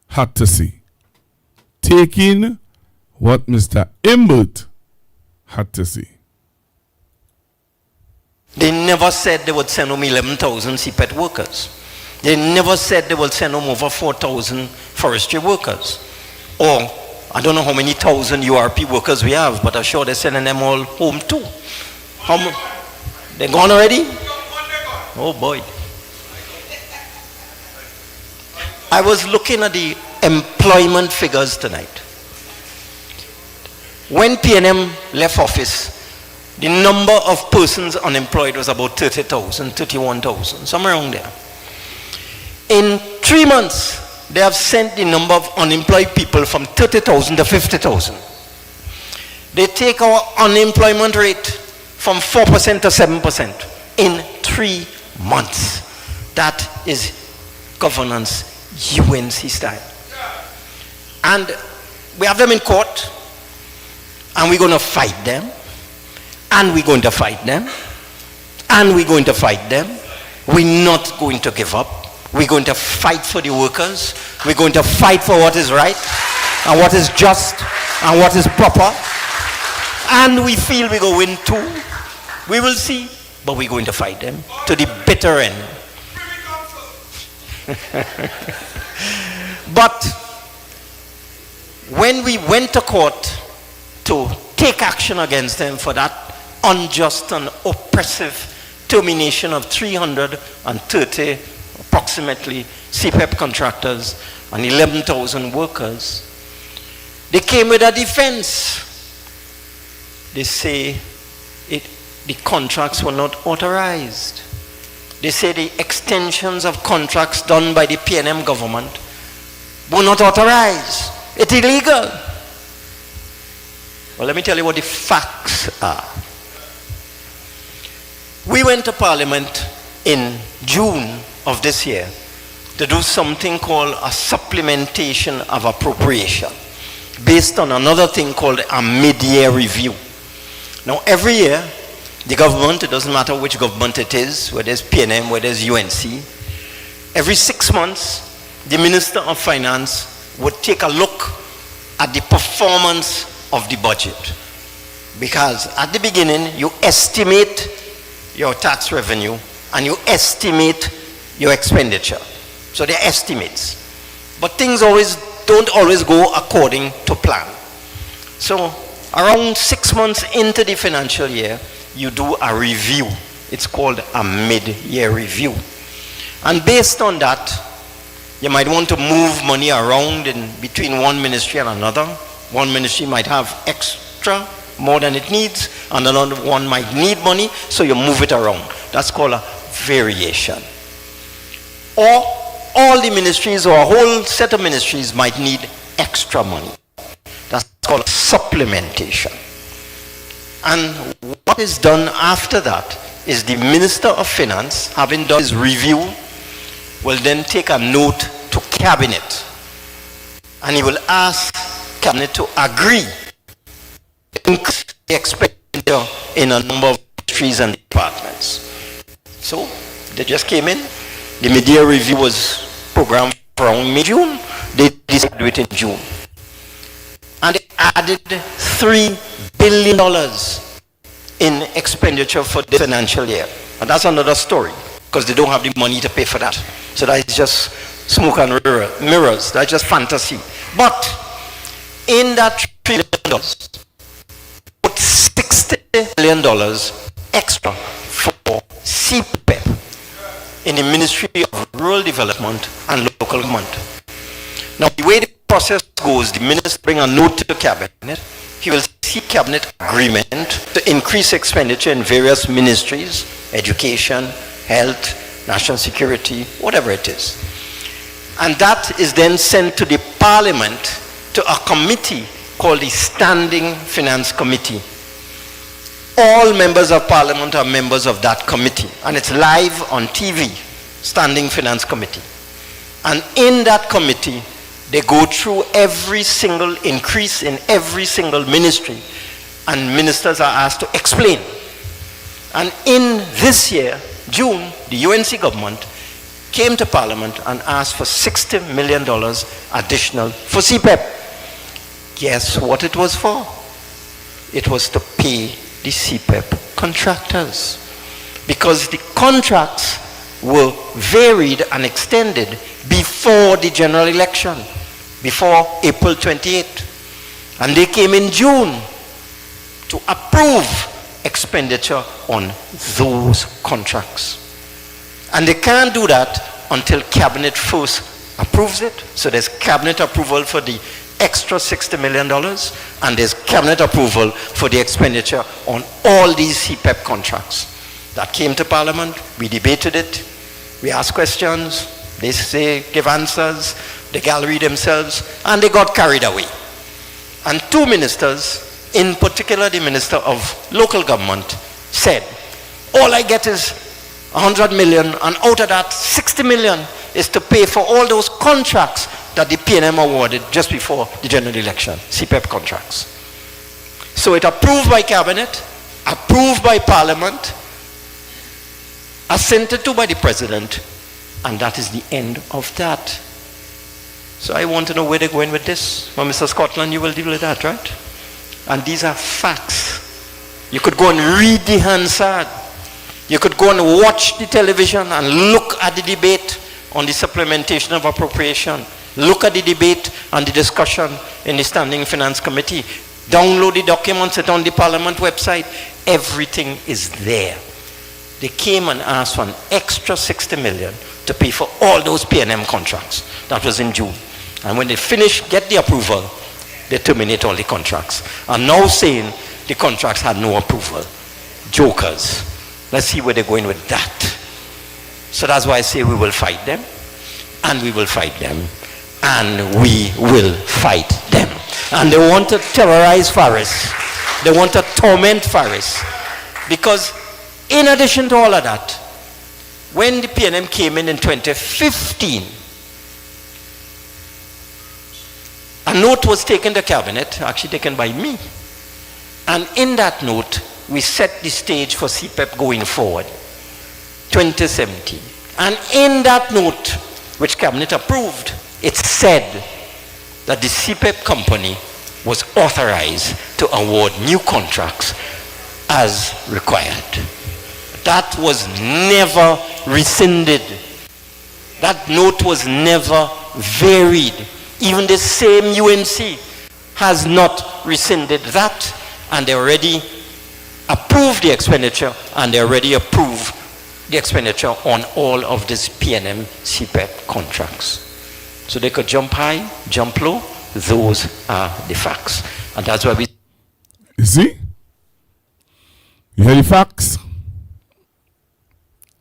had to say. Taking what Mr. Imbert had to say. They never said they would send home 11,000 CPET workers. They never said they would send home over 4,000 forestry workers. Or, I don't know how many thousand URP workers we have, but I'm sure they're sending them all home too. They're gone already? Oh boy. I was looking at the employment figures tonight. When PNM left office, the number of persons unemployed was about 30,000, 31,000, somewhere around there. In 3 months, they have sent the number of unemployed people from 30,000 to 50,000. They take our unemployment rate from 4% to 7% in 3 months. That is governance UNC style. And we have them in court, and we're going to fight them. And we're going to fight them. And we're going to fight them. We're not going to give up. We're going to fight for the workers. We're going to fight for what is right and what is just and what is proper. And we feel we're going to win too. We will see. But we're going to fight them to the bitter end. But when we went to court to take action against them for that unjust and oppressive termination of 330 approximately CPEP contractors and 11,000 workers, they came with a defense. They say the contracts were not authorized. They say the extensions of contracts done by the PNM government were not authorized. It's illegal. Well, let me tell you what the facts are. We went to Parliament in June of this year to do something called a supplementation of appropriation based on another thing called a mid-year review. Now, every year, the government, it doesn't matter which government it is, whether it's PNM, whether it's UNC, every 6 months, the Minister of Finance would take a look at the performance of the budget. Because at the beginning, you estimate your tax revenue and you estimate your expenditure. So they're estimates. But things don't always go according to plan. So Around 6 months into the financial year, you do a review. It's called a mid-year review. And based on that, you might want to move money around in between one ministry and another. One ministry might have extra, more than it needs, and another one might need money, so you move it around. That's called a variation. Or all the ministries or a whole set of ministries might need extra money. That's called supplementation. And what is done after that is the Minister of Finance, having done his review, will then take a note to Cabinet. And he will ask Cabinet to agree to increase the expenditure in a number of ministries and departments. So they just came in. The mid-year review was programmed for around May-June. They decided to do it in June. And they added $3 billion in expenditure for the financial year. And that's another story, because they don't have the money to pay for that. So that is just smoke and mirrors. That's just fantasy. But in that $3 billion, put $60 million extra for CPEP in the Ministry of Rural Development and Local Government. Now, the way the process goes, the minister bring a note to the Cabinet. He will seek Cabinet agreement to increase expenditure in various ministries, education, health, national security, whatever it is. And that is then sent to the Parliament to a committee called the Standing Finance Committee. All members of Parliament are members of that committee, and it's live on TV, Standing Finance Committee. And in that committee, they go through every single increase in every single ministry, and ministers are asked to explain. And in this year, June, the UNC government came to Parliament and asked for $60 million additional for CPEP. Guess what it was for? It was to pay the CPEP contractors, because the contracts were varied and extended before the general election, before April 28th. And they came in June to approve expenditure on those contracts. And they can't do that until Cabinet first approves it. So there's Cabinet approval for the extra $60 million, and there's Cabinet approval for the expenditure on all these CPEP contracts. That came to Parliament, we debated it, we asked questions, they say, give answers, the gallery themselves, and they got carried away. And two ministers, in particular the Minister of Local Government, said, all I get is 100 million, and out of that, 60 million is to pay for all those contracts that the PNM awarded just before the general election, CPEP contracts. So it approved by Cabinet, approved by Parliament, assented to by the President, and that is the end of that. So I want to know where they're going with this. Well, Mr. Scotland, you will deal with that, right? And these are facts. You could go and read the Hansard. You could go and watch the television and look at the debate on the supplementation of appropriation. Look at the debate and the discussion in the Standing Finance Committee. Download the documents, it's on the Parliament website. Everything is there. They came and asked for an extra 60 million to pay for all those PNM contracts. That was in June. And when they finish, get the approval, they terminate all the contracts. And now saying the contracts had no approval. Jokers. Let's see where they're going with that. So that's why I say we will fight them, and we will fight them, and we will fight them. And they want to terrorize Faris. They want to torment Faris. Because in addition to all of that, when the PNM came in 2015, a note was taken to Cabinet, actually taken by me. And in that note, we set the stage for CPEP going forward, 2017. And in that note, which Cabinet approved, it said that the CPEP company was authorized to award new contracts as required. That was never rescinded. That note was never varied. Even the same UNC has not rescinded that. and they already approved the expenditure, and they already approved the expenditure on all of these PNM CPEP contracts. So they could jump high, jump low. Those are the facts. And that's why we... You see? You hear the facts?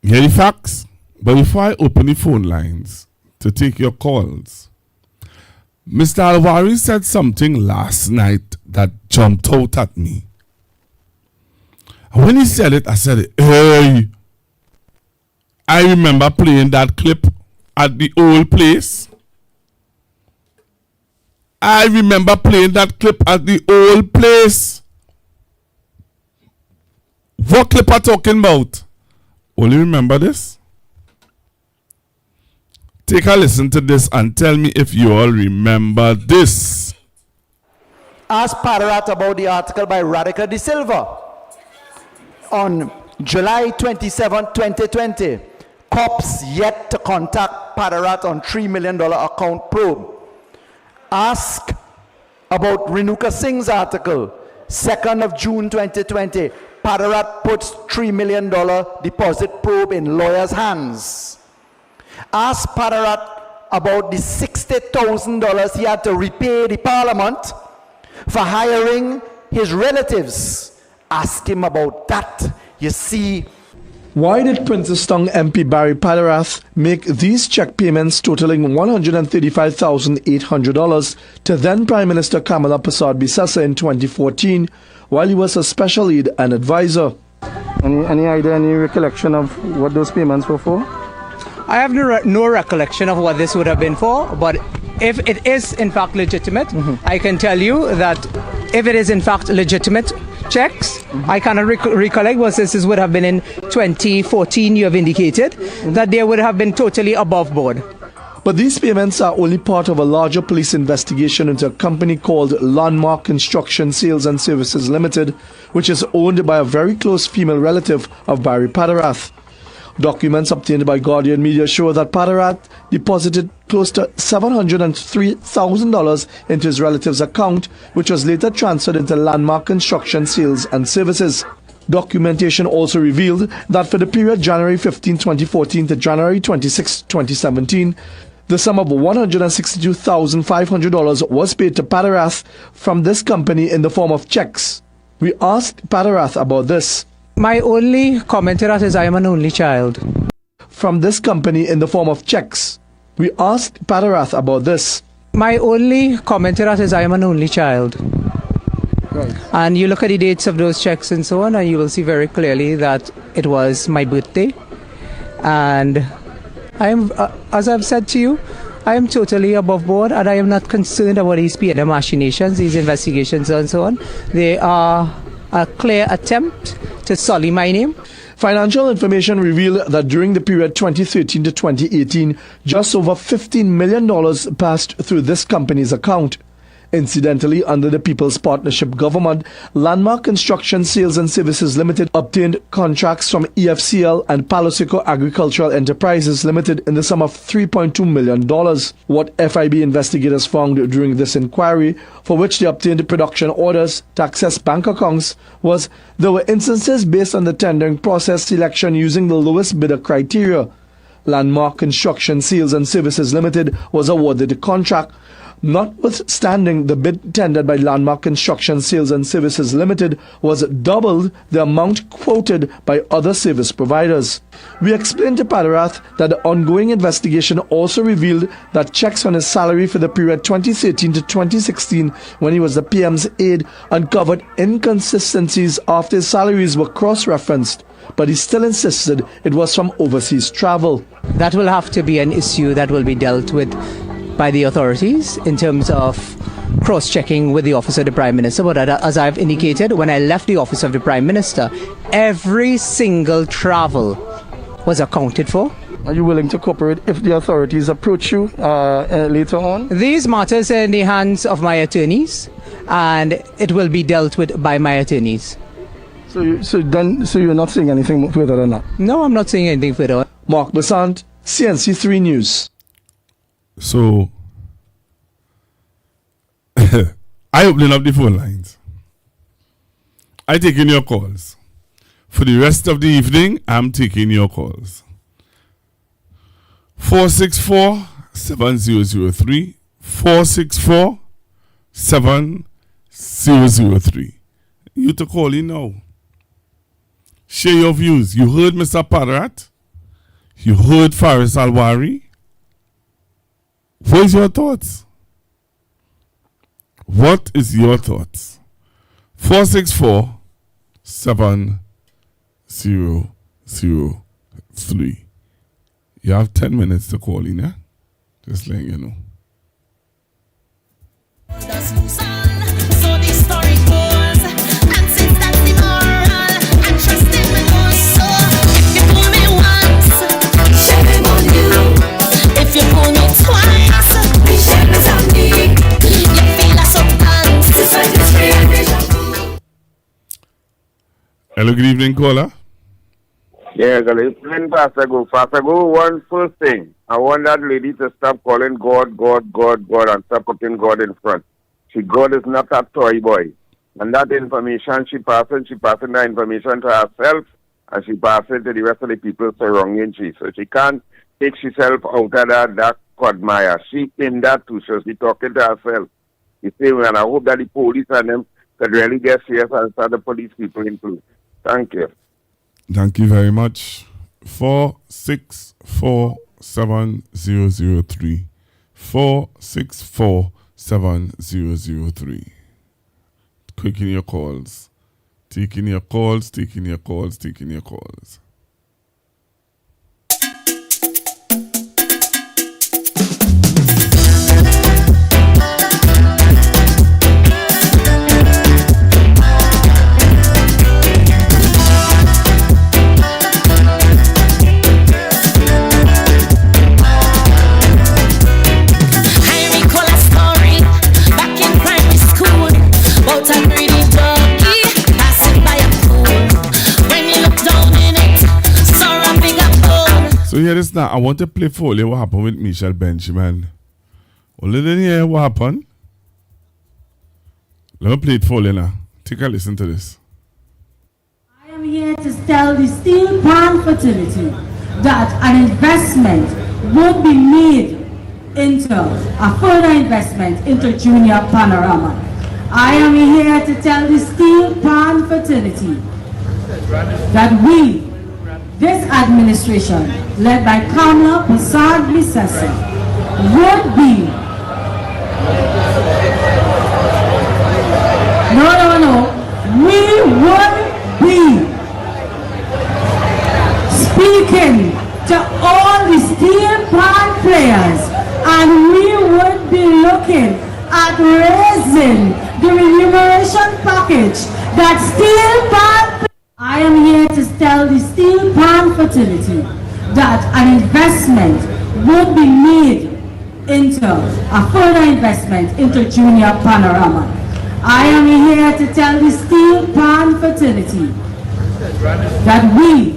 You hear the facts? But before I open the phone lines to take your calls, Mr. Alvari said something last night that jumped out at me. And when he said it, I said, hey, I remember playing that clip at the old place. I remember playing that clip at the old place. What clip are you talking about? Only remember this? Take a listen to this and tell me if you all remember this. Ask Padarat about the article by Radica De Silva. On July 27, 2020, cops yet to contact Padarat on $3 million account probe. Ask about Renuka Singh's article, 2nd of June 2020. Padarat puts $3 million deposit probe in lawyer's hands. Ask Padarat about the $60,000 he had to repay the parliament for hiring his relatives. Ask him about that. You see, why did Princestown MP Barry Padarat make these check payments totaling $135,800 to then Prime Minister Kamala Persad-Bissessar in 2014 while he was a special aide and advisor? Any idea, any recollection of what those payments were for? I have no recollection of what this would have been for, but if it is in fact legitimate, I can tell you that if it is in fact legitimate checks, I cannot recollect what this would have been in 2014. You have indicated that they would have been totally above board. But these payments are only part of a larger police investigation into a company called Landmark Construction Sales and Services Limited, which is owned by a very close female relative of Barry Padarat. Documents obtained by Guardian Media show that Padarat deposited close to $703,000 into his relative's account, which was later transferred into Landmark Construction Sales and Services. Documentation also revealed that for the period January 15, 2014 to January 26, 2017, the sum of $162,500 was paid to Padarat from this company in the form of checks. We asked Padarat about this. My only comment to that is I am an only child. From this company in the form of checks. We asked Padarat about this. My only comment to that is I am an only child. Right. And you look at the dates of those checks and so on, and you will see very clearly that it was my birthday. And I am, as I've said to you, I am totally above board, and I am not concerned about these PNM machinations, these investigations and so on. They are a clear attempt to sully my name. Financial information revealed that during the period 2013 to 2018, just over $15 million passed through this company's account. Incidentally, under the People's Partnership government, Landmark Construction Sales and Services Limited obtained contracts from EFCL and Palo Seco Agricultural Enterprises Limited in the sum of $3.2 million. What FIB investigators found during this inquiry, for which they obtained production orders to access bank accounts, was there were instances based on the tendering process selection using the lowest bidder criteria. Landmark Construction Sales and Services Limited was awarded the contract. Notwithstanding, the bid tendered by Landmark Construction Sales and Services Limited was doubled the amount quoted by other service providers. We explained to Padarat that the ongoing investigation also revealed that checks on his salary for the period 2013 to 2016, when he was the PM's aide, uncovered inconsistencies after his salaries were cross-referenced. But he still insisted it was from overseas travel. That will have to be an issue that will be dealt with by the authorities in terms of cross-checking with the Office of the Prime Minister. But as I've indicated, when I left the Office of the Prime Minister, every single travel was accounted for. Are you willing to cooperate if the authorities approach you later on? These matters are in the hands of my attorneys, and it will be dealt with by my attorneys. So you're not saying anything further than that? No, I'm not saying anything further. Mark Besant, CNC3 News. So, I opening up the phone lines. I taking your calls. For the rest of the evening, I'm taking your calls. 464-7003. 464-7003. You to call in now. Share your views. You heard Mr. Parat? You heard Faris Alwari? What is your thoughts? What is your thoughts? 464-7003. You have 10 minutes to call in, yeah? Just letting you know. So the story goes, and since that's the moral, I trust in my own soul. If you fool me once, shame on you. If you fool me twice, the shame is on me. You feel a substance, this is Hello, good evening, caller. Yeah, good evening, Pastor Go. Pastor Go, one first thing. I want that lady to stop calling God, God, God, God, and stop putting God in front. God is not a toy boy. And that information she passing that information to herself, and she passing to the rest of the people surrounding she. So she can't take herself out of that quagmire. She in that too, so she talking to herself. You see, and I hope that the police and them could really get serious and start the police people include. Thank you. Thank you very much. 464-7003. 464-7003. Taking your calls. Taking your calls. So hear this now. I want to play for you what happened with Michelle Benjamin. Only then hear what happened. Let me play it for you now. Take a listen to this. I am here to tell the steel pan fertility that an investment would be made into a further investment into Junior Panorama. I am here to tell the steel pan fertility that we, this administration, led by Kamala Prasad-Bissessy, would be we would be speaking to all the steel pan players, and we would be looking at raising the remuneration package that steel pan. I am here to tell the steel pan fertility that an investment would be made into a further investment into Junior Panorama. I am here to tell the steel pan fertility that we,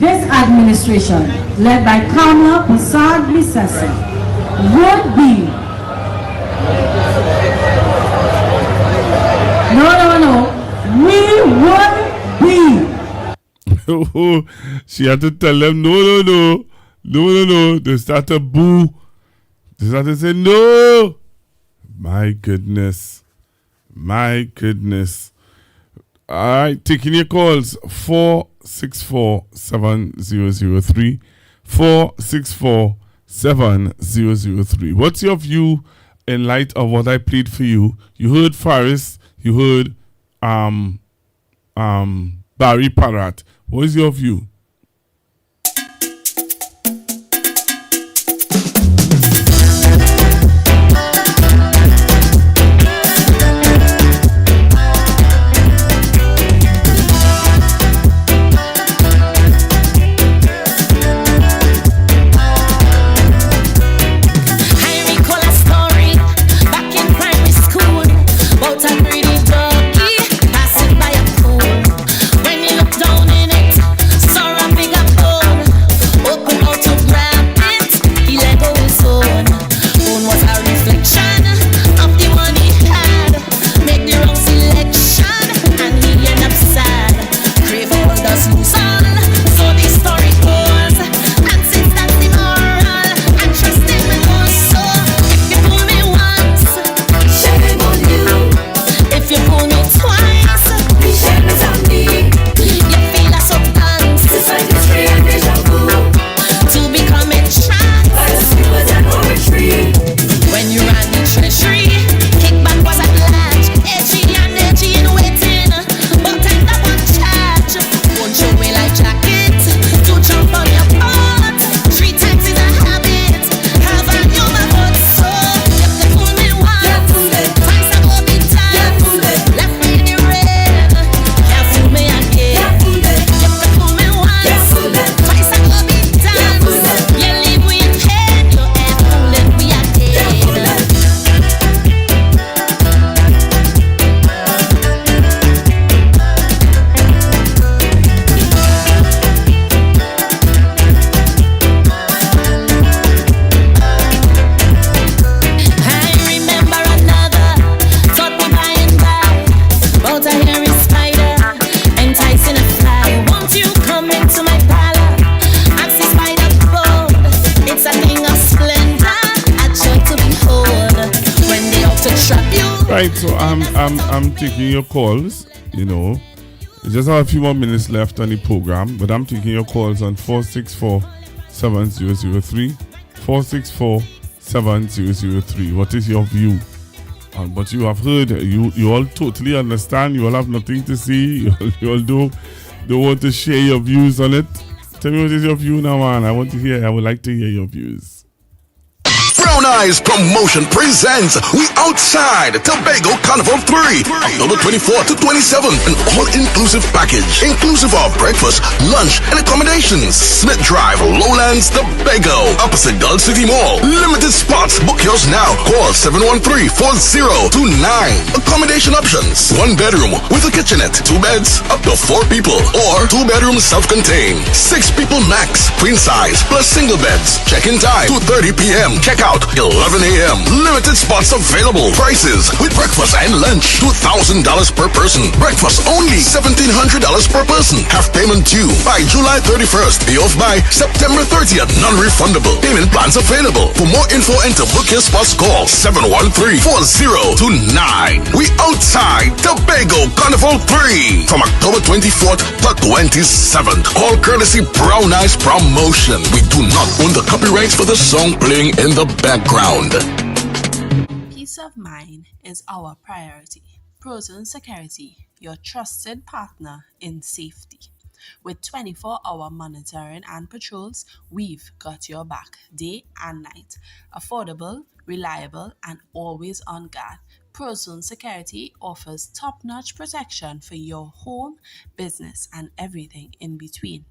this administration, led by Kamala Prasad-Bissessy, would be we would be. She had to tell them no. They start to boo. They start to say no. My goodness. All right, taking your calls. 464-7003. 464-7003. What's your view in light of what I played for you? You heard Faris. You heard Barry Parat. What is your view? Sorry. Right, so I'm taking your calls, you know. We just have a few more minutes left on the program, but I'm taking your calls on 464-7003. 464-7003. What is your view on what you have heard? You all totally understand. You all have nothing to say. You all don't want to share your views on it. Tell me what is your view now, man. I would like to hear your views. Brown Eyes Promotion presents We Outside Tobago Carnival 3, October 24 to 27, an all-inclusive package, inclusive of breakfast, lunch, and accommodations. Smith Drive, Lowlands, Tobago, opposite Gulf City Mall. Limited spots. Book yours now. Call 713-4029. Accommodation options: 1 bedroom with a kitchenette, 2 beds, up to 4 people, or 2 bedrooms self-contained, 6 people max, queen size, plus single beds. Check-in time 2:30 p.m. Check out 11 a.m. Limited spots available. Prices with breakfast and lunch: $2,000 per person. Breakfast only $1,700 per person. Have payment due by July 31st. Pay off by September 30th. Non-refundable. Payment plans available. For more info and to book your spots, call 713-4029. We outside Tobago Carnival 3 from October 24th to 27th. All courtesy Brown Eyes Promotion. We do not own the copyrights for the song playing in the background. Peace of mind is our priority. Prozone Security, your trusted partner in safety. With 24-hour monitoring and patrols, we've got your back day and night. Affordable, reliable, and always on guard. Prozone Security offers top-notch protection for your home, business, and everything in between.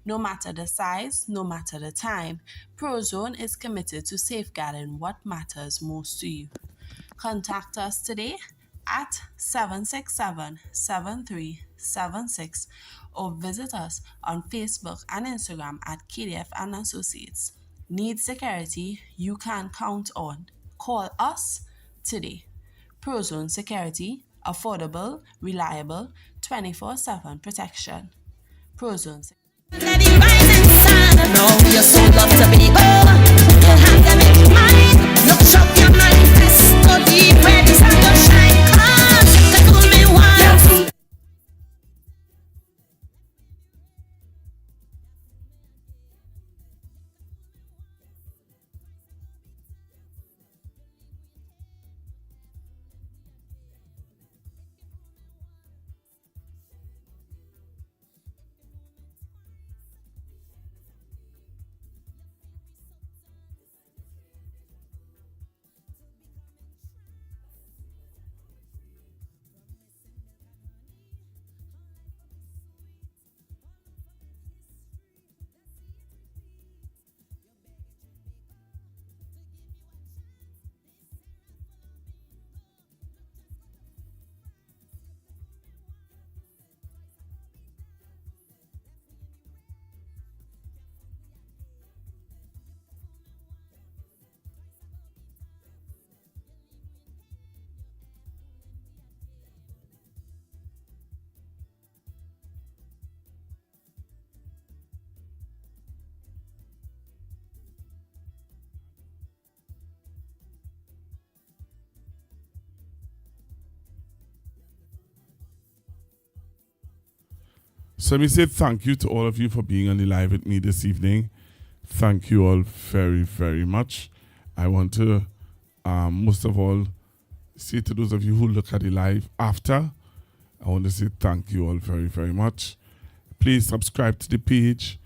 No matter the size, no matter the time, Prozone is committed to safeguarding what matters most to you. Contact us today at 767-7376 or visit us on Facebook and Instagram at KDF and Associates. Need security you can count on? Call us today. Prozone Security, affordable, reliable, 24/7 protection. Prozone Security. No, you're so love to be over. You have them in mind. Look up your manifesto deep where the sun will shine. They fool me once. So let me say thank you to all of you for being on the live with me this evening. Thank you all very, very much. I want to, most of all, say to those of you who look at the live after, I want to say thank you all very, very much. Please subscribe to the page.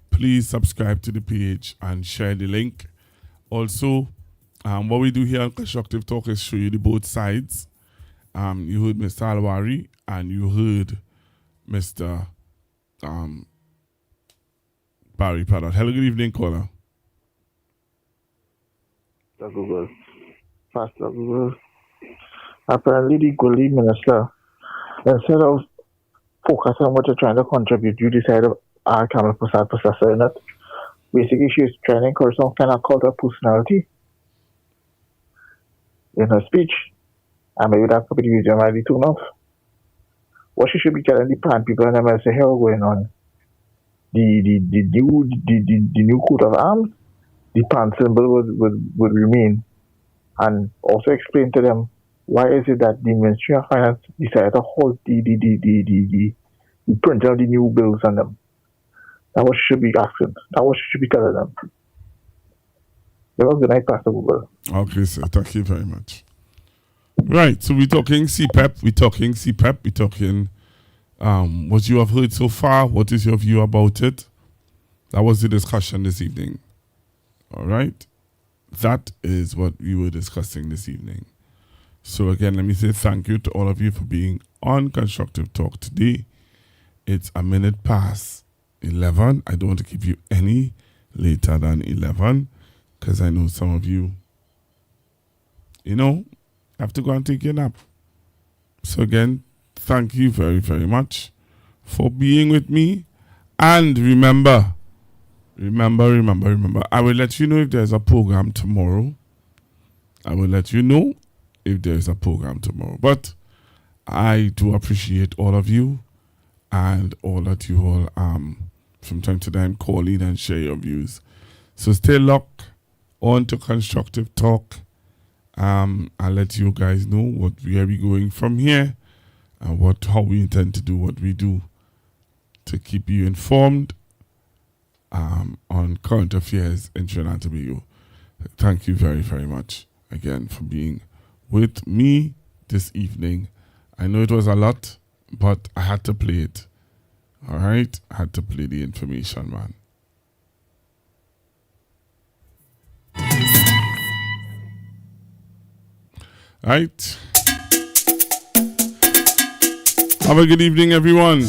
Please subscribe to the page and share the link. Also, what we do here on Constructive Talk is show you the both sides. You heard Mr. Alwari and you heard Mr. Barry Paddock. Hello, good evening, caller. Google. Pastor Google. Apparently, the Gully minister, instead of focusing on what you're trying to contribute, you decided Kamala Prasad Prasad in it. Basically, she's trying to encourage some kind of cult of personality in her speech. And maybe that could be the reason why they tune off. What she should be telling the plant people and them is say, "Hell going on. The new coat of arms, the plant symbol would remain." And also explain to them why is it that the Ministry of Finance decided to halt the printing of the new bills on them? That was should be asking. That was should be telling them. That was the night, Pastor Google. Okay, sir. Thank you very much. Right. So we're talking CPEP. We're talking CPEP. We're talking what you have heard so far. What is your view about it? That was the discussion this evening. All right. That is what we were discussing this evening. So again, let me say thank you to all of you for being on Constructive Talk today. It's a minute past 11. I don't want to keep you any later than 11 because I know some of you, have to go and take your nap. So again, thank you very, very much for being with me. And remember, I will let you know if there's a program tomorrow. But I do appreciate all of you and all that you all from time to time call in and share your views. So stay locked on to Constructive Talk. I'll let you guys know where we going from here and how we intend to do what we do to keep you informed on current affairs in Trinidad and Tobago. Thank you very, very much again for being with me this evening. I know it was a lot, but I had to play it. All right? I had to play the information, man. Right. Have a good evening, everyone.